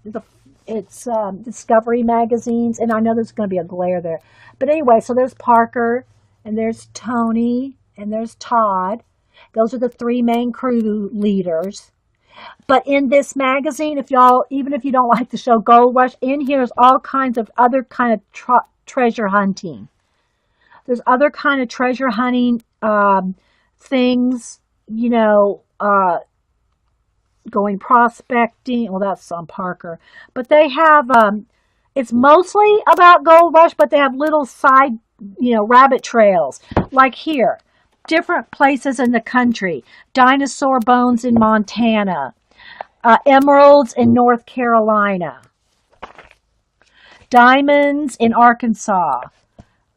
It's Discovery magazines, and I know there's going to be a glare there. But anyway, so there's Parker, and there's Tony, and there's Todd. Those are the three main crew leaders. But in this magazine, even if you don't like the show Gold Rush, in here is all kinds of other kind of treasure hunting. There's other kind of treasure hunting things, going prospecting. Well, that's on Parker. But they have, it's mostly about Gold Rush, but they have little side, rabbit trails. Like here, different places in the country. Dinosaur bones in Montana. Emeralds in North Carolina. Diamonds in Arkansas.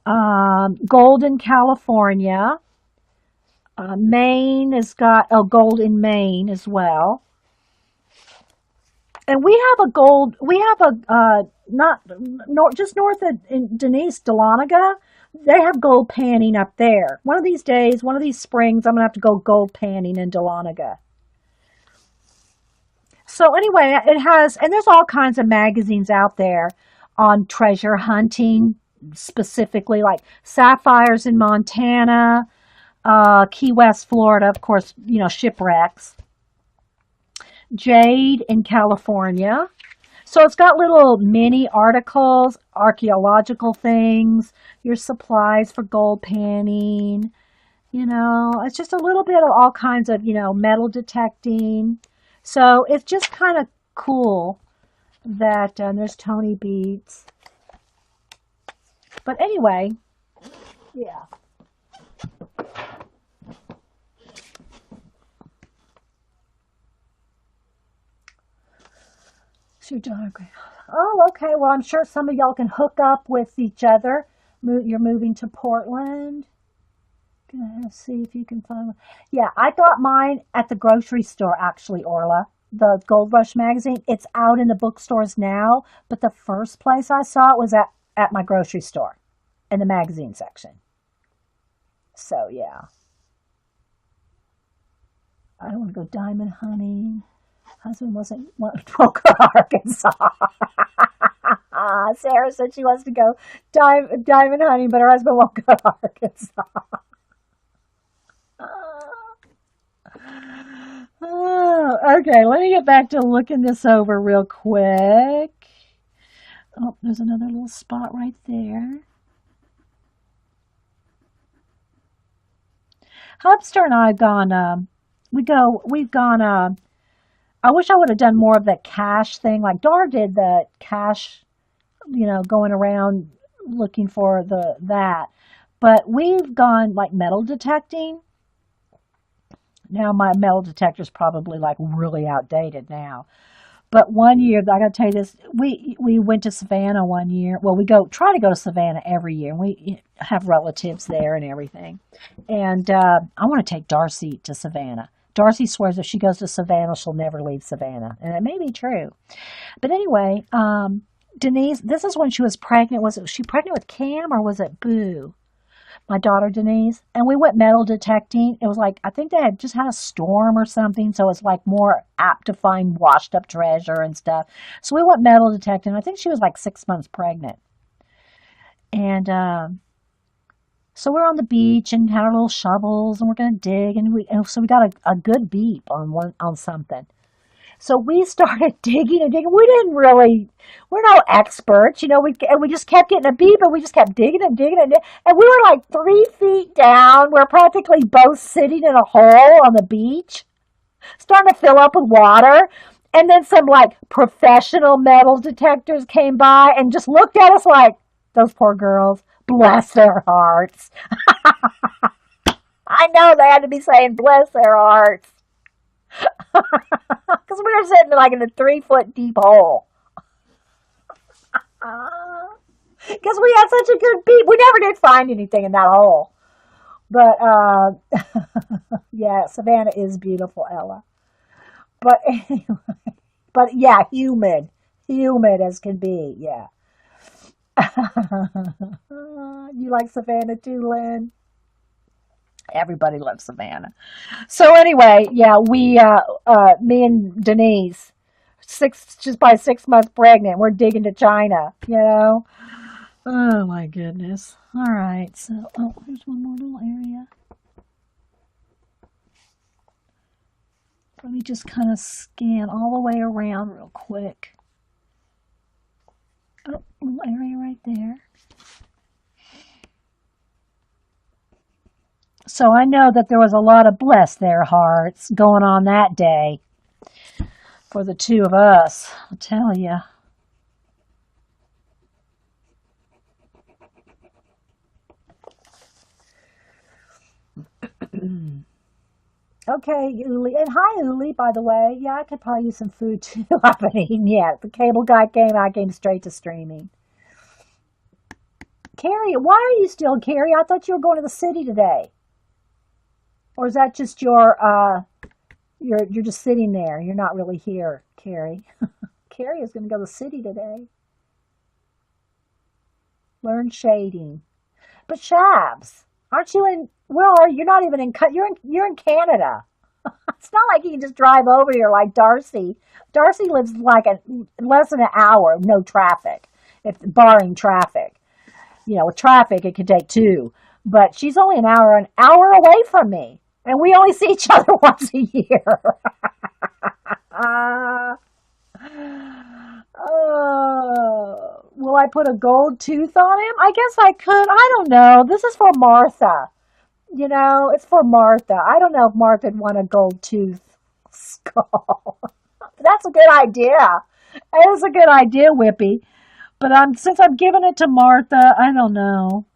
Gold in California. Maine has got gold in Maine as well. And we have just north of Denise, Dahlonega, they have gold panning up there. One of these days, one of these springs, I'm going to have to go gold panning in Dahlonega. So anyway, and there's all kinds of magazines out there on treasure hunting, specifically like Sapphires in Montana, Key West, Florida, of course, shipwrecks. Jade in California. So it's got little mini articles, archaeological things, your supplies for gold panning. It's just a little bit of all kinds of, metal detecting. So it's just kind of cool that there's Tony Beads. But anyway, yeah. Oh, okay. Well, I'm sure some of y'all can hook up with each other. You're moving to Portland. Gonna see if you can find one. Yeah, I got mine at the grocery store, actually, Orla. The Gold Rush magazine. It's out in the bookstores now, but the first place I saw it was at my grocery store in the magazine section. So, yeah. I don't want to go diamond hunting. Husband won't go to Arkansas. Sarah said she wants to go diamond hunting, but her husband won't go to Arkansas. Okay, let me get back to looking this over real quick. Oh, there's another little spot right there. Hubster and I have gone, we've gone, I wish I would have done more of that cache thing. Like Dar did the cache, going around looking for that. But we've gone like metal detecting. Now my metal detector's probably like really outdated now. But one year, I got to tell you this, we went to Savannah one year. Well, try to go to Savannah every year. And we have relatives there and everything. And I want to take Darcy to Savannah. Darcy swears if she goes to Savannah, she'll never leave Savannah. And it may be true. But anyway, Denise, this is when she was pregnant. Was she pregnant with Cam or was it Boo? my daughter Denise, and we went metal detecting. It was like, I think they had just had a storm or something, so it's like more apt to find washed up treasure and stuff. So we went metal detecting. I think she was like 6 months pregnant. And so we're on the beach and had our little shovels and we're gonna dig and so we got a good beep on something. So we started digging and digging. We're no experts, we just kept getting a beep and we just kept digging and digging and we were like 3 feet down. We're practically both sitting in a hole on the beach, starting to fill up with water. And then some like professional metal detectors came by and just looked at us like, those poor girls, bless their hearts. I know they had to be saying bless their hearts. Because we were sitting like in a 3 foot deep hole. Because we had such a good beat. We never did find anything in that hole. But, yeah, Savannah is beautiful, Ella. But anyway, but yeah, humid. Humid as can be, yeah. You like Savannah too, Lynn? Everybody loves Savannah. So anyway, yeah, me and Denise, just by 6 months pregnant, we're digging to China. Oh my goodness. All right, so, here's one more little area. Let me just kind of scan all the way around real quick. Oh, little area right there. So I know that there was a lot of bless their hearts going on that day for the two of us, I'll tell you. Okay, Uli. And hi, Uli, by the way. Yeah, I could probably use some food too. I haven't eaten yet. The cable guy came, I came straight to streaming. Carrie, why are you still, Carrie? I thought you were going to the city today. Or is that just you're just sitting there. You're not really here, Carrie. Carrie is going to go to the city today. Learn shading. But Shabs, aren't you in, well, you're not even in, you're in Canada. It's not like you can just drive over here like Darcy. Darcy lives like less than an hour, no traffic, if barring traffic. With traffic, it could take 2. But she's only an hour away from me. And we only see each other once a year. Will I put a gold tooth on him? I guess I could. I don't know. This is for Martha. It's for Martha. I don't know if Martha would want a gold tooth skull. That's a good idea. That is a good idea, Whippy. But since I'm giving it to Martha, I don't know.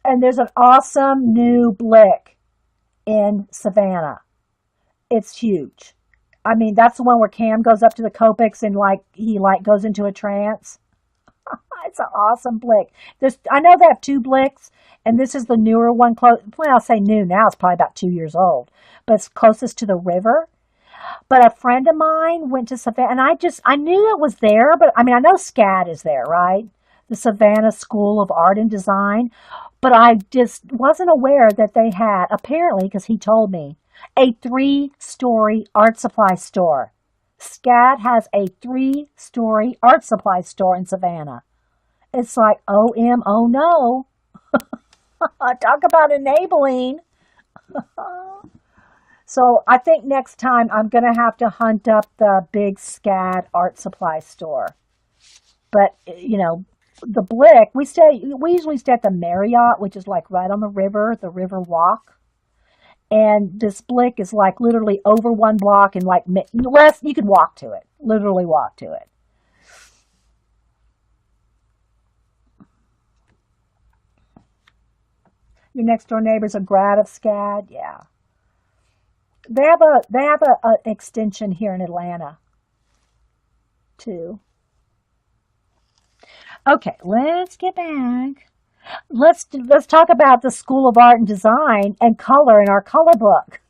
And there's an awesome new blick in Savannah. It's huge. I mean, that's the one where Cam goes up to the Copics and he goes into a trance. It's an awesome blick. I know they have 2 blicks, and this is the newer one. Well, I'll say new now. It's probably about 2 years old, but it's closest to the river. But a friend of mine went to Savannah, and I knew it was there, but I mean, I know SCAD is there, right? The Savannah School of Art and Design. But I just wasn't aware that they had, apparently, because he told me, a 3-story art supply store. SCAD has a 3-story art supply store in Savannah. It's like, oh no. Talk about enabling. So I think next time I'm going to have to hunt up the big SCAD art supply store. But, the Blick, we usually stay at the Marriott, which is like right on the River Walk. And this Blick is like literally over 1 block and like less, you could walk to it, literally walk to it. Your next door neighbor's a grad of SCAD, yeah. They have a extension here in Atlanta, too. Okay, let's get back. Let's talk about the School of Art and Design and color in our color book.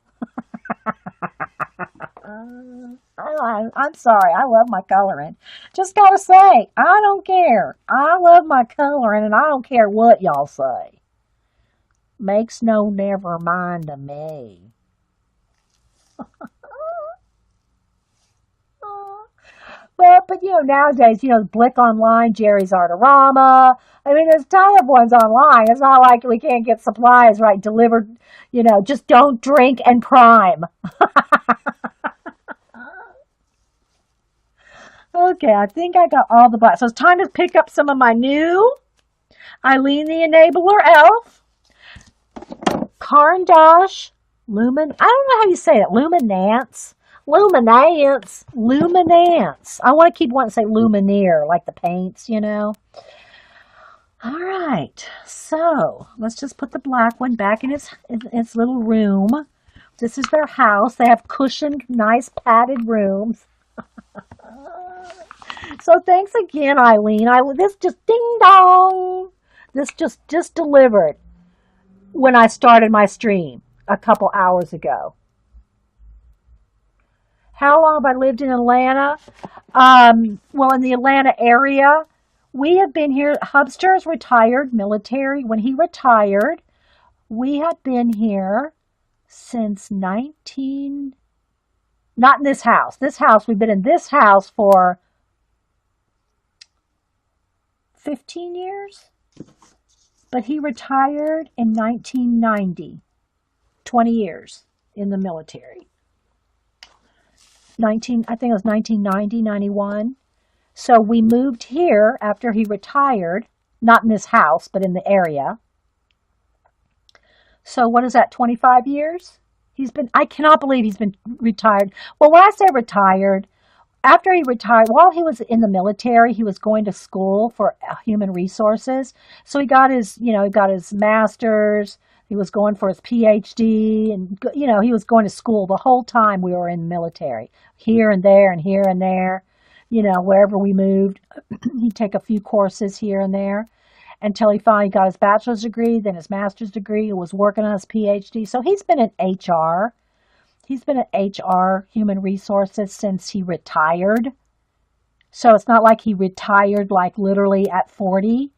I'm sorry. I love my coloring. Just gotta say, I don't care. I love my coloring, and I don't care what y'all say. Makes no never mind to me. But nowadays, Blick Online, Jerry's Artorama. I mean, there's a ton of ones online. It's not like we can't get supplies right delivered. Just don't drink and prime. Okay, I think I got all the black. So it's time to pick up some of my new Eileen the Enabler Elf, Caran d'Ache, Lumin. I don't know how you say it. Luminance. Luminance. Luminance. I want to keep wanting to say Lumineer, like the paints. All right. So let's just put the black one back in its little room. This is their house. They have cushioned, nice padded rooms. So thanks again, Eileen. This just ding dong. This just delivered when I started my stream a couple hours ago. How long have I lived in Atlanta? Well, in the Atlanta area, we have been here. Hubster is retired military. When he retired, we have been here since not in this house. We've been in this house for 15 years. But he retired in 1990. 20 years in the military. I think it was 1990, 91. So we moved here after he retired, not in this house, but in the area. So what is that, 25 years? I cannot believe he's been retired. Well, when I say retired, after he retired, while he was in the military, he was going to school for human resources. So he got his master's. He was going for his PhD, and he was going to school the whole time we were in the military, here and there and here and there. Wherever we moved, he'd take a few courses here and there until he finally got his bachelor's degree, then his master's degree, and was working on his PhD. So he's been in HR. He's been at HR, Human Resources, since he retired. So it's not like he retired like literally at 40.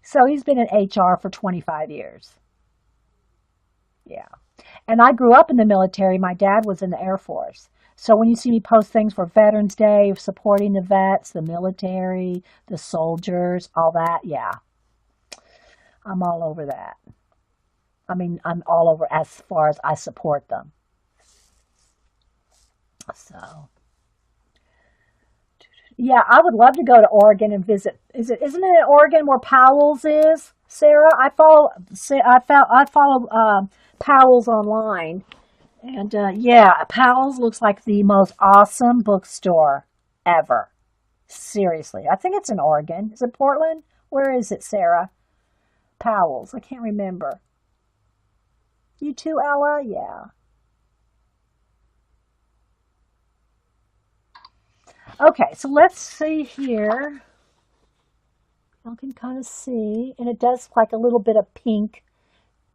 So he's been in HR for 25 years. Yeah. And I grew up in the military. My dad was in the Air Force. So when you see me post things for Veterans Day, supporting the vets, the military, the soldiers, all that, yeah. I'm all over that. I mean, I'm all over as far as I support them. So, yeah, I would love to go to Oregon and visit. Isn't it in Oregon where Powell's is, Sarah? I follow Powell's online, and yeah, Powell's looks like the most awesome bookstore ever. Seriously, I think it's in Oregon. Is it Portland? Where is it, Sarah? Powell's. I can't remember. You too, Ella? Yeah. Okay, so let's see here. You can kind of see, and it does look like a little bit of pink,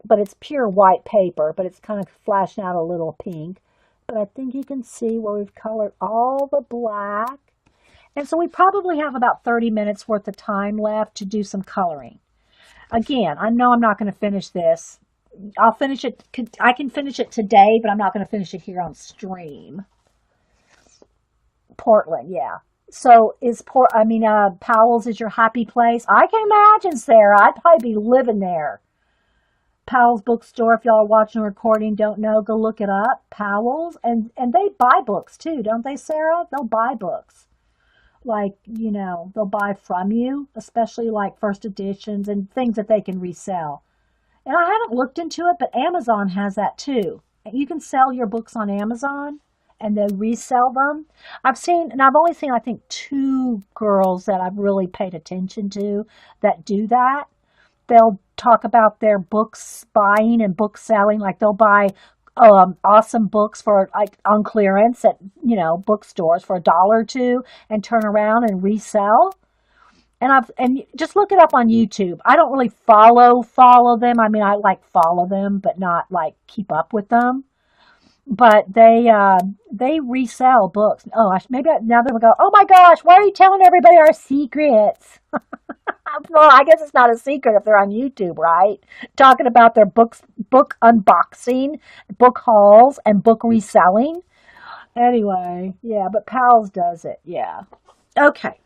but it's pure white paper, but it's kind of flashing out a little pink. But I think you can see where we've colored all the black. And so we probably have about 30 minutes worth of time left to do some coloring. Again, I know I'm not going to finish this. I'll finish it. I can finish it today, but I'm not going to finish it here on stream. Portland, yeah. So Powell's is your happy place? I can imagine, Sarah. I'd probably be living there. Powell's Bookstore, if y'all are watching a recording, don't know, go look it up. Powell's. And they buy books too, don't they, Sarah? They'll buy books. Like, they'll buy from you, especially like first editions and things that they can resell. And I haven't looked into it, but Amazon has that too. You can sell your books on Amazon and then resell them. I've only seen, I think, 2 girls that I've really paid attention to that do that. They'll talk about their books buying and book selling. Like they'll buy awesome books for like on clearance at bookstores for $1 or $2 and turn around and resell. And just look it up on YouTube. I don't really follow them. I mean, I like follow them, but not like keep up with them. But they resell books. Oh, now they'll go. Oh my gosh, why are you telling everybody our secrets? Well, I guess it's not a secret if they're on YouTube, right? Talking about their book unboxing, book hauls, and book reselling. Anyway, yeah, but Pals does it. Yeah. Okay.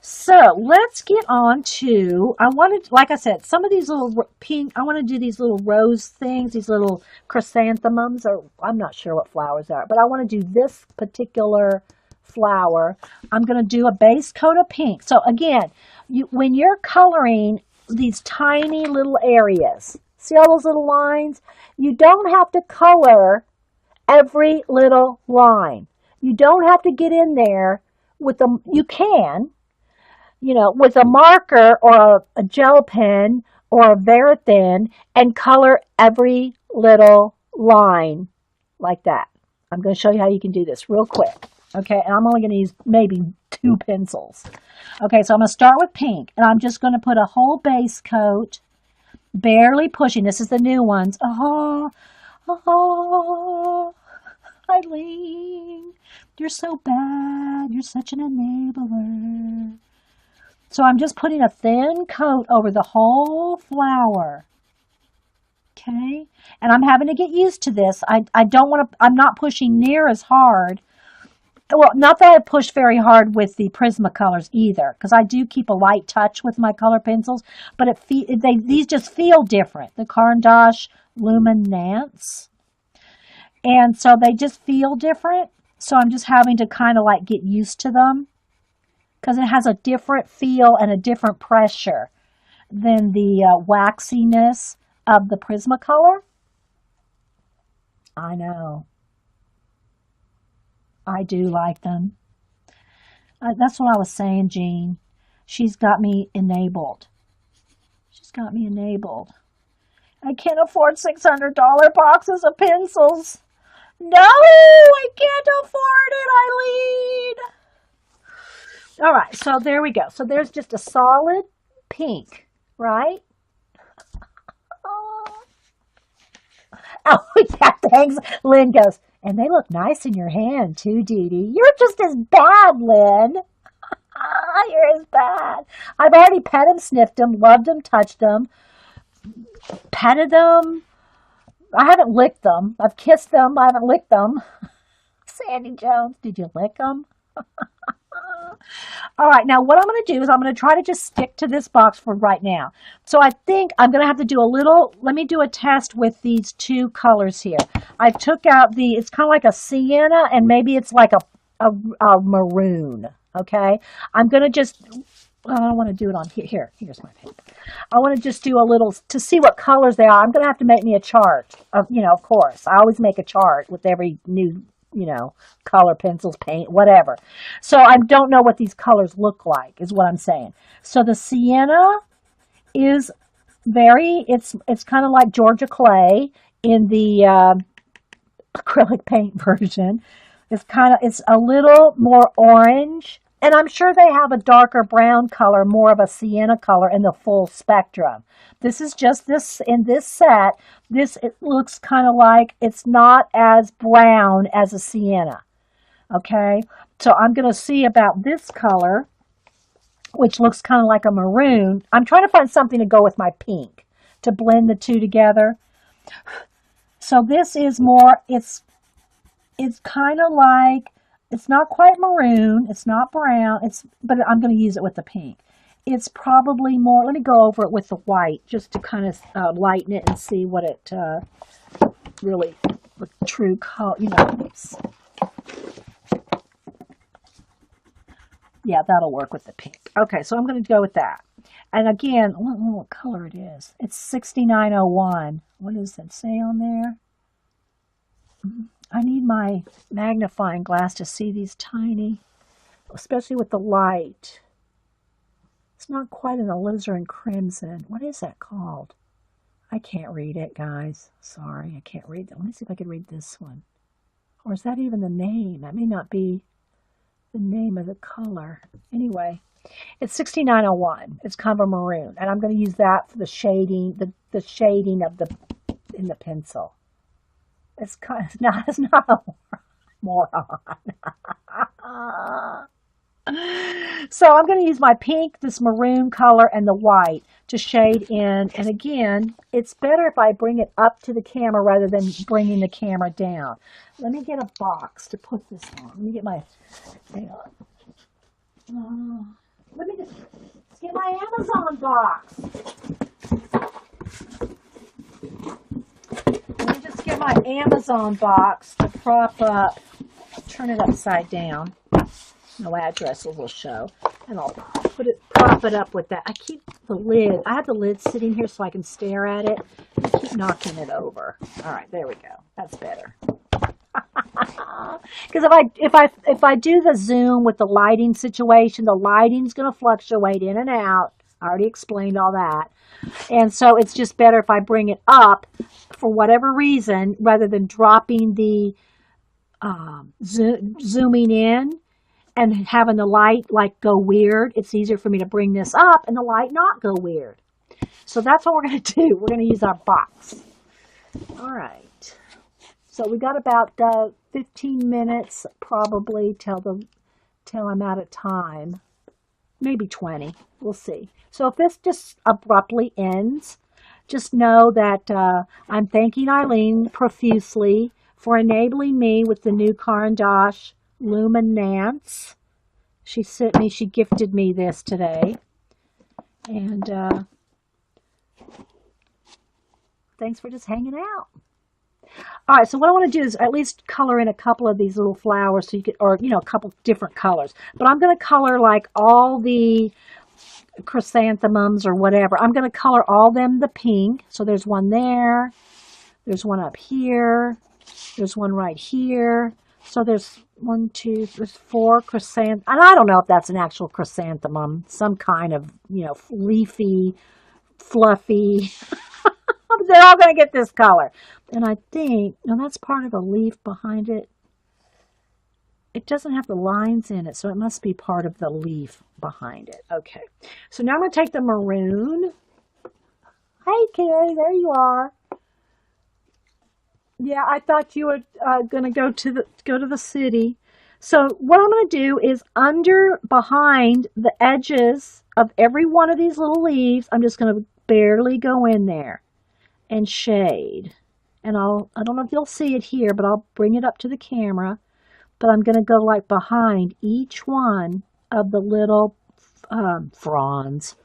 So let's get on to, I wanted, like I said, some of these little pink, I want to do these little rose things, these little chrysanthemums, or I'm not sure what flowers are, but I want to do this particular flower. I'm going to do a base coat of pink. So again, when you're coloring these tiny little areas, see all those little lines? You don't have to color every little line. You don't have to get in there with them. You can, with a marker or a gel pen or a Verithin and color every little line like that. I'm going to show you how you can do this real quick. Okay, and I'm only going to use maybe 2 pencils. Okay, so I'm going to start with pink, and I'm just going to put a whole base coat, barely pushing. This is the new ones. Oh, Eileen, you're so bad. You're such an enabler. So I'm just putting a thin coat over the whole flower. Okay, and I'm having to get used to this. I don't want to, I'm not pushing near as hard. Well, not that I push very hard with the Prismacolors either, because I do keep a light touch with my color pencils, but these just feel different. The Caran d'Ache Luminance. And so they just feel different. So I'm just having to kind of like get used to them, because it has a different feel and a different pressure than the waxiness of the Prismacolor. I know. I do like them. That's what I was saying, Jean. She's got me enabled. She's got me enabled. I can't afford $600 boxes of pencils. No, I can't afford it, Eileen. All right, so there we go. So there's just a solid pink, right? Oh, yeah, thanks. Lynn goes, and they look nice in your hand too, Dee Dee. You're just as bad, Lynn. You're as bad. I've already pet them, sniffed them, loved them, touched them, petted them. I haven't licked them. I've kissed them. I haven't licked them. Sandy Jones, did you lick them? All right, now what I'm going to do is I'm going to try to just stick to this box for right now. So I think I'm going to have to do let me do a test with these 2 colors here. I took out it's kind of like a sienna, and maybe it's like a maroon, okay? I'm going to just, I don't want to do it on here. Here's my paper. I want to just do a little, to see what colors they are. I'm going to have to make me a chart, of course. I always make a chart with every new color, pencils, paint, whatever. So I don't know what these colors look like, is what I'm saying. So the sienna is it's kind of like Georgia clay in the acrylic paint version. It's a little more orange, and I'm sure they have a darker brown color, more of a sienna color in the full spectrum. This is just in this set, it looks kind of like it's not as brown as a sienna. Okay, so I'm going to see about this color, which looks kind of like a maroon. I'm trying to find something to go with my pink to blend the 2 together. So this is more, it's kind of like, it's not quite maroon, it's not brown, but I'm going to use it with the pink. It's probably more, let me go over it with the white just to kind of lighten it and see what it really, the true color, Yeah, that'll work with the pink. Okay, so I'm going to go with that. And again, I don't know what color it is. It's 6901. What does it say on there? I need my magnifying glass to see these tiny, especially with the light. It's not quite an alizarin crimson. What is that called? I can't read it, guys. Sorry, I can't read that. Let me see if I can read this one. Or is that even the name? That may not be the name of the color. Anyway, It's 6901. It's kind of a maroon, and I'm going to use that for the shading, the shading of the in the pencil. It's not a moron. So I'm going to use my pink, this maroon color, and the white to shade in. And again, it's better if I bring it up to the camera rather than bringing the camera down. Let me get a box to put this on. Let me get my, hang on. Let me just get my Amazon box. Let me just get my Amazon box to prop up, turn it upside down. No addresses will show, and I'll prop it up with that. I keep the lid. I have the lid sitting here so I can stare at it. I keep knocking it over. All right, there we go. That's better. Because if I do the zoom with the lighting situation, the lighting's going to fluctuate in and out. I already explained all that, and so it's just better if I bring it up for whatever reason rather than dropping the zooming in and having the light like go weird. It's easier for me to bring this up and the light not go weird. So that's what we're going to do. We're going to use our box. All right. So we got about 15 minutes probably till I'm out of time. Maybe 20. We'll see. So if this just abruptly ends, just know that I'm thanking Eileen profusely for enabling me with the new Caran d'Ache Luminance. She gifted me this today. And thanks for just hanging out. All right, so what I want to do is at least color in a couple of these little flowers so you get, or, a couple different colors. But I'm going to color like all the chrysanthemums or whatever. I'm going to color all them the pink. So there's one there. There's one up here. There's one right here. So there's there's 4 chrysanthemums. And I don't know if that's an actual chrysanthemum. Some kind of, leafy, fluffy. They're all going to get this color. And I think, no, that's part of the leaf behind it. It doesn't have the lines in it, so it must be part of the leaf behind it. Okay. So now I'm going to take the maroon. Hey, Carrie, there you are. Yeah, I thought you were going to go to the city. So what I'm going to do is behind the edges of every one of these little leaves, I'm just going to barely go in there and shade. And I don't know if you'll see it here, but I'll bring it up to the camera. But I'm going to go like behind each one of the little fronds,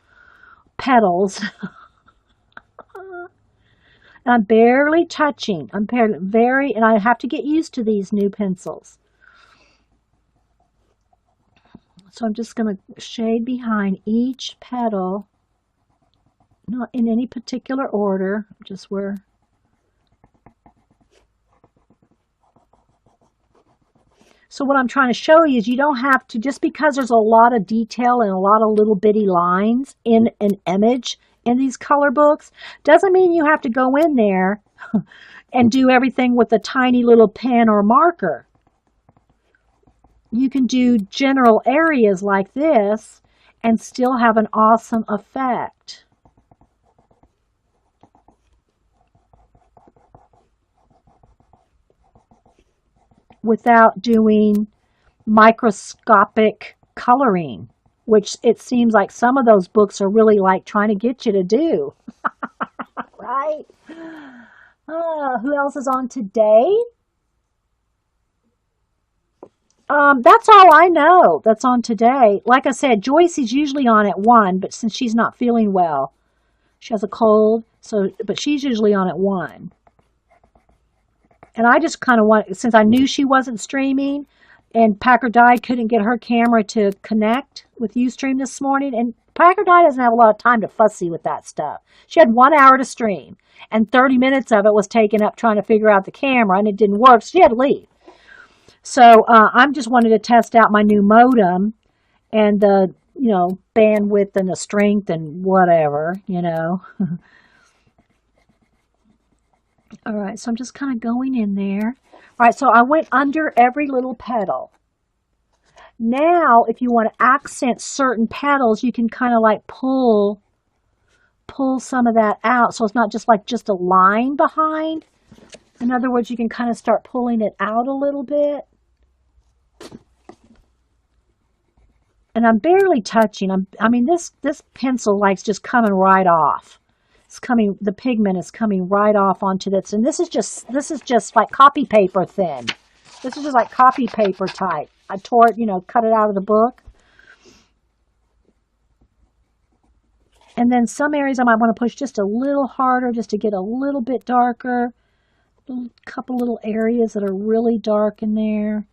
petals. And I'm barely touching. And I have to get used to these new pencils. So I'm just going to shade behind each petal, not in any particular order, just where. So what I'm trying to show you is you don't have to, just because there's a lot of detail and a lot of little bitty lines in an image in these color books, doesn't mean you have to go in there and do everything with a tiny little pen or marker. You can do general areas like this and still have an awesome effect. Without doing microscopic coloring, which it seems like some of those books are really like trying to get you to do. Right? Who else is on today? That's all I know that's on today. Like I said, Joyce is usually on at 1, but since she's not feeling well, she has a cold, but she's usually on at 1. And I just kind of since I knew she wasn't streaming, and Packer Dye couldn't get her camera to connect with Ustream this morning, and Packer Dye doesn't have a lot of time to fussy with that stuff. She had 1 hour to stream, and 30 minutes of it was taken up trying to figure out the camera, and it didn't work, so she had to leave. So I'm just wanted to test out my new modem and the, bandwidth and the strength and whatever, All right, so I'm just kind of going in there. All right, so I went under every little petal. Now, if you want to accent certain petals, you can kind of like pull some of that out. So it's not just like just a line behind. In other words, you can kind of start pulling it out a little bit. And I'm barely touching. I mean, this pencil likes just coming right off. The pigment is coming right off onto this. And this is just like copy paper thin. This is just like copy paper type. I tore it, cut it out of the book. And then some areas I might want to push just a little harder just to get a little bit darker. A couple little areas that are really dark in there.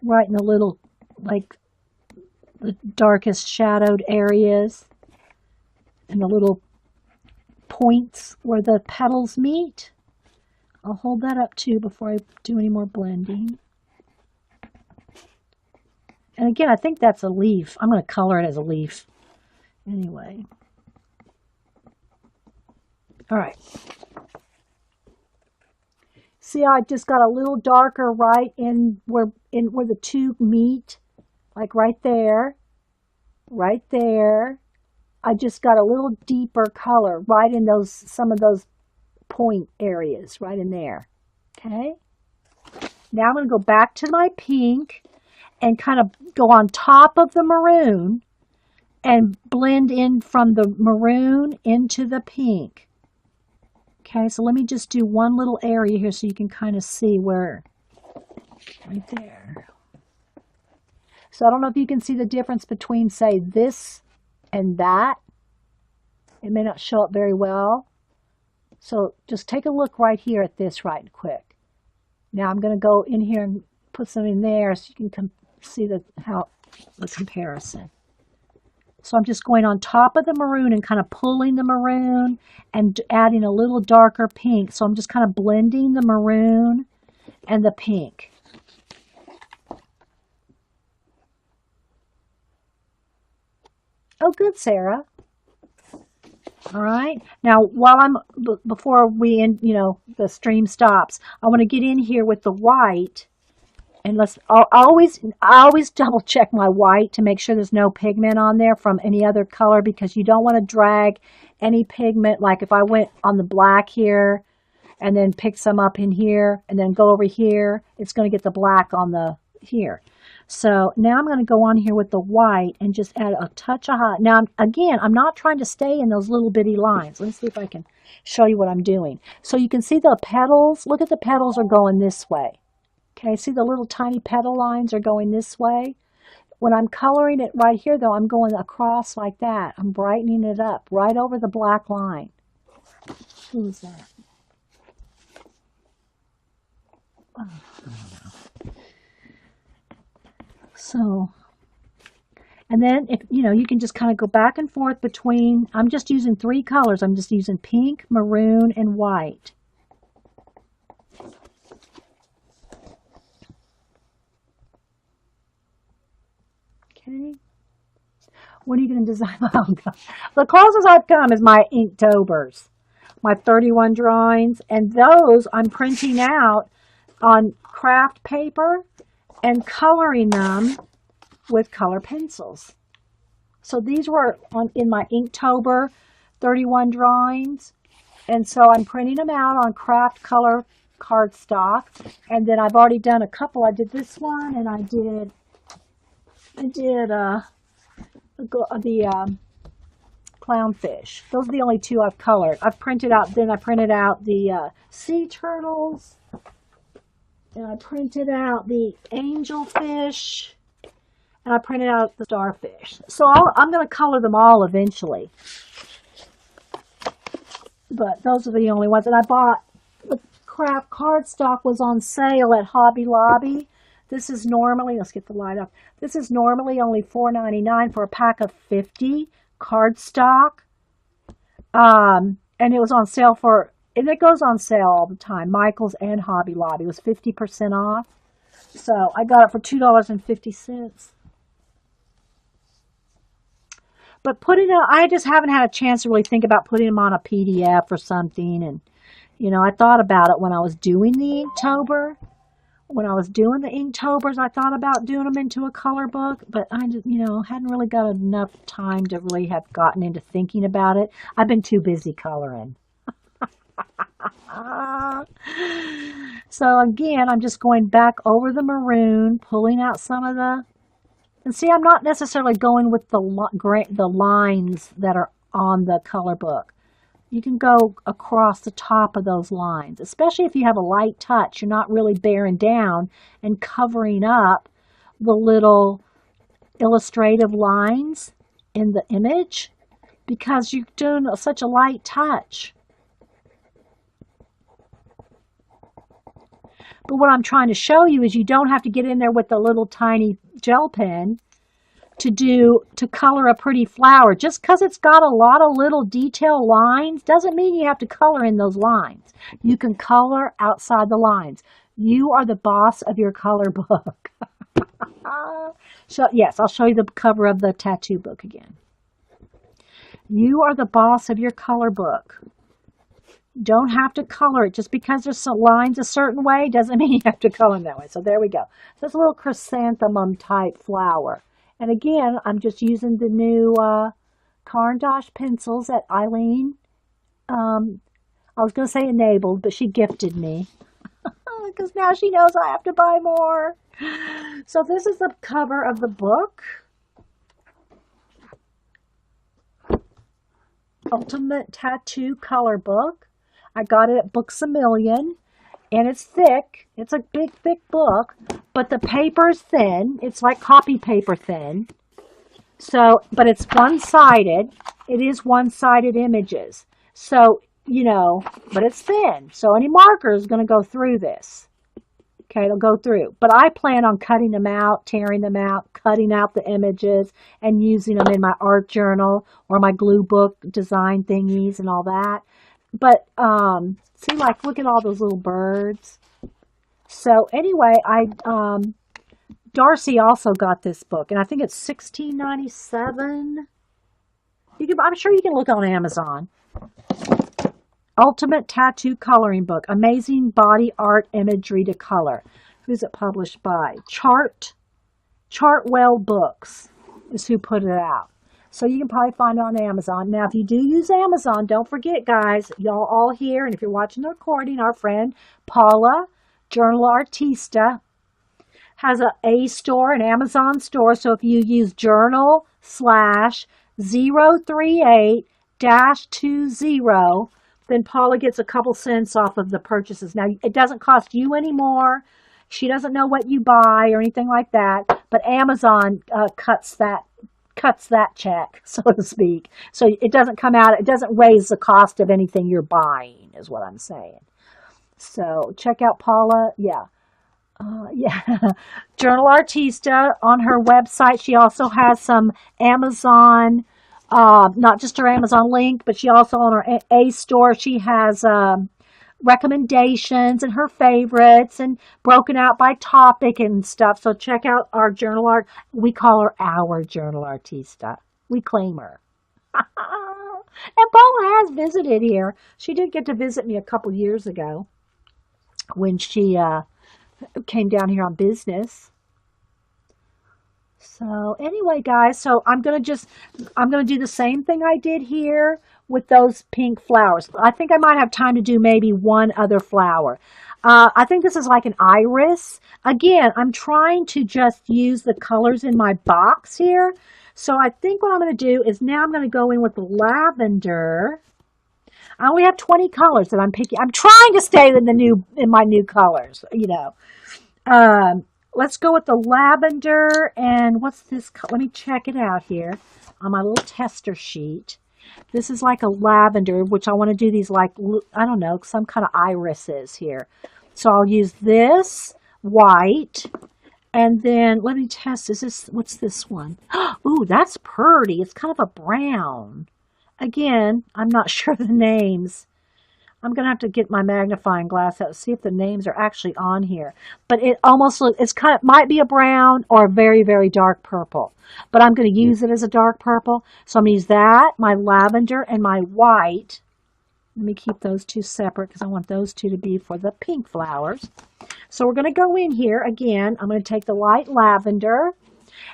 Right in the little, like, the darkest shadowed areas. And the little points where the petals meet. I'll hold that up too before I do any more blending. And again, I think that's a leaf. I'm going to color it as a leaf. Anyway. All right. See how I just got a little darker right in where the two meet? Like right there. Right there. I just got a little deeper color right in some of those point areas right in there. Okay. Now I'm going to go back to my pink and kind of go on top of the maroon and blend in from the maroon into the pink. Okay, so let me just do one little area here so you can kind of see where, right there. So I don't know if you can see the difference between, say, this and that. It may not show up very well. So just take a look right here at this right quick. Now I'm going to go in here and put some in there so you can see the comparison. So I'm just going on top of the maroon and kind of pulling the maroon and adding a little darker pink. So I'm just kind of blending the maroon and the pink. Oh, good, Sarah. All right. Now, before the stream stops, I want to get in here with the white. And I always double check my white to make sure there's no pigment on there from any other color, because you don't want to drag any pigment. Like if I went on the black here and then pick some up in here and then go over here, it's going to get the black on the here. So now I'm going to go on here with the white and just add a touch of hot. Now, again, I'm not trying to stay in those little bitty lines. Let me see if I can show you what I'm doing. So you can see the petals. Look at the petals are going this way. Okay, see the little tiny petal lines are going this way? When I'm coloring it right here, though, I'm going across like that. I'm brightening it up right over the black line. Who is that? Oh, I don't know. So, and then if you can just kind of go back and forth between, I'm just using 3 colors. I'm just using pink, maroon, and white. Okay. When are you going to design? Oh, God. The closest I've come is my Inktober's, my 31 drawings, and those I'm printing out on craft paper and coloring them with color pencils. So these were in my Inktober 31 drawings, and so I'm printing them out on craft color cardstock, and then I've already done a couple. I did this one, and I did the clownfish. Those are the only 2 I've colored. I printed out the sea turtles, and I printed out the angelfish, and I printed out the starfish. So I'm going to color them all eventually. But those are the only ones. And I bought, the craft cardstock was on sale at Hobby Lobby. This is normally, let's get the light up. This is normally only $4.99 for a pack of 50 cardstock. And it was on sale and it goes on sale all the time. Michael's and Hobby Lobby. It was 50% off. So I got it for $2.50. But I just haven't had a chance to really think about putting them on a PDF or something. And, I thought about it when I was doing the Inktober. when I was doing the Inktobers, I thought about doing them into a color book, but I, hadn't really got enough time to really have gotten into thinking about it. I've been too busy coloring. So again, I'm just going back over the maroon, pulling out some of the, and see, I'm not necessarily going with the lines that are on the color book. You can go across the top of those lines, especially if you have a light touch. You're not really bearing down and covering up the little illustrative lines in the image because you're doing such a light touch. But what I'm trying to show you is you don't have to get in there with a little tiny gel pen to color a pretty flower. Just because it's got a lot of little detail lines doesn't mean you have to color in those lines. You can color outside the lines. You are the boss of your color book. So yes, I'll show you the cover of the tattoo book again. You are the boss of your color book. Don't have to color it. Just because there's some lines a certain way doesn't mean you have to color them that way. So there we go. So it's a little chrysanthemum type flower. And again, I'm just using the new Caran d'Ache pencils that Eileen, I was going to say enabled, but she gifted me. Because now she knows I have to buy more. So this is the cover of the book. Ultimate Tattoo Color Book. I got it at Books A Million. And it's thick. It's a big, thick book. But the paper's thin. It's like copy paper thin. So, but it's one-sided. It is one-sided images. So, but it's thin. So any marker is going to go through this. Okay, it'll go through. But I plan on cutting them out, tearing them out, cutting out the images, and using them in my art journal or my glue book design thingies and all that. But, see, like, look at all those little birds. So, anyway, Darcy also got this book, and I think it's $16.97. I'm sure you can look on Amazon. Ultimate Tattoo Coloring Book. Amazing Body Art Imagery to Color. Who's it published by? Chartwell Books is who put it out. So you can probably find it on Amazon. Now, if you do use Amazon, don't forget, guys, y'all all here, and if you're watching the recording, our friend Paula, Journal Artista, has a store, an Amazon store. So if you use journal/038-20, then Paula gets a couple cents off of the purchases. Now, it doesn't cost you any more. She doesn't know what you buy or anything like that, but Amazon cuts that check, so to speak. So it doesn't raise the cost of anything you're buying, is what I'm saying. So check out Paula. Yeah. Journal Artista on her website. She also has some Amazon, not just her Amazon link, but she also on her A store, she has recommendations and her favorites and broken out by topic and stuff. So check out our journal art. We call her our Journal Artista. We claim her. And Paula has visited here. She did get to visit me a couple years ago when she came down here on business. So anyway, guys, so I'm going to do the same thing I did here with those pink flowers. I think I might have time to do maybe one other flower. I think this is like an iris. Again, I'm trying to just use the colors in my box here. So I think what I'm going to do is now I'm going to go in with lavender. I only have 20 colors that I'm picking. I'm trying to stay in my new colors, Let's go with the lavender, and what's this? Let me check it out here on my little tester sheet. This is like a lavender, which I want to do these like, I don't know, some kind of irises here. So I'll use this white, and then let me test. What's this one? Ooh, that's pretty. It's kind of a brown. Again, I'm not sure the names. I'm going to have to get my magnifying glass out to see if the names are actually on here. But it almost looks, might be a brown or a very, very dark purple. But I'm going to use it as a dark purple. So I'm going to use that, my lavender, and my white. Let me keep those two separate because I want those two to be for the pink flowers. So we're going to go in here again. I'm going to take the light lavender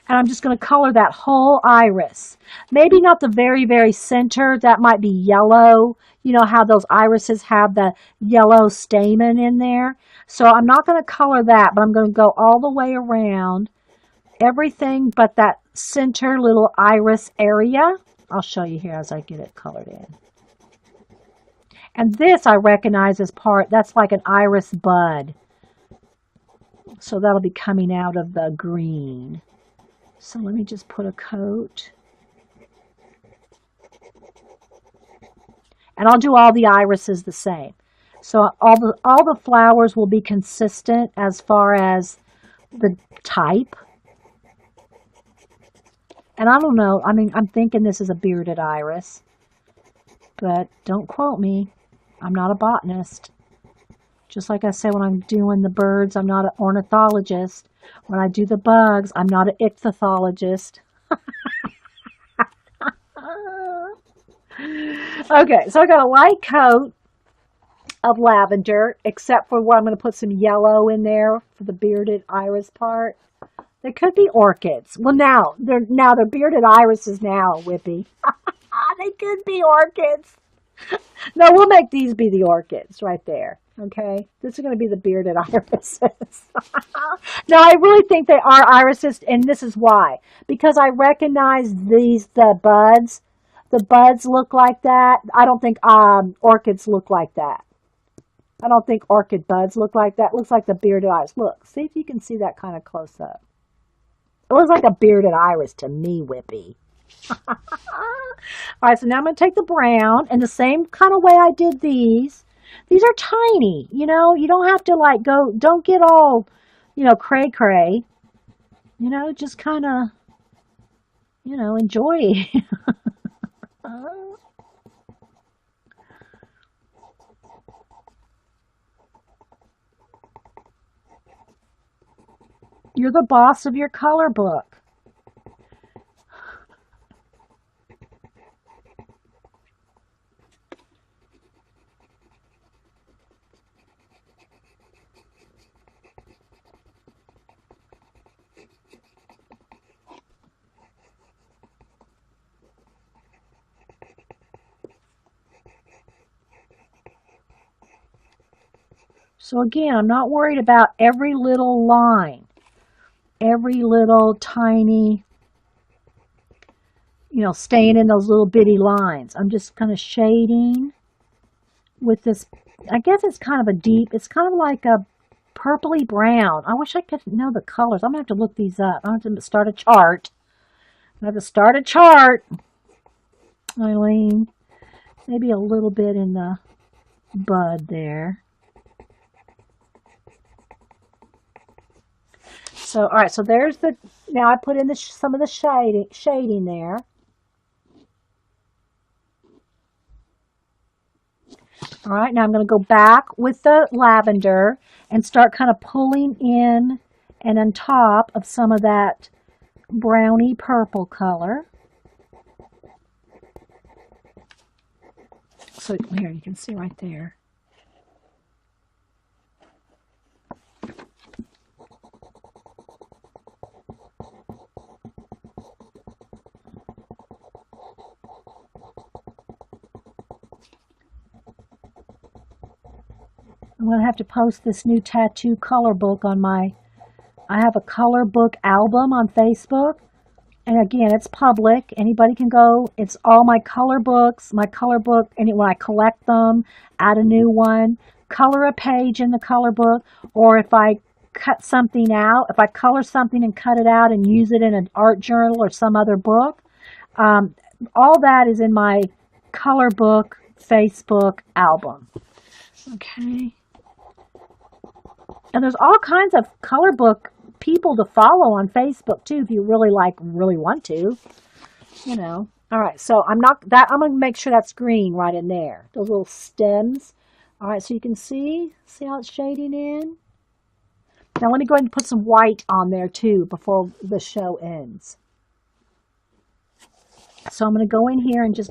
and I'm just going to color that whole iris. Maybe not the very, very center. That might be yellow. You know how those irises have the yellow stamen in there. So I'm not going to color that, but I'm going to go all the way around everything but that center little iris area. I'll show you here as I get it colored in. And this I recognize as that's like an iris bud. So that'll be coming out of the green. So let me just put a coat. And I'll do all the irises the same. So all the flowers will be consistent as far as the type. And I don't know, I mean, I'm thinking this is a bearded iris, but don't quote me. I'm not a botanist. Just like I said, when I'm doing the birds, I'm not an ornithologist. When I do the bugs, I'm not an ichthyologist. Okay, so I got a light coat of lavender, except for where I'm going to put some yellow in there for the bearded iris part. They could be orchids. Well, now they're bearded irises now, Whippy. They could be orchids. No, we'll make these be the orchids right there. Okay, this is going to be the bearded irises. Now, I really think they are irises, and this is why. Because I recognize the buds. The buds look like that. I don't think orchids look like that. I don't think orchid buds look like that. It looks like the bearded iris. Look, see if you can see that kind of close up. It looks like a bearded iris to me, Whippy. All right, so now I'm going to take the brown, and the same kind of way I did these. These are tiny, you know. You don't have to like don't get all, you know, cray-cray. You know, just kind of, you know, enjoy. You're the boss of your color book. So again, I'm not worried about every little line, every little tiny, you know, staying in those little bitty lines. I'm just kind of shading with this. I guess it's kind of a deep, it's kind of like a purpley brown. I wish I could know the colors. I'm going to have to look these up. I'm going to have to start a chart. I have to start a chart, Eileen. Maybe a little bit in the bud there. So, all right, so there's the, now I put in some of the shading there. All right, now I'm going to go back with the lavender and start kind of pulling in and on top of some of that browny purple color. So here, you can see right there. I'm going to have to post this new tattoo color book on I have a color book album on Facebook. And again, it's public. Anybody can go. It's all my color books, and when I collect them, add a new one, color a page in the color book, or if I cut something out, if I color something and cut it out and use it in an art journal or some other book, all that is in my color book Facebook album. Okay. And there's all kinds of color book people to follow on Facebook too, if you really want to, you know. All right, so I'm going to make sure that's green right in there, those little stems. All right, so you can see how it's shading in. Now let me go ahead and put some white on there too before the show ends. So I'm going to go in here and just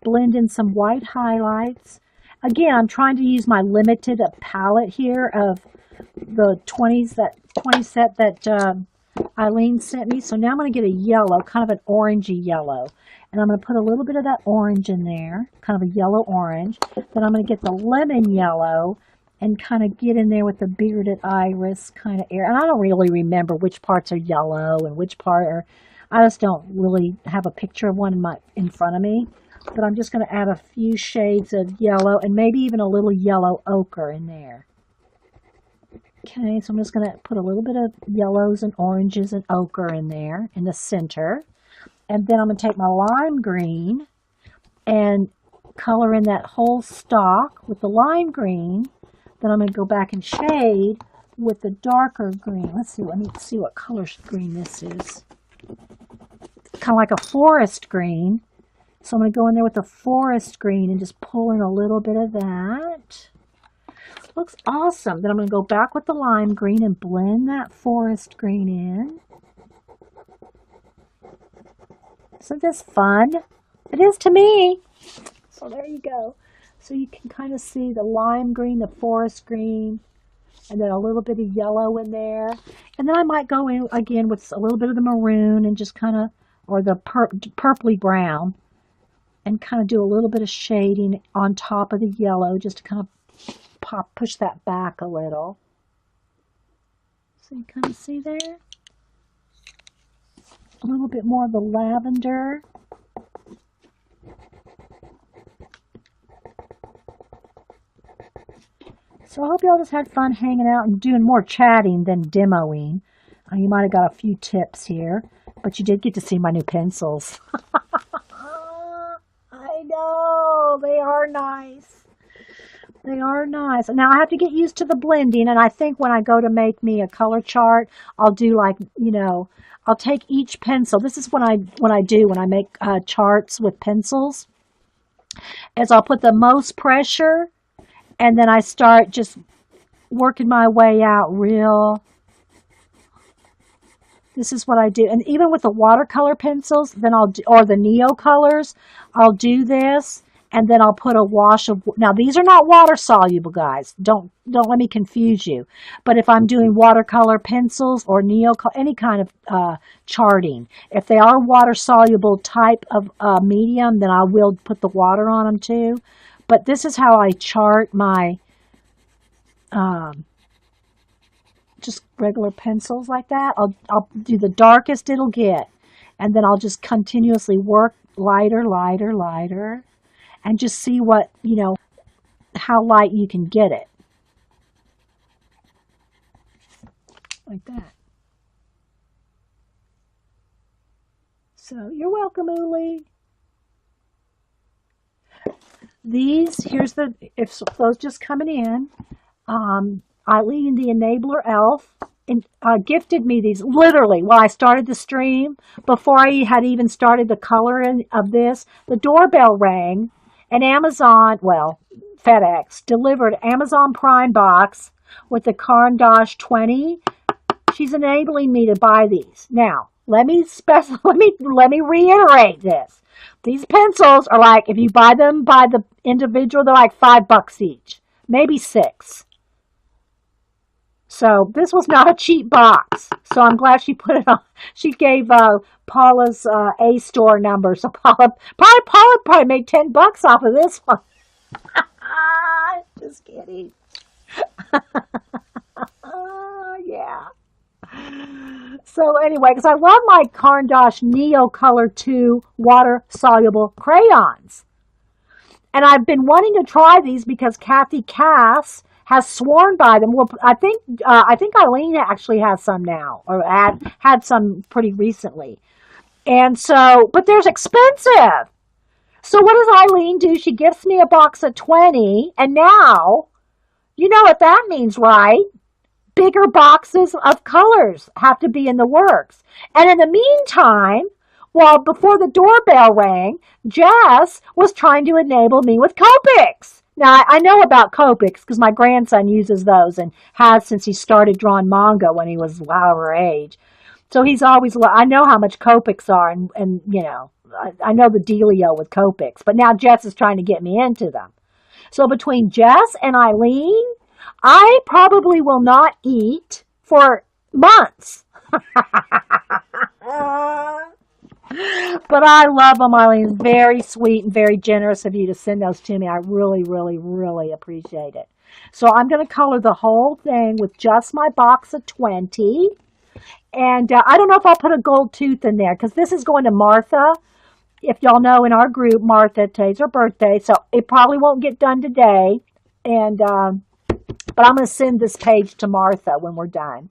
blend in some white highlights. Again, I'm trying to use my limited palette here of the 20 set that Eileen sent me. So now I'm going to get a yellow, kind of an orangey yellow. And I'm going to put a little bit of that orange in there, kind of a yellow orange. Then I'm going to get the lemon yellow and kind of get in there with the bearded iris kind of area. And I don't really remember which parts are yellow and which part are, I just don't really have a picture of one in front of me. But I'm just going to add a few shades of yellow and maybe even a little yellow ochre in there. Okay, so I'm just going to put a little bit of yellows and oranges and ochre in there in the center. And then I'm going to take my lime green and color in that whole stalk with the lime green. Then I'm going to go back and shade with the darker green. Let's see what color green this is. Kind of like a forest green. So I'm going to go in there with the forest green and just pull in a little bit of that. Looks awesome. Then I'm going to go back with the lime green and blend that forest green in. Isn't this fun? It is to me. So there you go. So you can kind of see the lime green, the forest green, and then a little bit of yellow in there. And then I might go in again with a little bit of the maroon and just kind of, or the purpley brown, and kind of do a little bit of shading on top of the yellow just to kind of push that back a little. So you kind of see there? A little bit more of the lavender. So I hope y'all just had fun hanging out and doing more chatting than demoing. You might have got a few tips here, but you did get to see my new pencils. I know, they are nice. They are nice. Now I have to get used to the blending, and I think when I go to make me a color chart, I'll do like, I'll take each pencil. This is what I do when I make charts with pencils, is I'll put the most pressure, and then I start just working my way out real. This is what I do. And even with the watercolor pencils, then or the Neo colors, I'll do this. And then I'll put a wash of, now these are not water soluble, guys. Don't let me confuse you. But if I'm doing watercolor pencils or any kind of charting, if they are water soluble type of medium, then I will put the water on them too. But this is how I chart my just regular pencils like that. I'll do the darkest it'll get, and then I'll just continuously work lighter, lighter, lighter. And just see what, how light you can get it. Like that. So, you're welcome, Uli. If those just coming in, Eileen, the Enabler Elf, gifted me these literally while I started the stream. Before I had even started the coloring of this, the doorbell rang. And FedEx delivered Amazon Prime box with the Caran d'Ache 20. She's enabling me to buy these. Now, let me reiterate this. These pencils are like, if you buy them by the individual, they're like $5 each, maybe $6. So this was not a cheap box. So I'm glad she put it on. She gave Paula's A store number. So Paula probably made $10 off of this one. Just kidding. Yeah. So anyway, because I love my Caran d'Ache Neo Color 2 water soluble crayons. And I've been wanting to try these because Kathy Cass has sworn by them. Well, I think Eileen actually has some now, or had some pretty recently. And so, but they're expensive. So what does Eileen do? She gifts me a box of 20, and now, you know what that means, right? Bigger boxes of colors have to be in the works. And in the meantime, before the doorbell rang, Jess was trying to enable me with Copics. Now, I know about Copics because my grandson uses those and has since he started drawing manga when he was our age. So he's always, I know how much Copics are, and I know the dealio with Copics. But now Jess is trying to get me into them. So between Jess and Eileen, I probably will not eat for months. But I love them, Eileen. It's very sweet and very generous of you to send those to me. I really, really, really appreciate it. So I'm going to color the whole thing with just my box of 20. And I don't know if I'll put a gold tooth in there because this is going to Martha. If y'all know, in our group, Martha, today's her birthday. So it probably won't get done today. And but I'm going to send this page to Martha when we're done.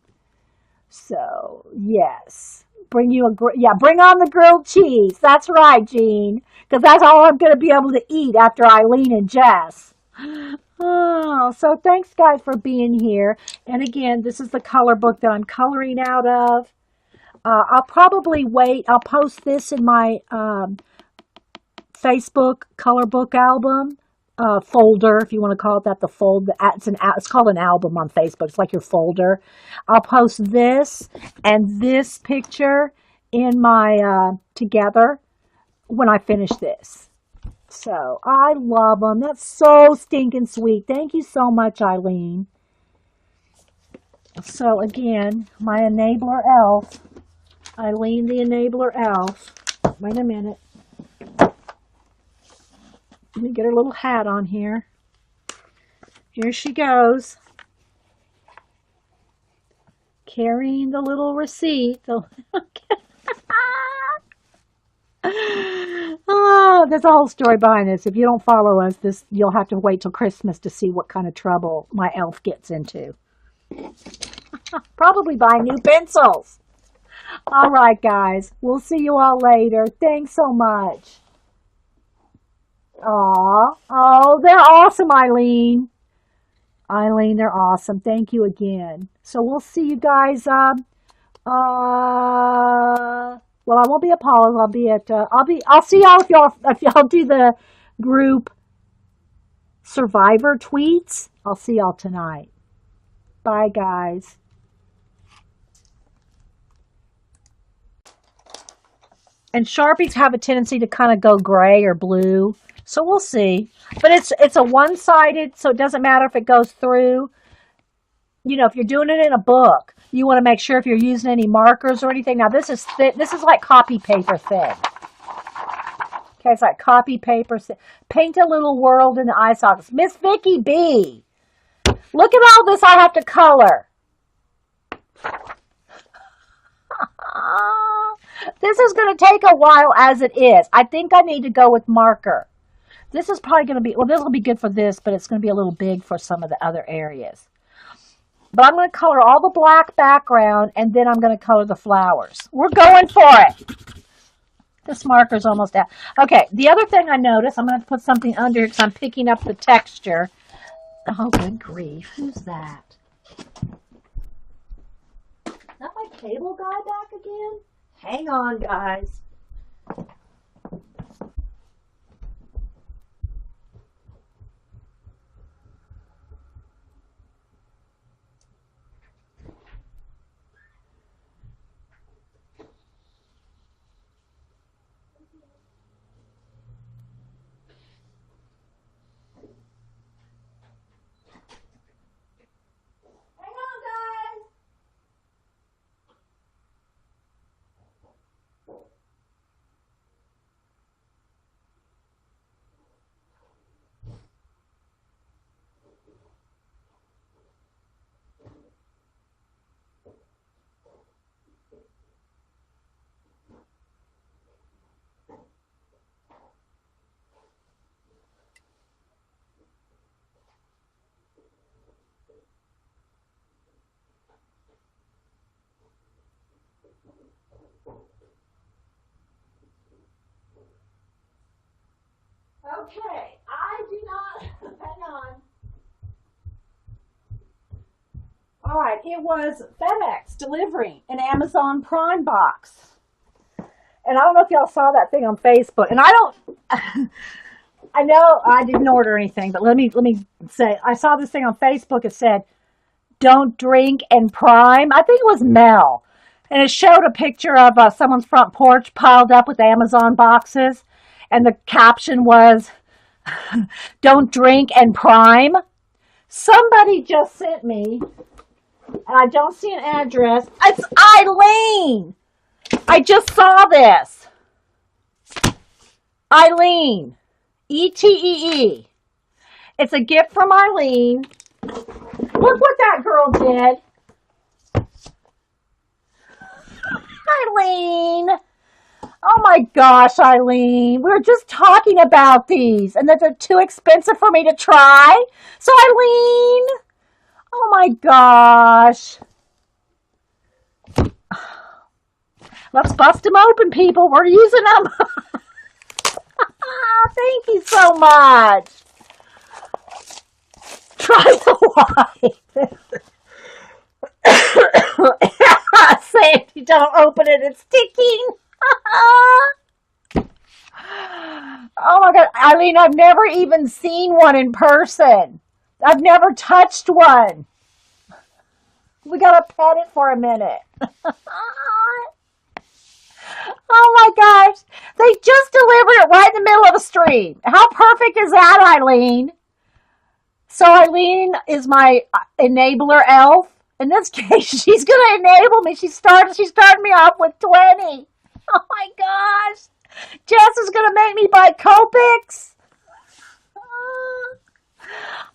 So, yes. Bring on the grilled cheese. That's right, Jean. Because that's all I'm going to be able to eat after Eileen and Jess. Oh, so thanks, guys, for being here. And again, this is the color book that I'm coloring out of. I'll probably wait. I'll post this in my Facebook color book album folder, if you want to call it that. The fold. It's called an album on Facebook. It's like your folder. I'll post this and this picture in my together when I finish this. So I love them. That's so stinking sweet. Thank you so much, Eileen. So again, my enabler elf, Eileen the enabler elf. Wait a minute. Let me get her little hat on here. Here she goes. Carrying the little receipt. Oh, there's a whole story behind this. If you don't follow us, you'll have to wait till Christmas to see what kind of trouble my elf gets into. Probably buying new pencils. All right, guys. We'll see you all later. Thanks so much. Aw. Oh, they're awesome, Eileen. Eileen, they're awesome. Thank you again. So we'll see you guys. Well, I won't be at Paula's. I'll be at. I'll see y'all if y'all do the group Survivor tweets. I'll see y'all tonight. Bye, guys. And Sharpies have a tendency to kind of go gray or blue. So we'll see. But it's a one-sided, so it doesn't matter if it goes through. You know, if you're doing it in a book, you want to make sure if you're using any markers or anything. Now, this is thick. This is like copy paper thick. Okay, it's like copy paper thick. Paint a little world in the eye sockets. Miss Vicky B. Look at all this I have to color. This is going to take a while as it is. I think I need to go with marker. This is probably going to be, well, this will be good for this, but it's going to be a little big for some of the other areas. But I'm going to color all the black background, and then I'm going to color the flowers. We're going for it. This marker's almost out. Okay, the other thing I noticed, I'm going to put something under here because I'm picking up the texture. Oh, good grief. Who's that? Is that my cable guy back again? Hang on, guys. Okay, I do not, hang on. All right, it was FedEx delivering an Amazon Prime box. And I don't know if y'all saw that thing on Facebook. And I don't, I know I didn't order anything, but let me say, I saw this thing on Facebook. It said, don't drink and prime. I think it was Mel. And it showed a picture of someone's front porch piled up with Amazon boxes. And the caption was, don't drink and prime. Somebody just sent me, and I don't see an address. It's Eileen. I just saw this. Eileen. ETEE. It's a gift from Eileen. Look what that girl did. Eileen. Oh my gosh, Eileen. We were just talking about these and that they're too expensive for me to try. So Eileen. Oh my gosh. Let's bust them open, people. We're using them. Thank you so much. Try the white. Sandy, don't open it. It's sticking. Oh my God. Eileen, I've never even seen one in person. I've never touched one. We got to pet it for a minute. Oh my gosh. They just delivered it right in the middle of the stream. How perfect is that, Eileen? So Eileen is my enabler elf. In this case, she's going to enable me. She started me off with 20. Oh my gosh. Jess is going to make me buy Copics.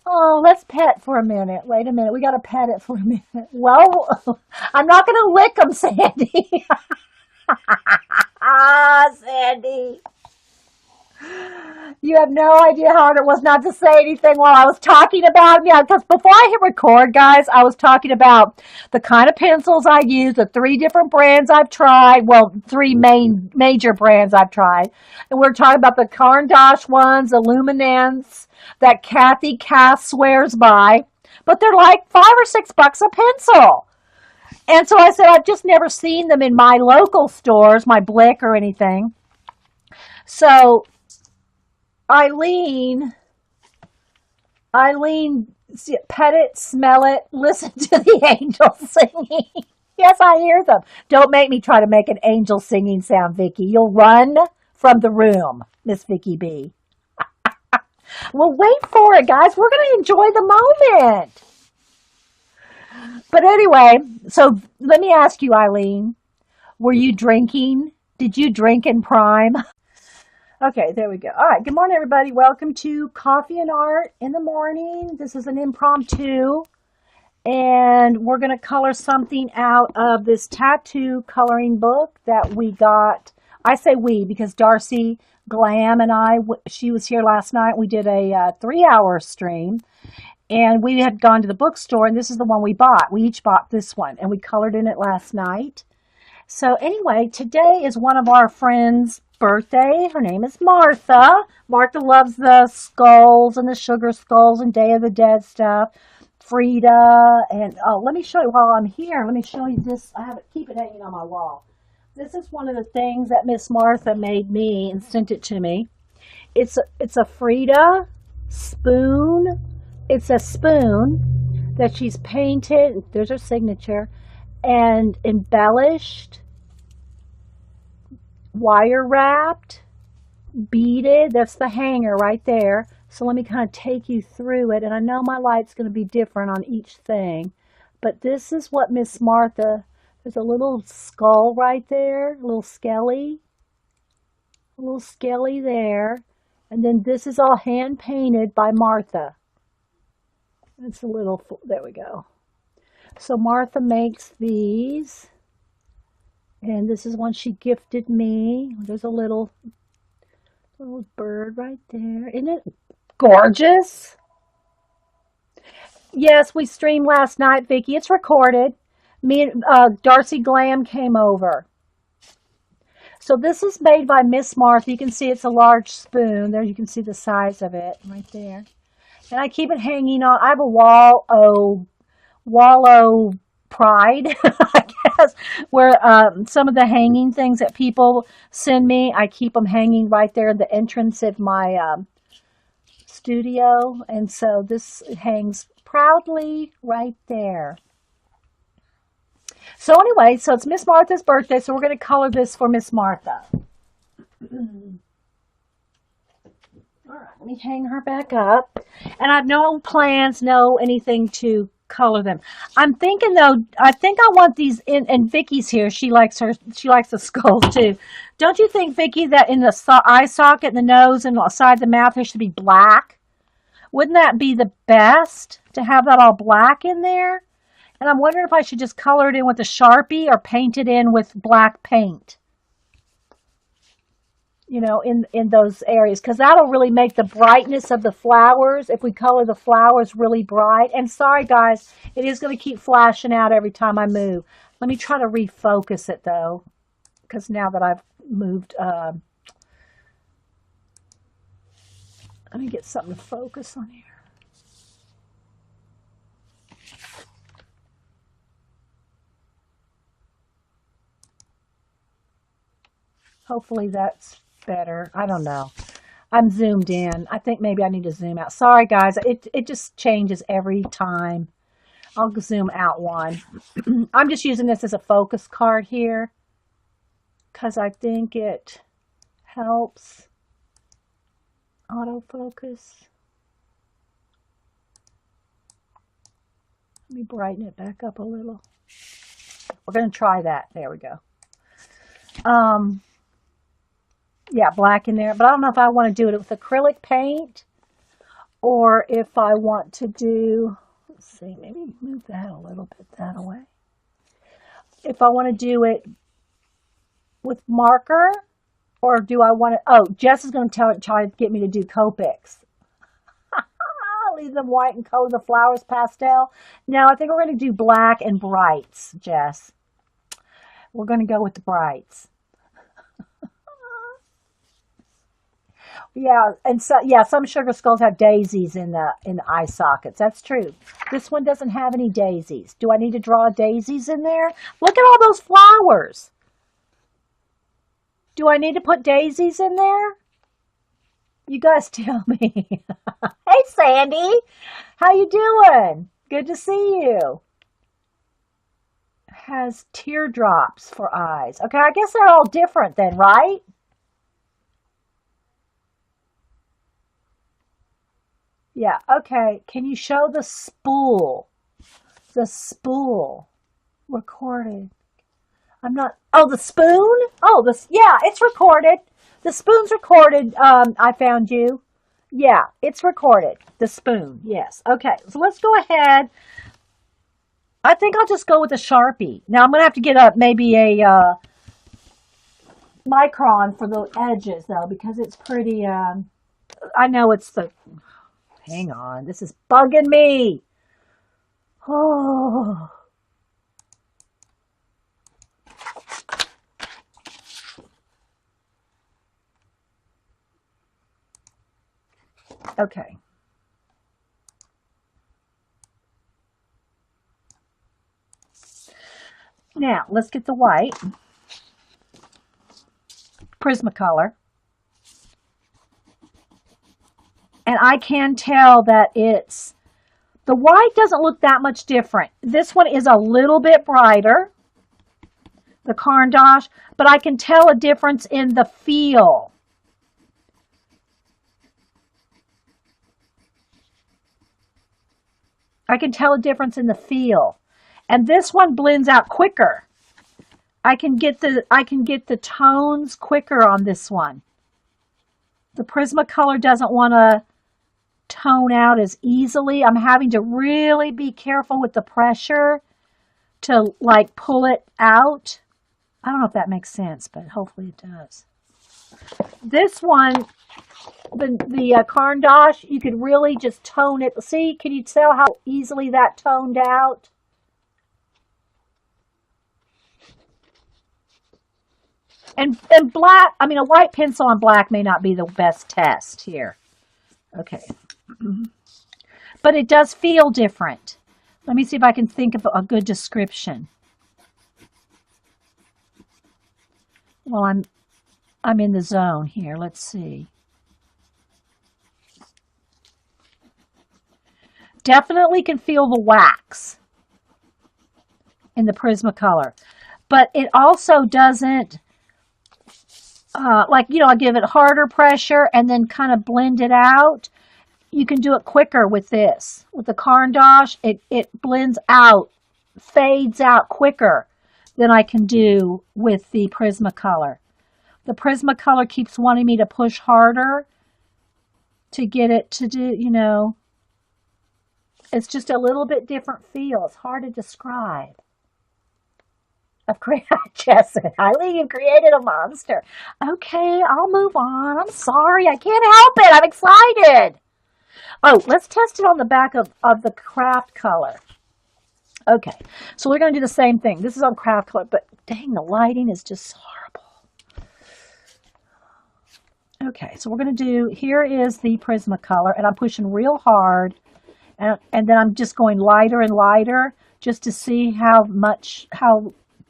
Oh, let's pet for a minute. Wait a minute. We got to pet it for a minute. Well, I'm not going to lick them, Sandy. Sandy. You have no idea how hard it was not to say anything while I was talking about it. Yeah, because before I hit record, guys, I was talking about the kind of pencils I use, the 3 different brands I've tried. Well, 3 major brands I've tried. And we're talking about the Caran d'Ache ones, the Luminance, that Kathy Cass swears by. But they're like $5 or $6 a pencil. And so I said, I've just never seen them in my local stores, my Blick or anything. So Eileen, pet it, smell it, listen to the angels singing. Yes, I hear them. Don't make me try to make an angel singing sound, Vicky. You'll run from the room, Miss Vicky B. Well, wait for it, guys. We're going to enjoy the moment. But anyway, so let me ask you, Eileen, were you drinking? Did you drink in Prime? Okay, there we go. All right, good morning, everybody. Welcome to Coffee and Art in the Morning. This is an impromptu, and we're going to color something out of this tattoo coloring book that we got. I say we because Darcy Glam and she was here last night. We did a 3-hour stream. And we had gone to the bookstore, and this is the one we bought. We each bought this one, and we colored in it last night. So anyway, today is one of our friends' birthday. Her name is Martha. Martha loves the skulls and the sugar skulls and Day of the Dead stuff. Frida, and let me show you while I'm here. Let me show you this. I have it, keep it hanging on my wall. This is one of the things that Miss Martha made me and sent it to me. It's a Frida spoon. It's a spoon that she's painted, there's her signature, and embellished, wire wrapped, beaded. That's the hanger right there. So let me kind of take you through it. And I know my light's going to be different on each thing. But this is what Miss Martha, there's a little skull right there, a little skelly there. And then this is all hand painted by Martha. It's a little, there we go. So Martha makes these, and this is one she gifted me. There's a little bird right there. Isn't it gorgeous? Yes, we streamed last night, Vicki. It's recorded. Me and Darcy Glam came over. So this is made by Miss Martha. You can see it's a large spoon. There you can see the size of it right there. And I keep it hanging on. I have a Wallow Pride, I guess, where some of the hanging things that people send me, I keep them hanging right there at the entrance of my studio. And so this hangs proudly right there. So anyway, so it's Miss Martha's birthday, so we're going to color this for Miss Martha. All right. Let me hang her back up. And I have no plans, no anything to color them. I'm thinking though, I think I want these in, and Vicky's here. She likes the skulls too. Don't you think, Vicky, that in the eye socket and the nose and the side of the mouth there should be black? Wouldn't that be the best to have that all black in there? And I'm wondering if I should just color it in with a Sharpie or paint it in with black paint. You know, in those areas, because that'll really make the brightness of the flowers if we color the flowers really bright. And sorry guys, it is going to keep flashing out every time I move. Let me try to refocus it though, because now that I've moved, let me get something to focus on here. Hopefully that's better. I don't know. I'm zoomed in. I think maybe I need to zoom out. Sorry guys, it just changes every time. I'll zoom out one. I'm just using this as a focus card here because I think it helps autofocus. Let me brighten it back up a little. We're going to try that. There we go. Yeah, black in there. But I don't know if I want to do it with acrylic paint or if I want to do, let's see, maybe move that a little bit that way. If I want to do it with marker or do I want to, oh, Jess is going to try to get me to do Copics. Leave them white and color the flowers pastel. No, I think we're going to do black and brights, Jess. We're going to go with the brights. Yeah, and so yeah, some sugar skulls have daisies in the eye sockets. That's true. This one doesn't have any daisies. Do I need to draw daisies in there? Look at all those flowers. Do I need to put daisies in there? You guys tell me. Hey Sandy, how you doing? Good to see you. Has teardrops for eyes. Okay, I guess they're all different then, right? Yeah, okay. Can you show the spool? The spool recorded. I'm not, oh, the spoon? Oh, this, yeah, it's recorded. The spoon's recorded. I found you. Yeah, it's recorded. The spoon, yes. Okay, so let's go ahead. I think I'll just go with a Sharpie. Now I'm going to have to get maybe a micron for the edges though, because it's pretty, I know it's the, hang on, this is bugging me. Oh. Okay. Now, let's get the white. Prismacolor. And I can tell that it's, the white doesn't look that much different. This one is a little bit brighter, the Caran d'Ache, but I can tell a difference in the feel. I can tell a difference in the feel. And this one blends out quicker. I can get the tones quicker on this one. The Prismacolor doesn't want to tone out as easily. I'm having to really be careful with the pressure to like pull it out. I don't know if that makes sense, but hopefully it does. This one, the Caran d'Ache, you could really just tone it. See, can you tell how easily that toned out? And black, I mean, a white pencil on black may not be the best test here. Okay. But it does feel different. Let me see if I can think of a good description. Well, I'm in the zone here. Let's see. Definitely can feel the wax in the Prismacolor. But it also doesn't, like, I give it harder pressure and then kind of blend it out. You can do it quicker with this. With the Caran d'Ache, it blends out, fades out quicker than I can do with the Prismacolor. The Prismacolor keeps wanting me to push harder to get it to do, it's just a little bit different feel. It's hard to describe. I've created, Jessica, Eileen, you've created a monster. Okay, I'll move on. I'm sorry. I can't help it. I'm excited. Oh, let's test it on the back of the craft color. Okay, so we're going to do the same thing. This is on craft color, but dang, the lighting is just horrible. Okay, so we're going to do, here is the Prismacolor, and I'm pushing real hard, and then I'm just going lighter and lighter just to see how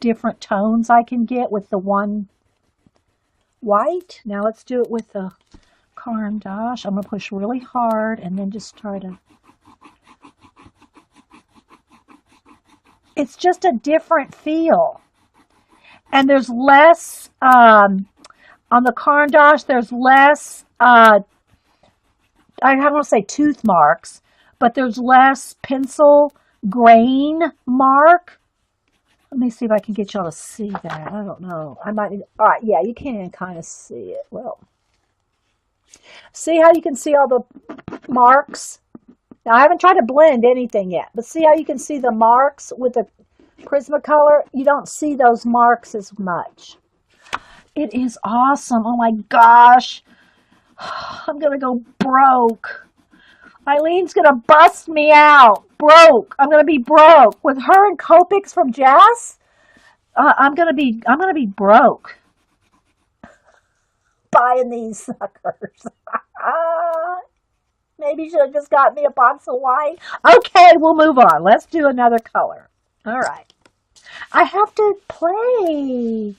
different tones I can get with the one white. Now let's do it with the Caran d'Ache. I'm going to push really hard and then just try to... It's just a different feel. And there's less, on the Caran d'Ache, there's less, I don't want to say tooth marks, but there's less pencil grain mark. Let me see if I can get y'all to see that. I don't know. I might, all right, yeah, you can kind of see it. Well, see how you can see all the marks? Now, I haven't tried to blend anything yet, but see how you can see the marks with the Prismacolor? You don't see those marks as much. It is awesome. Oh my gosh. I'm going to go broke. Eileen''s going to bust me out. Broke. I'm going to be broke. With her and Copics from Jazz, I'm going to be broke. Buying these suckers. Maybe you should have just got me a box of wine. Okay, we'll move on. Let's do another color. All right. I have to play.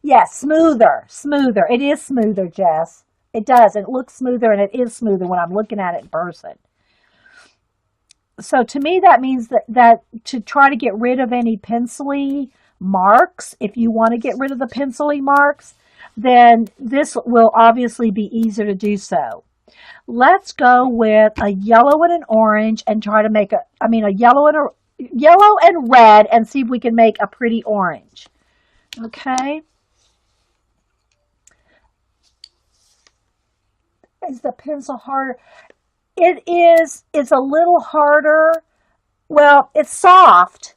Yes, smoother. Smoother. It is smoother, Jess. It does. It looks smoother, and it is smoother when I'm looking at it in person. So to me, that means that to try to get rid of any pencil-y marks, if you want to get rid of the pencil-y marks, then this will obviously be easier to do so. Let's go with a yellow and an orange and try to make a yellow and red and see if we can make a pretty orange. Okay. Is the pencil harder? It is. It's a little harder. Well, it's soft.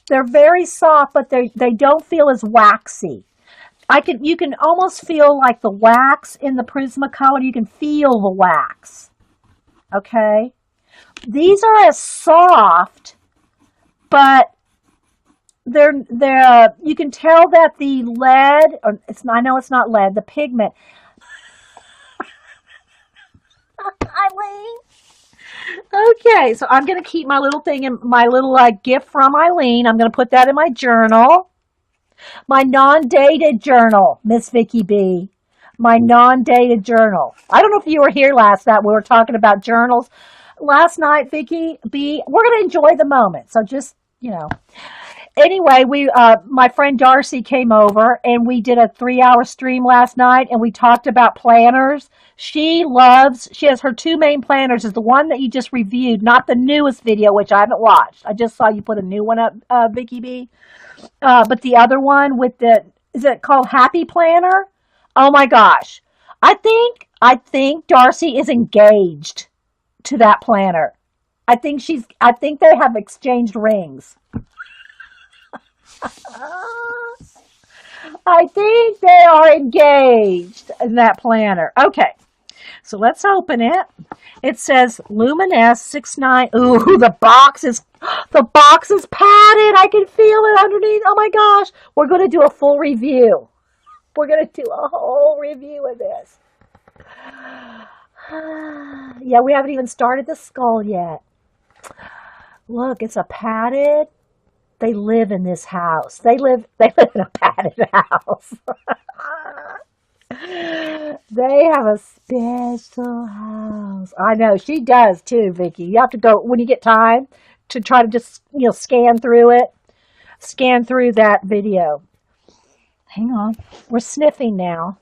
They're very soft, but they don't feel as waxy. You can almost feel like the wax in the Prismacolor. You can feel the wax. Okay? These are as soft, but you can tell that the lead, I know it's not lead, the pigment. Eileen. Okay, so I'm going to keep my little thing in my little gift from Eileen. I'm going to put that in my journal. My non-dated journal, Miss Vicky B. My non-dated journal. I don't know if you were here last night. We were talking about journals. Last night, Vicky B, we're going to enjoy the moment. So just, Anyway, my friend Darcy came over and we did a 3-hour stream last night and we talked about planners. She has her two main planners, is the one that you just reviewed, not the newest video, which I haven't watched. I just saw you put a new one up, Vicky B. But the other one is it called Happy Planner? Oh my gosh. I think Darcy is engaged to that planner. I think they have exchanged rings. I think they are engaged in that planner. Okay, so let's open it. It says Luminous 69. Ooh, the box is padded. I can feel it underneath. Oh my gosh. We're going to do a full review. We're going to do a whole review of this. Yeah, we haven't even started the skull yet. Look, it's a padded. They live in this house. They live in a padded house. They have a special house. I know, she does too, Vicky. You have to go when you get time to try to just, scan through it. scan through that video. Hang on. We're sniffing now.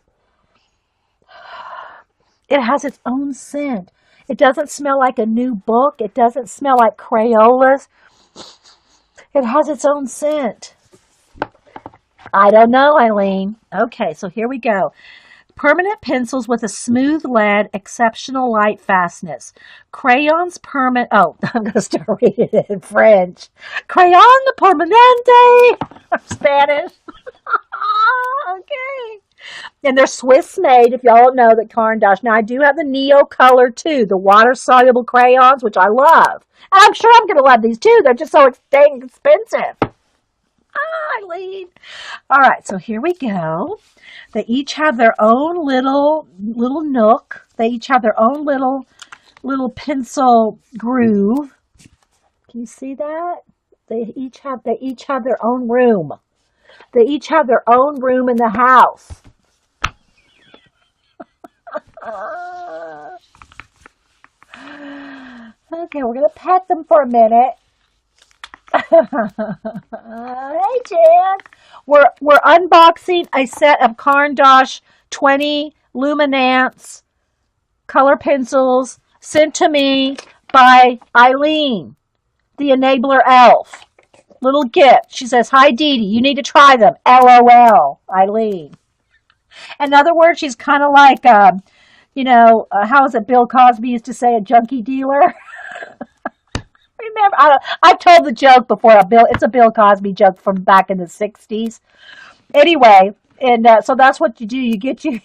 It has its own scent. It doesn't smell like a new book. It doesn't smell like Crayolas. It has its own scent. I don't know, Eileen. Okay, so here we go. Permanent pencils with a smooth lead, exceptional light fastness. Crayons permanent. Oh, I'm going to start reading it in French. Crayon permanente. Spanish. Okay. And they're Swiss made, if y'all don't know that Caran d'Ache. Now, I do have the Neo Color too, the water soluble crayons, which I love. And I'm sure I'm going to love these too. They're just so dang expensive. Eileen. All right, so here we go. They each have their own little nook. They each have their own little pencil groove. Can you see that? They each have their own room. They each have their own room in the house. Okay, we're gonna pet them for a minute. Hey, Jan. We're unboxing a set of Caran d'Ache 20 Luminance color pencils sent to me by Eileen, the Enabler Elf. Little gift. She says, "Hi, Dee Dee. You need to try them." LOL, Eileen. In other words, she's kind of like, how is it Bill Cosby used to say, a junkie dealer? Remember, I've told the joke before. It's a Bill Cosby joke from back in the 60s. Anyway, and so that's what you do. You get you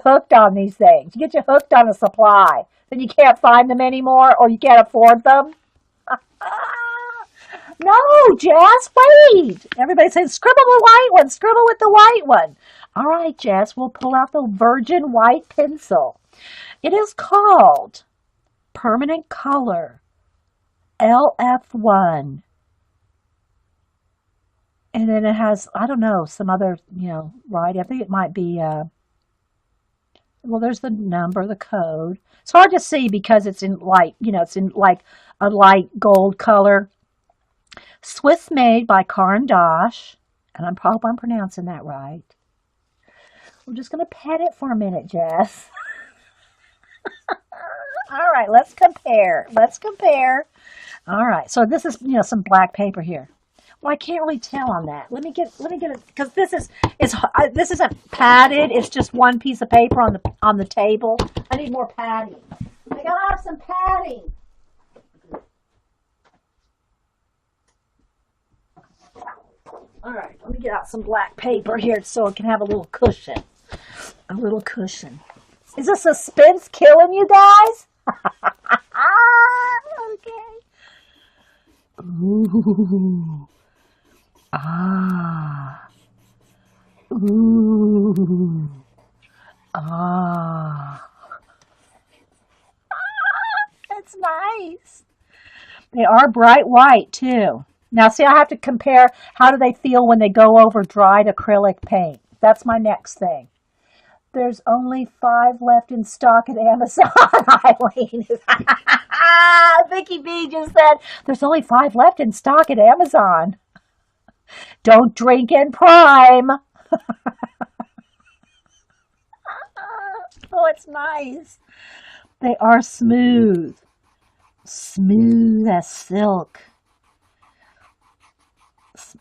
hooked on these things. You get you hooked on a supply. Then you can't find them anymore, or you can't afford them. No, Jess, wait. Everybody says, scribble the white one. Scribble with the white one. All right, Jess, we'll pull out the virgin white pencil. It is called Permanent Color LF1. And then it has, I don't know, some other, right? I think it might be, there's the number, the code. It's hard to see because it's in light, it's in like a light gold color. Swiss made by Caran d'Ache. And I'm pronouncing that right. We're just going to pet it for a minute, Jess. All right, let's compare. All right, so this is, some black paper here. Well, I can't really tell on that. Let me get it, because this isn't padded. It's just one piece of paper on the table. I need more padding. I gotta have some padding. All right, let me get out some black paper here so it can have a little cushion. A little cushion. Is the suspense killing you guys? Okay. Ooh. Ah. Ooh. Ah. That's nice. They are bright white too. Now see, I have to compare how do they feel when they go over dried acrylic paint. That's my next thing. There's only 5 left in stock at Amazon, Eileen. Vicky B just said, there's only 5 left in stock at Amazon. Don't drink in Prime. Oh, it's nice. They are smooth. Smooth as silk.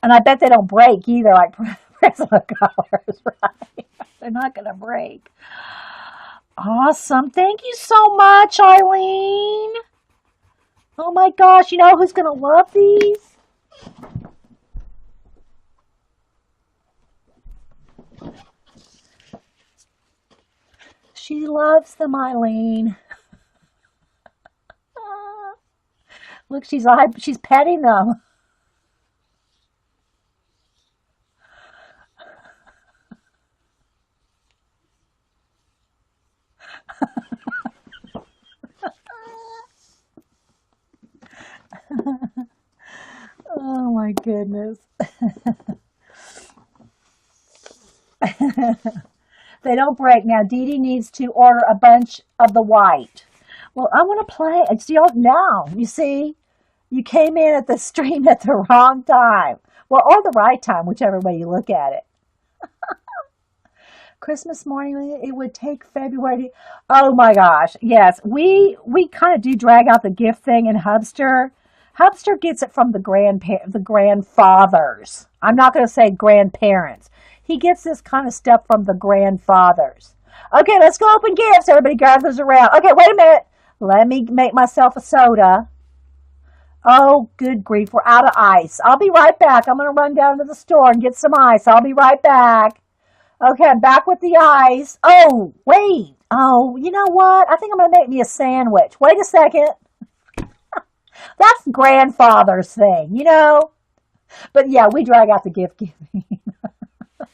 And I bet they don't break either, like Prismacolors, right? They're not going to break. Awesome. Thank you so much, Eileen. Oh my gosh, you know who's going to love these? She loves them, Eileen. Look, she's petting them. Oh my goodness. They don't break. Now Dee Dee needs to order a bunch of the white. Well, I want to play. See, now, you see, You came in at the stream at the wrong time. Well, or the right time, whichever way you look at it. Christmas morning, it would take February. Oh my gosh, yes, we kind of do drag out the gift thing in Hubster. Hubster gets it from the grandfathers. I'm not going to say grandparents. He gets this kind of stuff from the grandfathers. Okay, let's go open gifts. Everybody gathers around. Okay, wait a minute. Let me make myself a soda. Oh, good grief, we're out of ice. I'll be right back. I'm going to run down to the store and get some ice. I'll be right back. Okay, I'm back with the ice. Oh, wait. Oh, you know what? I think I'm going to make me a sandwich. Wait a second. That's grandfather's thing, you know? But yeah, we drag out the gift giving.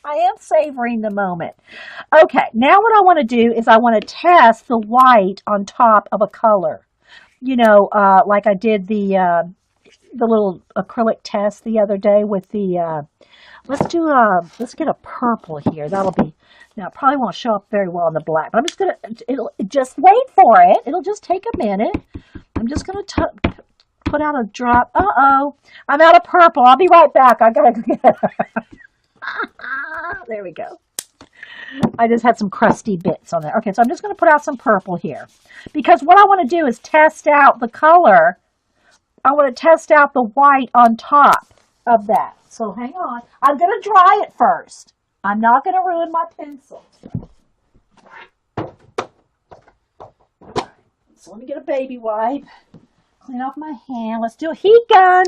I am savoring the moment. Okay, now what I want to do is I want to test the white on top of a color. You know, like I did the little acrylic test the other day with the, let's get a purple here. That'll be, now it probably won't show up very well in the black, but I'm just going to, just wait for it. It'll just take a minute. I'm just going to put out a drop. Uh-oh, I'm out of purple. I'll be right back. I got to go get it. There we go. I just had some crusty bits on there. Okay, so I'm just going to put out some purple here. Because what I want to do is test out the color. I want to test out the white on top of that. So hang on. I'm going to dry it first. I'm not going to ruin my pencil. So let me get a baby wipe. Clean off my hand. Let's do a heat gun.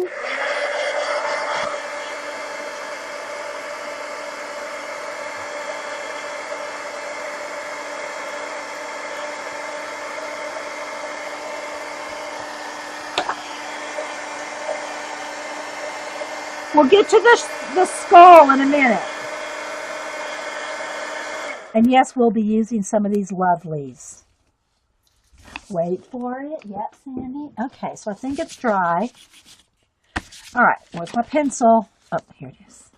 We'll get to the skull in a minute. And yes, we'll be using some of these lovelies. Wait for it. Yep, Sandy. Okay, so I think it's dry. All right, where's my pencil? Oh, here it is.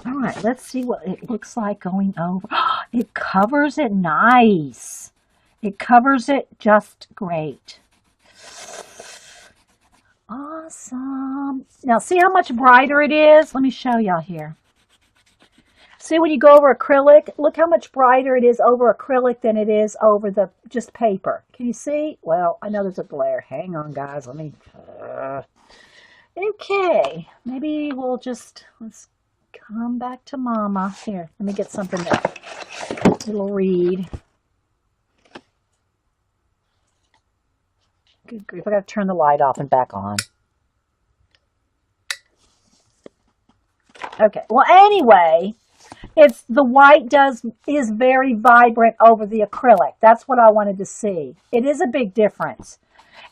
All right, let's see what it looks like going over. It covers it nice. It covers it just great. Awesome. Now, see how much brighter it is? Let me show y'all here. See, when you go over acrylic, look how much brighter it is over acrylic than it is over the just paper. Can you see? Well, I know there's a glare. Hang on, guys. Let me... Okay. Maybe we'll just... Let's come back to Mama. Here, let me get something that it'll read. Good grief. I got to turn the light off and back on. Okay. Well, anyway... It's the white is very vibrant over the acrylic. That's what I wanted to see. It is a big difference.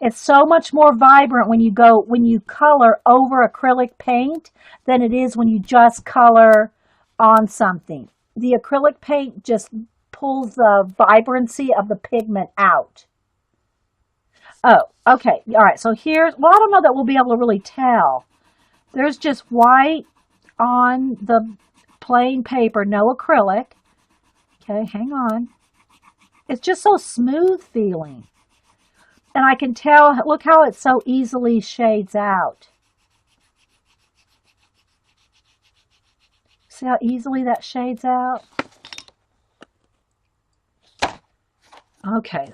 It's so much more vibrant when you color over acrylic paint than it is when you just color on something. The acrylic paint just pulls the vibrancy of the pigment out. Oh, okay. All right. So here's, well, I don't know that we'll be able to really tell. There's just white on the plain paper, no acrylic. Okay, hang on. It's just so smooth feeling. And I can tell, look how it so easily shades out. See how easily that shades out? Okay,